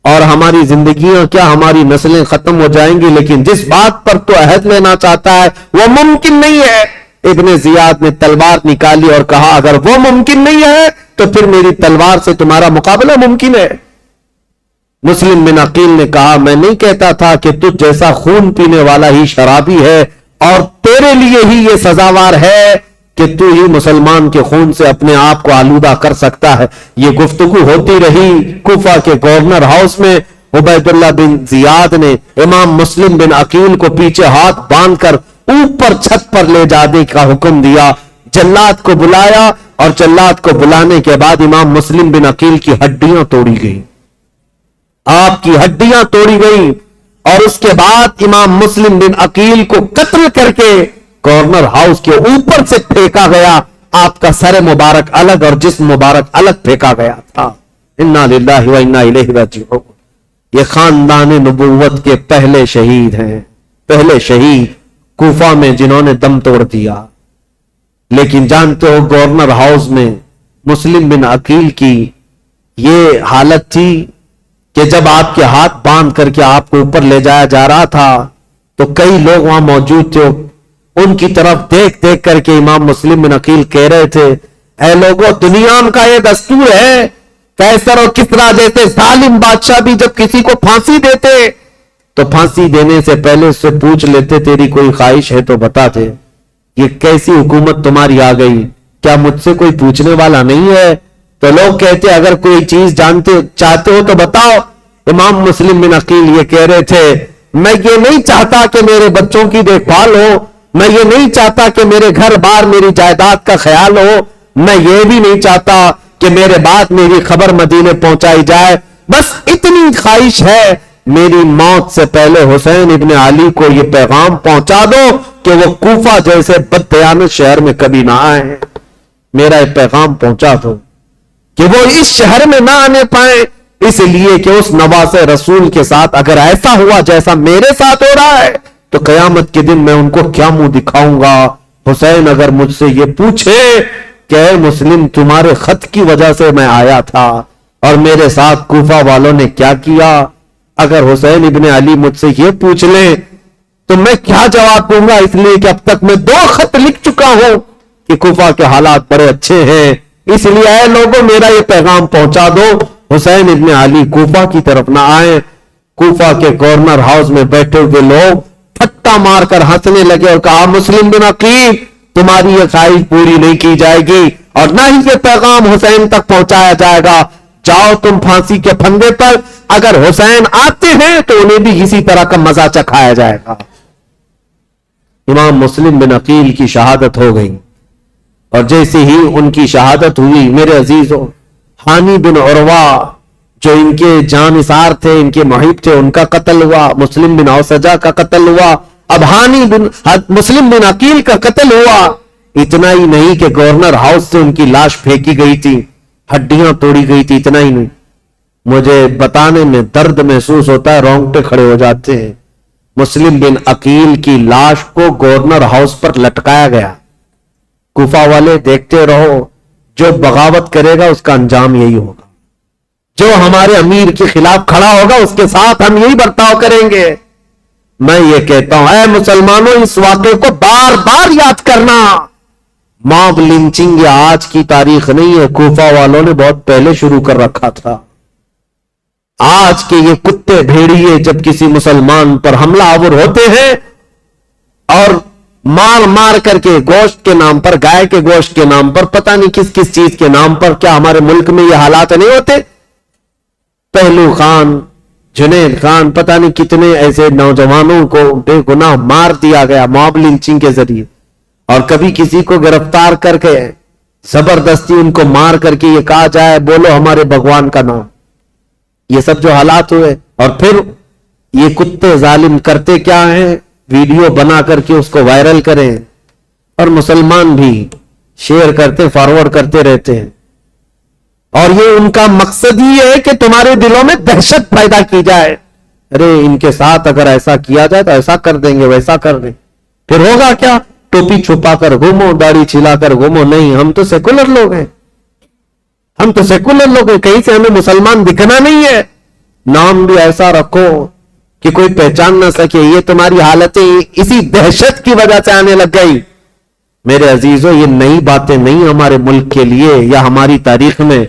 A: اور ہماری زندگیاں کیا، ہماری نسلیں ختم ہو جائیں گی، لیکن جس بات پر تو عہد لینا چاہتا ہے وہ ممکن نہیں ہے. ابن زیاد نے تلوار نکالی اور کہا اگر وہ ممکن نہیں ہے تو پھر میری تلوار سے تمہارا مقابلہ ممکن ہے. مسلم بن عقیل نے کہا میں نہیں کہتا تھا کہ تجھ جیسا خون پینے والا ہی شرابی ہے اور تیرے لیے ہی یہ سزاوار ہے کہ تو ہی مسلمان کے خون سے اپنے آپ کو آلودہ کر سکتا ہے. یہ گفتگو ہوتی رہی. کوفہ کے گورنر ہاؤس میں عبید اللہ بن زیاد نے امام مسلم بن عقیل کو پیچھے ہاتھ باندھ کر اوپر چھت پر لے جانے کا حکم دیا. جلاد کو بلایا اور جلاد کو بلانے کے بعد امام مسلم بن عقیل کی ہڈیاں توڑی گئی، آپ کی ہڈیاں توڑی گئی، اور اس کے بعد امام مسلم بن عقیل کو قتل کر کے گورنر ہاؤس کے اوپر سے پھینکا گیا. آپ کا سر مبارک الگ اور جسم مبارک الگ پھینکا گیا تھا. انا للہ و انا الیہ راجعون. یہ خاندان نبوت کے پہلے شہید ہیں، پہلے شہید کوفہ میں جنہوں نے دم توڑ دیا. لیکن جانتے ہو گورنر ہاؤس میں مسلم بن عقیل کی یہ حالت تھی کہ جب آپ کے ہاتھ باندھ کر کے آپ کو اوپر لے جایا جا رہا تھا تو کئی لوگ وہاں موجود تھے. ان کی طرف دیکھ دیکھ کر کے امام مسلم بن عقیل کہہ رہے تھے اے لوگوں، دنیا کا یہ دستور ہے، قیصر اور کسریٰ جیسے ظالم بادشاہ بھی جب کسی کو پھانسی دیتے تو پھانسی دینے سے پہلے اس سے پوچھ لیتے تیری کوئی خواہش ہے تو بتا دے. یہ کیسی حکومت تمہاری آ گئی؟ کیا مجھ سے کوئی پوچھنے والا نہیں ہے؟ تو لوگ کہتے اگر کوئی چیز چاہتے ہو تو بتاؤ. امام مسلم بن عقیل یہ کہہ رہے تھے میں یہ نہیں چاہتا کہ میرے بچوں کی دیکھ بھال ہو، میں یہ نہیں چاہتا کہ میرے گھر بار میری جائیداد کا خیال ہو، میں یہ بھی نہیں چاہتا کہ میرے بعد میری خبر مدینے پہنچائی جائے، بس اتنی خواہش ہے میری موت سے پہلے حسین ابن علی کو یہ پیغام پہنچا دو کہ وہ کوفہ جیسے بددیانت شہر میں کبھی نہ آئے، میرا یہ پیغام پہنچا دو کہ وہ اس شہر میں نہ آنے پائیں، اس لیے کہ اس نواز رسول کے ساتھ اگر ایسا ہوا جیسا میرے ساتھ ہو رہا ہے تو قیامت کے دن میں ان کو کیا منہ دکھاؤں گا۔ حسین اگر مجھ سے یہ پوچھے کہ اے مسلم تمہارے خط کی وجہ سے میں آیا تھا اور میرے ساتھ کوفہ والوں نے کیا کیا، اگر حسین ابن علی مجھ سے یہ پوچھ لیں تو میں کیا جواب دوں گا، اس لیے کہ اب تک میں 2 خط لکھ چکا ہوں کہ کوفہ کے حالات بڑے اچھے ہیں، اس لیے اے لوگوں میرا یہ پیغام پہنچا دو حسین ابن علی کوفہ کی طرف نہ آئیں۔ کوفہ کے گورنر ہاؤس میں بیٹھے ہوئے لوگ پھٹا مار کر ہنسنے لگے اور کہا مسلم بن عقیل تمہاری یہ خواہش پوری نہیں کی جائے گی اور نہ ہی یہ پیغام حسین تک پہنچایا جائے گا، جاؤ تم پھانسی کے پھندے پر، اگر حسین آتے ہیں تو انہیں بھی اسی طرح کا مزہ چکھایا جائے گا۔ امام مسلم بن عقیل کی شہادت ہو گئی اور جیسے ہی ان کی شہادت ہوئی میرے عزیزوں، ہانی بن عروہ جو ان کے جانثار تھے، ان کے محب تھے، ان کا قتل ہوا، مسلم بن اوسجہ کا قتل ہوا، اب مسلم بن عقیل کا قتل ہوا۔ اتنا ہی نہیں کہ گورنر ہاؤس سے ان کی لاش پھینکی گئی تھی، ہڈیاں توڑی گئی تھی، اتنا ہی نہیں، مجھے بتانے میں درد محسوس ہوتا ہے، رونگٹے کھڑے ہو جاتے ہیں۔ مسلم بن عقیل کی لاش کو گورنر ہاؤس پر لٹکایا گیا۔ کوفہ والے دیکھتے رہو، جو بغاوت کرے گا اس کا انجام یہی ہوگا، جو ہمارے امیر کے خلاف کھڑا ہوگا اس کے ساتھ ہم یہی برتاؤ کریں گے۔ میں یہ کہتا ہوں اے مسلمانوں اس واقعے کو بار بار یاد کرنا، موب لنچنگ یہ آج کی تاریخ نہیں ہے، کوفہ والوں نے بہت پہلے شروع کر رکھا تھا۔ آج کے یہ کتے بھیڑیے جب کسی مسلمان پر حملہ آور ہوتے ہیں اور مار مار کر کے گوشت کے نام پر، گائے کے گوشت کے نام پر، پتہ نہیں کس کس چیز کے نام پر، کیا ہمارے ملک میں یہ حالات نہیں ہوتے؟ پہلو خان، جنید خان، پتہ نہیں کتنے ایسے نوجوانوں کو بے گناہ مار دیا گیا موب لنچنگ کے ذریعے، اور کبھی کسی کو گرفتار کر کے زبردستی ان کو مار کر کے یہ کہا جائے بولو ہمارے بھگوان کا نام۔ یہ سب جو حالات ہوئے، اور پھر یہ کتے ظالم کرتے کیا ہیں، ویڈیو بنا کر کے اس کو وائرل کریں اور مسلمان بھی شیئر کرتے، فارورڈ کرتے رہتے ہیں، اور یہ ان کا مقصد ہی ہے کہ تمہارے دلوں میں دہشت پیدا کی جائے، ارے ان کے ساتھ اگر ایسا کیا جائے تو ایسا کر دیں گے، ویسا کر دیں، پھر ہوگا کیا؟ ٹوپی چھپا کر گھومو، داڑھی چھلا کر گھومو، نہیں ہم تو سیکولر لوگ ہیں، ہم تو سیکولر لوگ ہیں، کہیں سے ہمیں مسلمان دکھنا نہیں ہے، نام بھی ایسا رکھو کہ کوئی پہچان نہ سکے، یہ تمہاری حالتیں اسی دہشت کی وجہ سے آنے لگ گئی۔ میرے عزیزوں یہ نئی باتیں نہیں ہمارے ملک کے لیے یا ہماری تاریخ میں،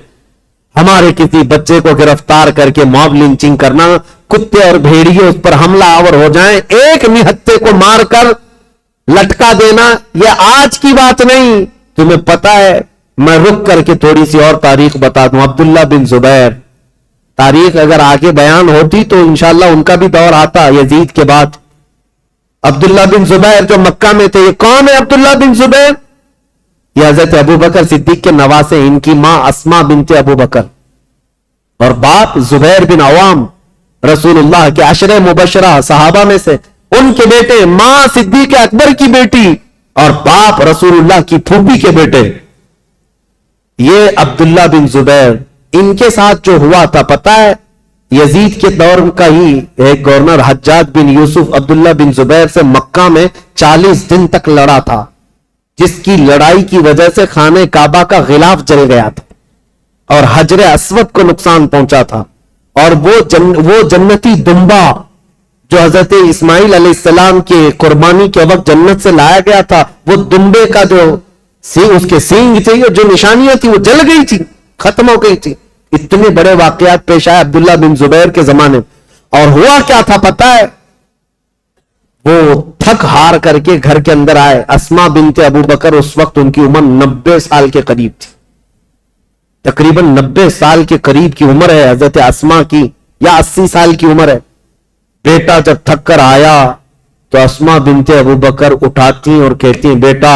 A: ہمارے کسی بچے کو گرفتار کر کے موب لنچنگ کرنا، کتے اور بھیڑیے اس پر حملہ آور ہو جائیں، ایک نہتے کو مار کر لٹکا دینا، یہ آج کی بات نہیں۔ تمہیں پتا ہے، میں رک کر کے تھوڑی سی اور تاریخ بتا دوں، عبداللہ بن زبیر، تاریخ اگر آگے بیان ہوتی تو انشاءاللہ ان کا بھی دور آتا یزید کے بعد۔ عبداللہ بن زبیر جو مکہ میں تھے، یہ کون ہے عبداللہ بن زبیر؟ یہ حضرت ابو بکر صدیق کے نواسے، ان کی ماں اسما بنت ابو بکر اور باپ زبیر بن عوام، رسول اللہ کے عشرہ مبشرہ صحابہ میں سے، ان کے بیٹے، ماں صدیق اکبر کی بیٹی اور باپ رسول اللہ کی پھوپھی کے بیٹے، یہ عبداللہ بن زبیر۔ ان کے ساتھ جو ہوا تھا پتہ ہے، یزید کے دور کا ہی ایک گورنر حجاج بن یوسف عبداللہ بن زبیر سے مکہ میں 40 دن تک لڑا تھا، جس کی لڑائی کی وجہ سے خانہ کعبہ کا غلاف جل گیا تھا اور حجر اسود کو نقصان پہنچا تھا، اور وہ جنتی دمبا جو حضرت اسماعیل علیہ السلام کے قربانی کے وقت جنت سے لایا گیا تھا، وہ دمبے کا جو اس کے سینگ تھے، جو نشانیاں تھی وہ جل گئی تھی، ختم ہو گئی تھی۔ اتنے بڑے واقعات پیش آئے عبداللہ بن زبیر کے زمانے میں، اور ہوا کیا تھا پتہ ہے، وہ تھک ہار کر کے گھر کے اندر آئے۔ اسما بنت ابو بکر اس وقت ان کی عمر 90 سال کے قریب تھی، تقریباً 90 سال کے قریب کی عمر ہے حضرت اسما کی، یا 80 سال کی عمر ہے۔ بیٹا جب تھک کر آیا تو اسما بنت ابو بکر اٹھاتی اور کہتی ہیں بیٹا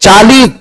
A: 40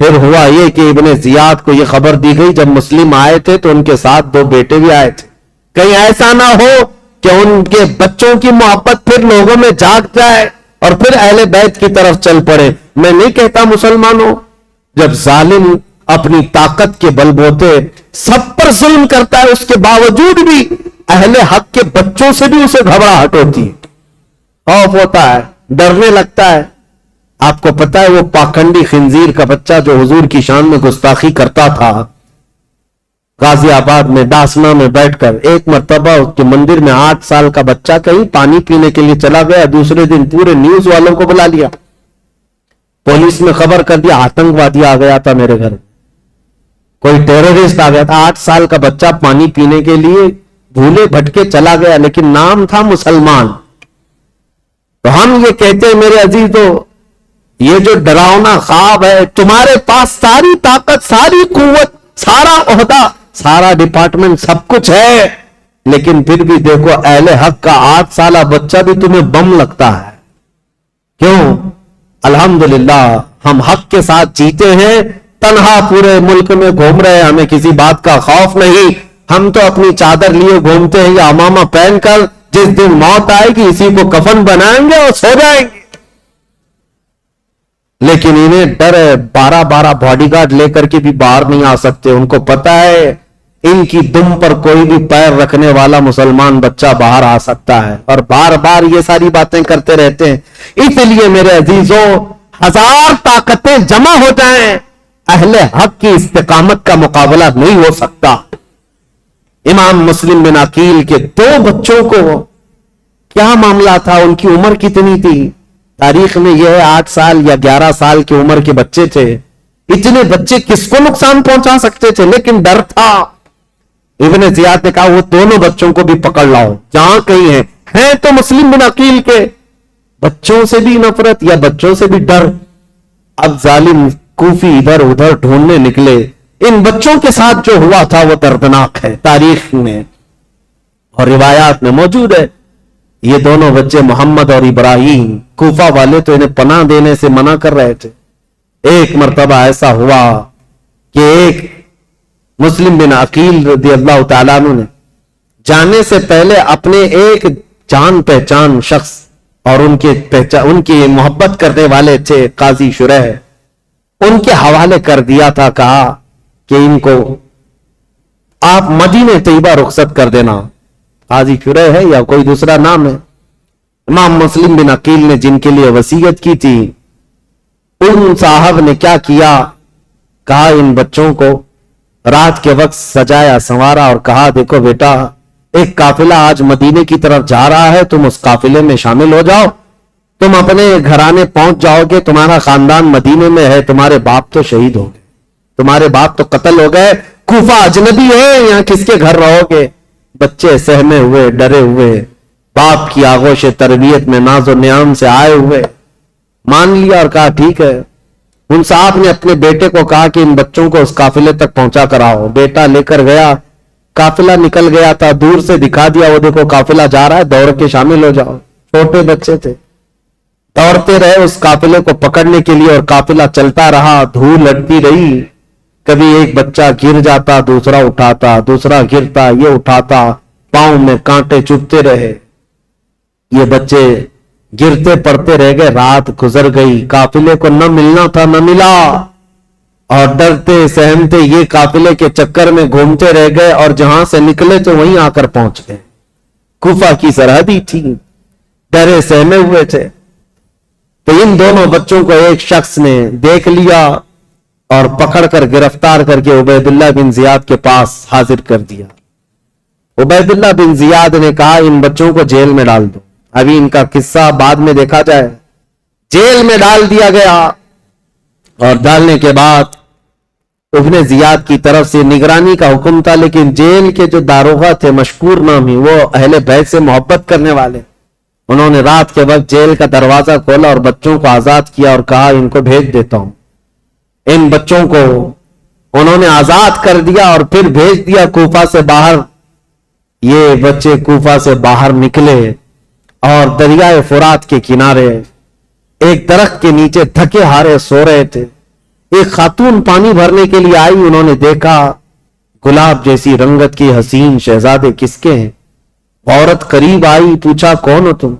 A: پھر ہوا یہ کہ ابن زیاد کو یہ خبر دی گئی، جب مسلم آئے تھے تو ان کے ساتھ 2 بیٹے بھی آئے تھے، کہیں ایسا نہ ہو کہ ان کے بچوں کی محبت پھر لوگوں میں جاگ جائے اور پھر اہل بیت کی طرف چل پڑے۔ میں نہیں کہتا مسلمانوں، جب ظالم اپنی طاقت کے بل بوتے سب پر ظلم کرتا ہے، اس کے باوجود بھی اہل حق کے بچوں سے بھی اسے گھبراہٹ ہوتی ہے، خوف ہوتا ہے، ڈرنے لگتا ہے۔ آپ کو پتا ہے وہ پاکھنڈی خنزیر کا بچہ جو حضور کی شان میں گستاخی کرتا تھا، غازی آباد میں ڈاسنا میں بیٹھ کر ایک مرتبہ اس کے مندر میں 8 سال کا بچہ کہیں پانی پینے کے لیے چلا گیا، دوسرے دن پورے نیوز والوں کو بلا لیا، پولیس میں خبر کر دیا آتنکوادی آ گیا تھا میرے گھر، کوئی ٹیررسٹ آ گیا تھا۔ 8 سال کا بچہ پانی پینے کے لیے بھولے بھٹکے چلا گیا، لیکن نام تھا مسلمان۔ تو ہم یہ کہتے ہیں میرے عزیزو، یہ جو ڈراؤنا خواب ہے، تمہارے پاس ساری طاقت، ساری قوت، سارا عہدہ، سارا ڈپارٹمنٹ، سب کچھ ہے، لیکن پھر بھی دیکھو اہل حق کا 8 سالہ بچہ بھی تمہیں بم لگتا ہے۔ کیوں؟ الحمدللہ ہم حق کے ساتھ جیتے ہیں، تنہا پورے ملک میں گھوم رہے ہیں، ہمیں کسی بات کا خوف نہیں، ہم تو اپنی چادر لیے گھومتے ہیں یا امامہ پہن کر، جس دن موت آئے گی اسی کو کفن بنائیں گے اور سو جائیں گے۔ لیکن انہیں ڈر ہے، 12 باڈی گارڈ لے کر کے بھی باہر نہیں آ سکتے، ان کو پتا ہے ان کی دم پر کوئی بھی پیر رکھنے والا مسلمان بچہ باہر آ سکتا ہے، اور بار بار یہ ساری باتیں کرتے رہتے ہیں۔ اس لیے میرے عزیزوں، 1000 طاقتیں جمع ہو جائیں، اہل حق کی استقامت کا مقابلہ نہیں ہو سکتا۔ امام مسلم بن عقیل کے 2 بچوں کو کیا معاملہ تھا، ان کی عمر کتنی تھی؟ تاریخ میں یہ 8 سال یا 11 سال کی عمر کے بچے تھے۔ اتنے بچے کس کو نقصان پہنچا سکتے تھے، لیکن ڈر تھا۔ ابن زیاد نے کہا وہ دونوں بچوں کو بھی پکڑ لاؤ جہاں کہیں ہیں تو مسلم بن عقیل کے بچوں سے بھی نفرت یا بچوں سے بھی ڈر۔ اب ظالم کوفی ادھر ادھر ڈھونڈنے نکلے، ان بچوں کے ساتھ جو ہوا تھا وہ دردناک ہے، تاریخ میں اور روایات میں موجود ہے۔ یہ دونوں بچے محمد اور ابراہیم، کوفہ والے تو انہیں پناہ دینے سے منع کر رہے تھے۔ ایک مرتبہ ایسا ہوا کہ ایک مسلم بن عقیل رضی اللہ تعالیٰ عنہ نے جانے سے پہلے اپنے ایک جان پہچان شخص اور ان کی محبت کرنے والے تھے قاضی شریح، ان کے حوالے کر دیا تھا، کہا کہ ان کو آپ مدینہ طیبہ رخصت کر دینا۔ قاضی شریح ہے یا کوئی دوسرا نام ہے؟ امام مسلم بن عقیل نے جن کے لیے وصیت کی تھی، ان صاحب نے کیا کیا، کہا ان بچوں کو رات کے وقت سجایا سنوارا اور کہا دیکھو بیٹا، ایک قافلہ آج مدینے کی طرف جا رہا ہے، تم اس قافلے میں شامل ہو جاؤ، تم اپنے گھرانے پہنچ جاؤ گے، تمہارا خاندان مدینے میں ہے، تمہارے باپ تو شہید ہو گئے، تمہارے باپ تو قتل ہو گئے، کوفہ اجنبی ہے، یہاں کس کے گھر رہو گے؟ بچے سہمے ہوئے، ڈرے ہوئے، باپ کی آغوش تربیت میں ناز و نیام سے آئے ہوئے مان لیا اور کہا ٹھیک ہے۔ ان صاحب نے اپنے بیٹے کو کہا کہ ان بچوں کو اس قافلے تک پہنچا کر آؤ۔ بیٹا لے کر گیا، قافلہ نکل گیا تھا، دور سے دکھا دیا وہ دیکھو قافلہ جا رہا ہے، دوڑ کے شامل ہو جاؤ۔ چھوٹے بچے تھے، دوڑتے رہے اس قافلے کو پکڑنے کے لیے اور قافلہ چلتا رہا، دھول لٹتی رہی، کبھی ایک بچہ گر جاتا، دوسرا اٹھاتا، دوسرا گرتا، یہ اٹھاتا، پاؤں میں کانٹے چبھتے رہے، یہ بچے گرتے پڑتے رہ گئے۔ رات گزر گئی، قافلے کو نہ ملنا تھا نہ ملا، اور ڈرتے سہمتے یہ قافلے کے چکر میں گھومتے رہ گئے، اور جہاں سے نکلے تو وہیں آ کر پہنچ گئے۔ کوفہ کی سرحدی تھی، ڈرے سہمے ہوئے تھے۔ تو ان دونوں بچوں کو ایک شخص نے دیکھ لیا اور پکڑ کر گرفتار کر کے عبید اللہ بن زیاد کے پاس حاضر کر دیا۔ عبید اللہ بن زیاد نے کہا ان بچوں کو جیل میں ڈال دو۔ ابھی ان کا قصہ بعد میں دیکھا جائے۔ جیل میں ڈال دیا گیا، اور ڈالنے کے بعد ابن زیاد کی طرف سے نگرانی کا حکم تھا، لیکن جیل کے جو داروغہ تھے مشکور نامی، وہ اہل بیت سے محبت کرنے والے، انہوں نے رات کے وقت جیل کا دروازہ کھولا اور بچوں کو آزاد کیا اور کہا ان کو بھیج دیتا ہوں۔ ان بچوں کو انہوں نے آزاد کر دیا اور پھر بھیج دیا کوفہ سے باہر۔ یہ بچے کوفہ سے باہر نکلے اور دریائے فرات کے کنارے ایک درخت کے نیچے تھکے ہارے سو رہے تھے۔ ایک خاتون پانی بھرنے کے لیے آئی, انہوں نے دیکھا گلاب جیسی رنگت کی حسین شہزادے کس کے ہیں. عورت قریب آئی, پوچھا کون ہو تم؟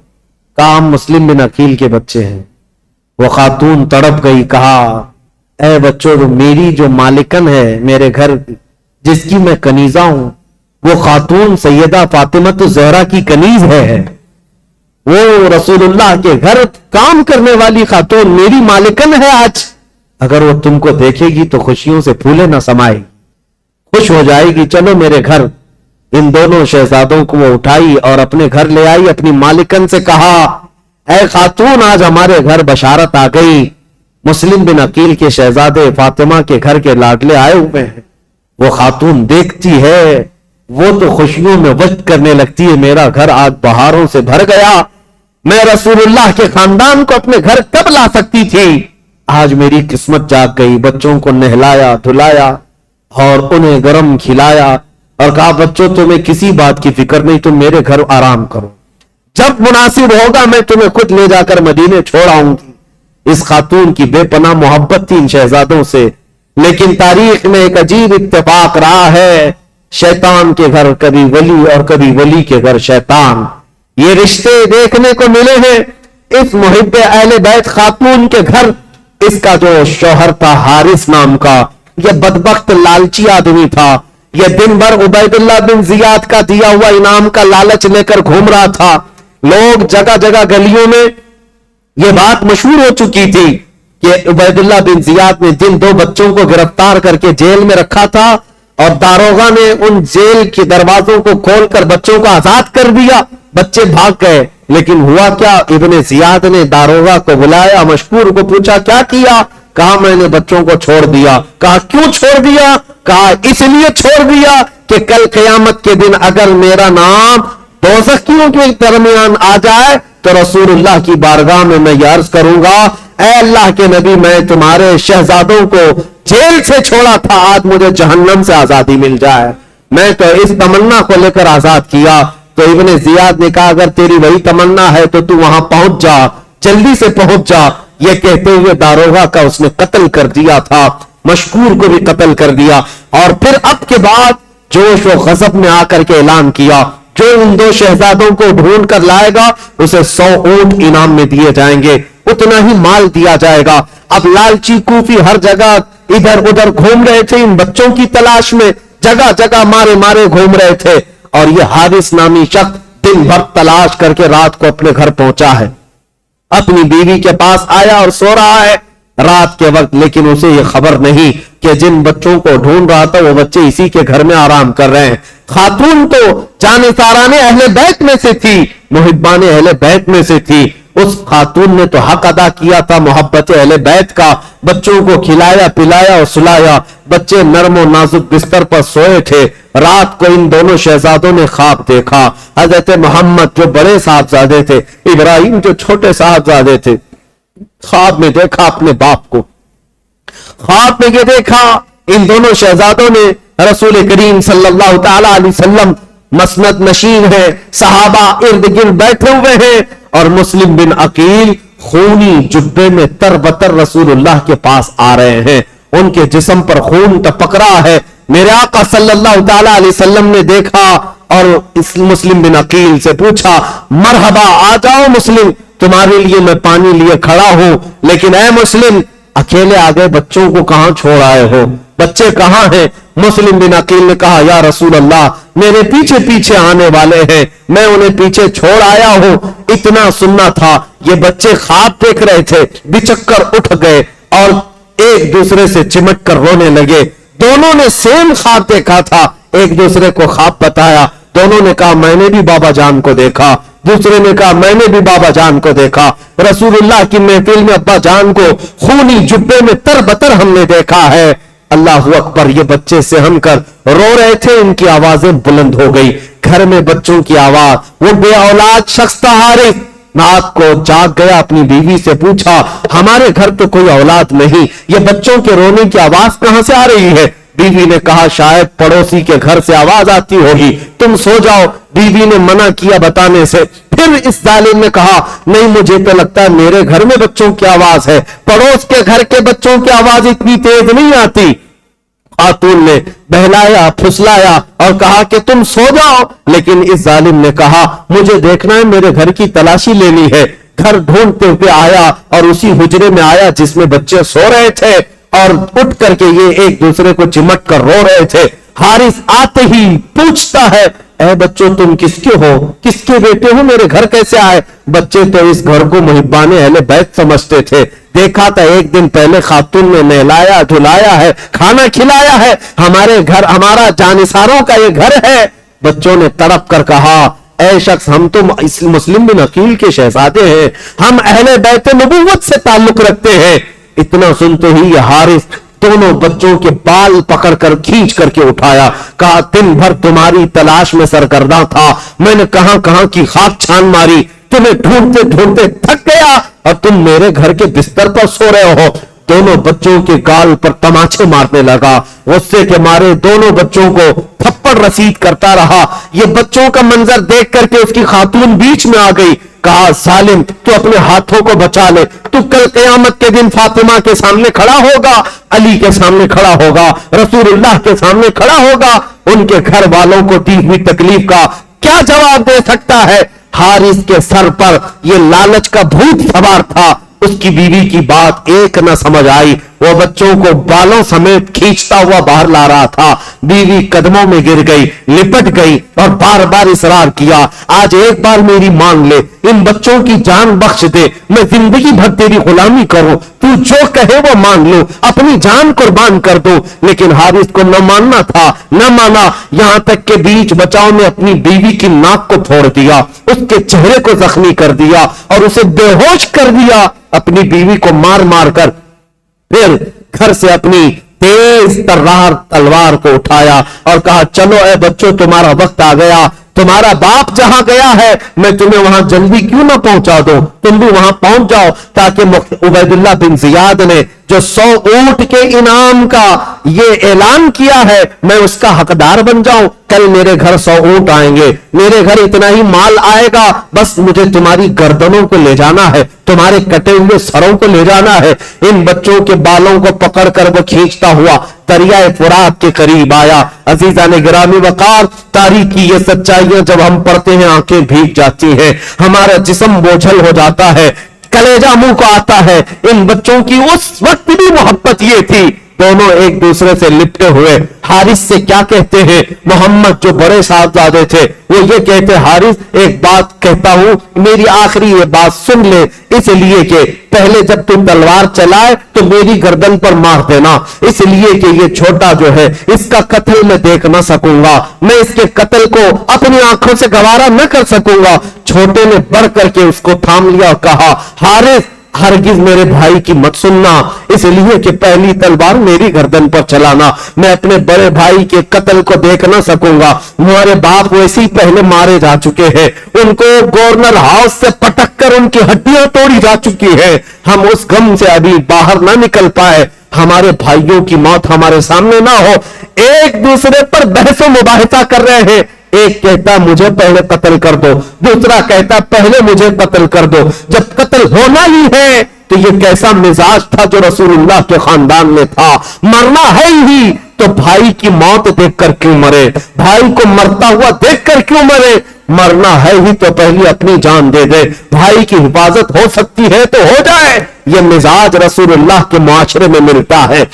A: کہا ہم مسلم بن عقیل کے بچے ہیں. وہ خاتون تڑپ گئی, کہا اے بچوں, میری جو مالکن ہے میرے گھر جس کی میں کنیزہ ہوں, وہ خاتون سیدہ فاطمہ الزہرا کی کنیز ہے. وہ رسول اللہ کے گھر کام کرنے والی خاتون میری مالکن ہے آج. اگر وہ تم کو دیکھے گی تو خوشیوں سے پھولے نہ سمائے, خوش ہو جائے گی. چلو میرے گھر. ان دونوں شہزادوں کو وہ اٹھائی اور اپنے گھر لے آئی. اپنی مالکن سے کہا اے خاتون, آج ہمارے گھر بشارت آ گئی, مسلم بن عقیل کے شہزادے فاطمہ کے گھر کے لاڈلے آئے ہوئے ہیں. وہ خاتون دیکھتی ہے, وہ تو خوشیوں میں وجد کرنے لگتی ہے, میرا گھر آج بہاروں سے بھر گیا. میں رسول اللہ کے خاندان کو اپنے گھر کب لا سکتی تھی, آج میری قسمت جاگ گئی. بچوں کو نہلایا دھلایا اور انہیں گرم کھلایا اور کہا بچوں تمہیں کسی بات کی فکر نہیں, تم میرے گھر آرام کرو, جب مناسب ہوگا میں تمہیں خود لے جا کر مدینے چھوڑ آؤں گی. اس خاتون کی بے پناہ محبت تھی ان شہزادوں سے. لیکن تاریخ میں ایک عجیب اتفاق رہا ہے, شیطان کے گھر کبھی ولی اور کبھی ولی کے گھر شیطان. یہ رشتے دیکھنے کو ملے ہیں. اس محب اہل بیت خاتون کے گھر اس کا جو شوہر تھا حارث نام کا, یہ بدبخت لالچی آدمی تھا. یہ دن بھر عبید اللہ بن زیاد کا دیا ہوا انعام کا لالچ لے کر گھوم رہا تھا. لوگ جگہ جگہ گلیوں میں یہ بات مشہور ہو چکی تھی کہ عبید اللہ بن زیاد نے جن 2 بچوں کو گرفتار کر کے جیل میں رکھا تھا اور داروغہ نے ان جیل کے دروازوں کو کھول کر بچوں کو آزاد کر دیا, بچے بھاگ گئے. لیکن ہوا کیا, ابن زیاد نے داروغہ کو بلایا, مشکور کو پوچھا کیا کیا, کہا میں نے بچوں کو چھوڑ دیا. کہا کیوں چھوڑ دیا, کہا اس لیے چھوڑ دیا کہ کل قیامت کے دن اگر میرا نام دوزخیوں کے درمیان آ جائے تو رسول اللہ کی بارگاہ میں یہ عرض کروں گا اے اللہ کے نبی, میں تمہارے شہزادوں کو جیل سے چھوڑا تھا, آج مجھے جہنم سے آزادی مل جائے. میں تو اس تمنا کو لے کر آزاد کیا. تو ابن زیاد نے کہا اگر تیری وہی تمنا ہے تو تو وہاں پہنچ جا, جلدی سے پہنچ جا. یہ کہتے ہوئے داروغہ کا اس نے قتل کر دیا تھا, مشکور کو بھی قتل کر دیا. اور پھر اب کے بعد جوش و غضب میں آ کر کے اعلان کیا جو ان 2 شہزادوں کو ڈھونڈ کر لائے گا اسے 100 اونٹ انعام میں دیے جائیں گے, اتنا ہی مال دیا جائے گا. اب لالچی کوفی ہر جگہ ادھر ادھر گھوم رہے تھے ان بچوں کی تلاش میں, جگہ جگہ مارے مارے گھوم رہے تھے. اور یہ حارث نامی شخص دن بھر تلاش کر کے رات کو اپنے گھر پہنچا ہے, اپنی بیوی کے پاس آیا اور سو رہا ہے رات کے وقت. لیکن اسے یہ خبر نہیں کہ جن بچوں کو ڈھونڈ رہا تھا وہ بچے اسی کے گھر میں آرام کر رہے ہیں. خاتون تو جانثاران اہل بیت میں سے تھی, محبان اہل بیت میں سے تھی. اس خاتون نے تو حق ادا کیا تھا محبت اہل بیت کا, بچوں کو کھلایا پلایا اور سلایا. بچے نرم و نازک بستر پر سوئے تھے. رات کو ان دونوں شہزادوں نے خواب دیکھا. حضرت محمد جو بڑے صاحبزادے تھے, ابراہیم جو چھوٹے صاحبزادے تھے, خواب میں دیکھا اپنے باپ کو. خواب میں یہ دیکھا ان دونوں شہزادوں نے رسول کریم صلی اللہ تعالی علیہ وسلم مسند نشین ہے, صحابہ ارد گرد بیٹھے ہوئے ہیں اور مسلم بن عقیل خونی جبے میں تر بتر رسول اللہ کے پاس آ رہے ہیں. ان کے جسم پر خون ٹپک رہا ہے. میرے آقا صلی اللہ تعالی علیہ وسلم نے دیکھا اور اس مسلم بن عقیل سے پوچھا مرحبا, آ جاؤ مسلم, تمہارے لیے میں پانی لیے کھڑا ہوں. لیکن اے مسلم, اکیلے آگے بچوں کو کہاں چھوڑ آئے ہو, بچے کہاں ہیں؟ مسلم بن عقیل نے کہا یا رسول اللہ میرے پیچھے پیچھے آنے والے ہیں, میں انہیں پیچھے چھوڑ آیا ہوں. اتنا سننا تھا, یہ بچے خواب دیکھ رہے تھے, بچک کر اٹھ گئے اور ایک دوسرے سے چمٹ کر رونے لگے. دونوں نے سیم خواب دیکھا تھا, ایک دوسرے کو خواب بتایا. دونوں نے کہا میں نے بھی بابا جان کو دیکھا, دوسرے نے کہا میں نے بھی بابا جان کو دیکھا. رسول اللہ کی محفل میں ابا جان کو خونی جبے میں تر بتر ہم نے دیکھا ہے. اللہ اکبر, یہ بچے سہم کر رو رہے تھے, ان کی آوازیں بلند ہو گئی. گھر میں بچوں کی آواز. وہ بے اولاد شخص تھا حارث, رات کو جاگ گیا, اپنی بیوی سے پوچھا ہمارے گھر تو کوئی اولاد نہیں, یہ بچوں کے رونے کی آواز کہاں سے آ رہی ہے؟ بیوی نے کہا شاید پڑوسی کے گھر سے آواز آتی ہوگی.
B: تم سو جاؤ. بیوی نے منع کیا بتانے سے. پھر اس ظالم نے کہا نہیں مجھے تو لگتا ہے میرے گھر میں بچوں کی آواز ہے, پڑوس کے گھر کے بچوں کی آواز اتنی تیز نہیں آتی. خاتون نے بہلایا پھسلایا اور کہا کہ تم سو جاؤ, لیکن اس ظالم نے کہا مجھے دیکھنا ہے, میرے گھر کی تلاشی لینی ہے. گھر ڈھونڈتے ہوئے آیا اور اسی حجرے میں آیا جس میں بچے سو رہے تھے, اور اٹھ کر کے یہ ایک دوسرے کو چمٹ کر رو رہے تھے. حارث آتے ہی پوچھتا ہے اے بچوں تم کس کے ہو, کس کے بیٹے ہو, میرے گھر کیسے آئے؟ بچے تو اس گھر کو محبان اہل بیت سمجھتے تھے, دیکھا تھا ایک دن پہلے خاتون نے نہلایا دھلایا ہے, کھانا کھلایا ہے, ہمارے گھر ہمارا جانثاروں کا یہ گھر ہے. بچوں نے تڑپ کر کہا اے شخص ہم تو مسلم بن عقیل کے شہزادے ہیں, ہم اہل بیت نبوت سے تعلق رکھتے ہیں. اتنا سنتے ہی یہ حارث دونوں بچوں کے بال پکڑ کر کھینچ کر کے اٹھایا, کہا دن بھر تمہاری تلاش میں سرگرداں تھا, میں نے کہاں کہاں کی خاک چھان ماری, تمہیں ڈھونڈتے ڈھونڈتے تھک گیا اور تم میرے گھر کے بستر پر سو رہے ہو. دونوں بچوں کے گال پر تماچے مارنے لگا, غصے کے مارے دونوں بچوں کو تھپڑ رسید کرتا رہا. یہ بچوں کا منظر دیکھ کر کے اس کی خاتون بیچ میں آ گئی, کہا ظالم تو اپنے ہاتھوں کو بچا لے, تو کل قیامت کے دن فاطمہ کے سامنے کھڑا ہوگا, علی کے سامنے کھڑا ہوگا, رسول اللہ کے سامنے کھڑا ہوگا, ان کے گھر والوں کو دی ہوئی تکلیف کا کیا جواب دے سکتا ہے؟ حارث کے سر پر یہ لالچ کا بھوت سوار تھا. اس کی بیوی کی بات ایک نہ سمجھ آئی, وہ بچوں کو بالوں سمیت کھینچتا ہوا باہر لا رہا تھا. بیوی قدموں میں گر گئی, لپٹ گئی اور بار بار اصرار کیا آج ایک بار میری مان لے, ان بچوں کی جان بخش دے, میں زندگی بھر تیری غلامی کروں, تو جو کہے وہ مان لو, اپنی جان قربان کر دو. لیکن حارث کو نہ ماننا تھا, نہ مانا, یہاں تک کہ بیچ بچاؤ میں اپنی بیوی کی ناک کو پھوڑ دیا, اس کے چہرے کو زخمی کر دیا اور اسے بے ہوش کر دیا. اپنی بیوی کو مار مار کر پھر گھر سے اپنی تیز ترار تلوار کو اٹھایا اور کہا چلو اے بچوں تمہارا وقت آ گیا, تمہارا باپ جہاں گیا ہے میں تمہیں وہاں جلدی کیوں نہ پہنچا دوں, تم بھی وہاں پہنچ جاؤ تاکہ عبیداللہ بن زیاد نے جو 100 اونٹ کے انعام کا یہ اعلان کیا ہے میں اس کا حقدار بن جاؤں. کل میرے گھر 100 اونٹ آئیں گے, میرے گھر اتنا ہی مال آئے گا, بس مجھے تمہاری گردنوں کو لے جانا ہے, تمہارے کٹے ہوئے سروں کو لے جانا ہے. ان بچوں کے بالوں کو پکڑ کر وہ کھینچتا ہوا دریائے فرات کے قریب آیا. عزیزان گرامی وقار, تاریخ کی یہ سچائیاں جب ہم پڑھتے ہیں آنکھیں بھیگ جاتی ہیں, ہمارا جسم بوجھل ہو جاتا ہے, کلیجہ منہ کو آتا ہے. ان بچوں کی اس وقت بھی محبت یہ تھی, دونوں ایک دوسرے سے لپٹے ہوئے. حارث سے کیا کہتے ہیں محمد جو بڑے صاحبزادے تھے, وہ یہ کہتے حارث ایک بات کہتا ہوں, میری آخری یہ بات سن لے, اس لیے کہ پہلے جب تم تلوار چلائے تو میری گردن پر مار دینا, اس لیے کہ یہ چھوٹا جو ہے اس کا قتل میں دیکھ نہ سکوں گا, میں اس کے قتل کو اپنی آنکھوں سے گوارا نہ کر سکوں گا. چھوٹے نے بڑھ کر کے اس کو تھام لیا اور کہا حارث ہرگز میرے بھائی کی مت سننا, اس لیے کہ پہلی تلوار میری گردن پر چلانا, میں اپنے بڑے بھائی کے قتل کو دیکھ نہ سکوں گا. ہمارے باپ ویسے ہی پہلے مارے جا چکے ہیں, ان کو گورنر ہاؤس سے پٹک کر ان کی ہڈیاں توڑی جا چکی ہے, ہم اس غم سے ابھی باہر نہ نکل پائے, ہمارے بھائیوں کی موت ہمارے سامنے نہ ہو. ایک دوسرے پر بحث و مباحثہ کر رہے ہیں, ایک کہتا مجھے پہلے قتل کر دو, دوسرا کہتا پہلے مجھے قتل کر دو. جب قتل ہونا ہی ہے تو یہ کیسا مزاج تھا جو رسول اللہ کے خاندان میں تھا, مرنا ہے ہی تو بھائی کی موت دیکھ کر کیوں مرے, بھائی کو مرتا ہوا دیکھ کر کیوں مرے, مرنا ہے ہی تو پہلے اپنی جان دے دے, بھائی کی حفاظت ہو سکتی ہے تو ہو جائے. یہ مزاج رسول اللہ کے معاشرے میں ملتا ہے,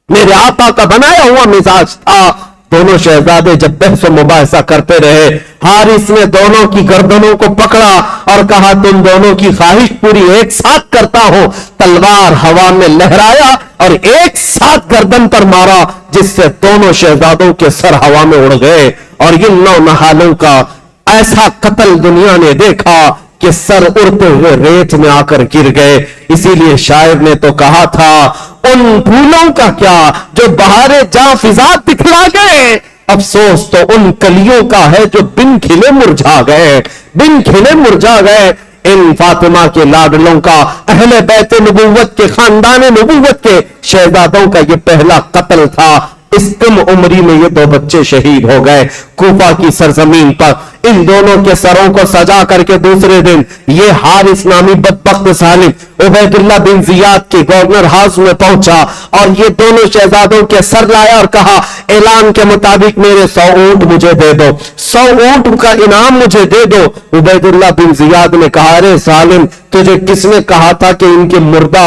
B: میرے آقا کا بنایا ہوا مزاج تھا. دونوں شہزادے جب بحث و مباحثہ کرتے رہے, حارث نے دونوں کی گردنوں کو پکڑا اور کہا تم دونوں کی خواہش پوری ایک ساتھ کرتا ہوں. تلوار ہوا میں لہرایا اور ایک ساتھ گردن پر مارا, جس سے دونوں شہزادوں کے سر ہوا میں اڑ گئے. اور ان نونہالوں کا ایسا قتل دنیا نے دیکھا کہ سر اڑتے ہوئے ریت میں آ کر گر گئے. اسی لیے شاعر نے تو کہا تھا ان پھولوں کا کیا جو بہارے جاں فضا دکھلا گئے, افسوس تو ان کلیوں کا ہے جو بن کھلے مرجھا گئے, بن کھلے مرجھا گئے. ان فاطمہ کے لاڈلوں کا, اہل بیت نبوت کے, خاندان نبوت کے شہزادوں کا یہ پہلا قتل تھا. اس کم عمری میں یہ دو بچے شہید ہو گئے کوفہ کی سرزمین پر. ان دونوں کے سروں کو سجا کر کے دوسرے دن یہ حارث نامی بدبخت ظالم عبید اللہ بن زیاد کے گورنر ہاؤس میں پہنچا اور یہ دونوں شہزادوں کے سر لایا اور کہا اعلان کے مطابق میرے 100 اونٹ مجھے دے دو, 100 اونٹ کا انعام مجھے دے دو. عبید اللہ بن زیاد نے کہا ارے ظالم تجھے کس نے کہا تھا کہ ان کے مردہ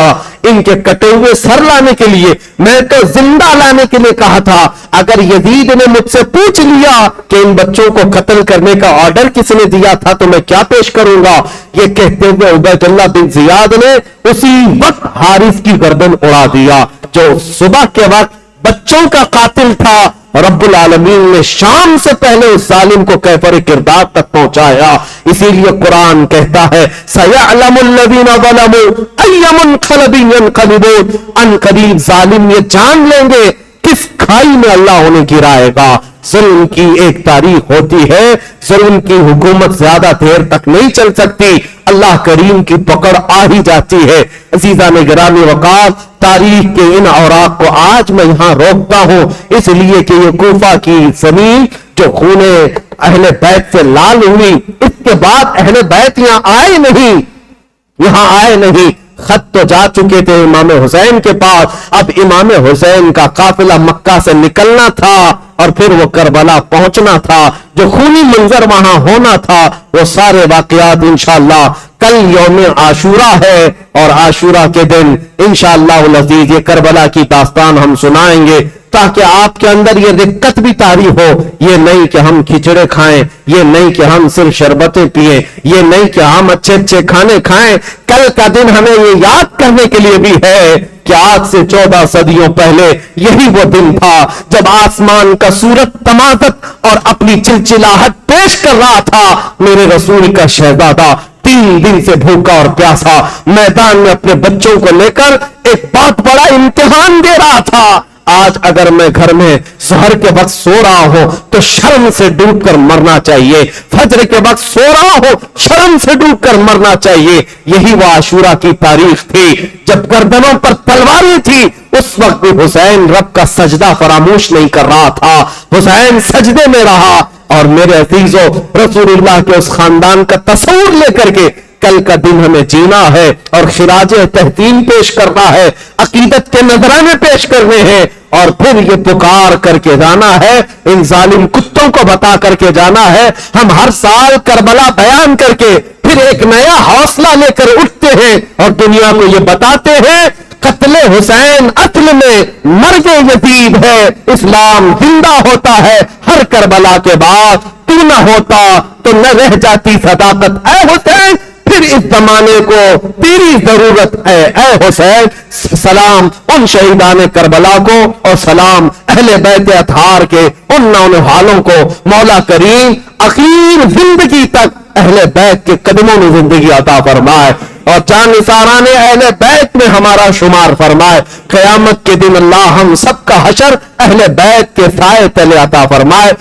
B: ان کے کٹے ہوئے سر لانے کے لیے؟ میں تو زندہ لانے کے لیے کہا تھا. اگر یزید نے مجھ سے پوچھ لیا کہ ان بچوں کو قتل کرنے کا آرڈر کس نے دیا تھا تو میں کیا پیش کروں گا. یہ کہتے ہوئے عبید اللہ بن زیاد نے اسی وقت حارث کی گردن اڑا دیا جو صبح کے وقت بچوں کا قاتل تھا. رب العالمین نے شام سے پہلے اس ظالم کو کیفر کردار تک پہنچایا. اسی لیے قرآن کہتا ہے سَيَعْلَمُ الَّذِينَ ظَلَمُوا أَيَّ مُنْقَلَبٍ يَنْقَلِبُونَ. ان قریب ظالم یہ جان لیں گے کس کھائی میں اللہ انہیں گرائے گا. ظلم کی ایک تاریخ ہوتی ہے, ظلم کی حکومت زیادہ دیر تک نہیں چل سکتی, اللہ کریم کی پکڑ آ ہی جاتی ہے. عزیزان گرامی وقار, تاریخ کے ان اوراق کو آج میں یہاں روکتا ہوں اس لیے کہ یہ کوفہ کی زمین جو خون اہل بیت سے لال ہوئی, اس کے بعد اہل بیت یہاں آئے نہیں. خط تو جا چکے تھے امام حسین کے پاس, اب امام حسین کا قافلہ مکہ سے نکلنا تھا اور پھر وہ کربلا پہنچنا تھا. جو خونی منظر وہاں ہونا تھا وہ سارے واقعات انشاءاللہ کل یوم عاشورہ ہے اور عاشورہ کے دن انشاءاللہ العزیز یہ کربلا کی داستان ہم سنائیں گے تاکہ آپ کے اندر یہ رقت بھی طاری ہو. یہ نہیں کہ ہم کھچڑے کھائیں, یہ نہیں کہ ہم صرف شربتیں پیئیں, یہ نہیں کہ ہم اچھے اچھے کھانے کھائیں. کل کا دن ہمیں یہ یاد کرنے کے لیے بھی ہے کہ آج سے 14 صدیوں پہلے یہی وہ دن تھا جب آسمان کا سورج تمازت اور اپنی چلچلاہٹ پیش کر رہا تھا. میرے رسول کا شہزادہ 3 دن سے بھوکا اور پیاسا میدان میں اپنے بچوں کو لے کر ایک بہت بڑا امتحان دے رہا تھا. آج اگر میں گھر میں سحر کے وقت سو رہا ہوں تو شرم سے ڈوب کر مرنا چاہیے, فجر کے وقت سو رہا ہوں شرم سے ڈوب کر مرنا چاہیے. یہی وہ عاشورہ کی تاریخ تھی جب گردنوں پر تلواریں تھی. اس وقت بھی حسین رب کا سجدہ فراموش نہیں کر رہا تھا, حسین سجدے میں رہا. اور میرے عزیزو, رسول اللہ کے اس خاندان کا تصور لے کر کے کل کا دن ہمیں جینا ہے اور خراج تحسین پیش کرنا ہے, عقیدت کے نذرانے پیش کرنے ہیں اور پھر یہ پکار کر کے جانا ہے, ان ظالم کتوں کو بتا کر کے جانا ہے. ہم ہر سال کربلا بیان کر کے پھر ایک نیا حوصلہ لے کر اٹھتے ہیں اور دنیا کو یہ بتاتے ہیں قتل حسین اصل میں مرگ یزید ہے, اسلام زندہ ہوتا ہے. ہر کربلا کے بعد تو نہ ہوتا تو نہ رہ جاتی صداقت اے حسین, پھر اس زمانے کو تیری ضرورت ہے اے حسین. سلام ان شہیدان کربلا کو اور سلام اہل بیت اطہار کے ان نونہالوں کو. مولا کریم اخیر زندگی تک اہل بیت کے قدموں میں زندگی عطا فرمائے اور جان نثاران اہل بیت میں ہمارا شمار فرمائے. قیامت کے دن اللہ ہم سب کا حشر اہل بیت کے سائے تلے عطا فرمائے.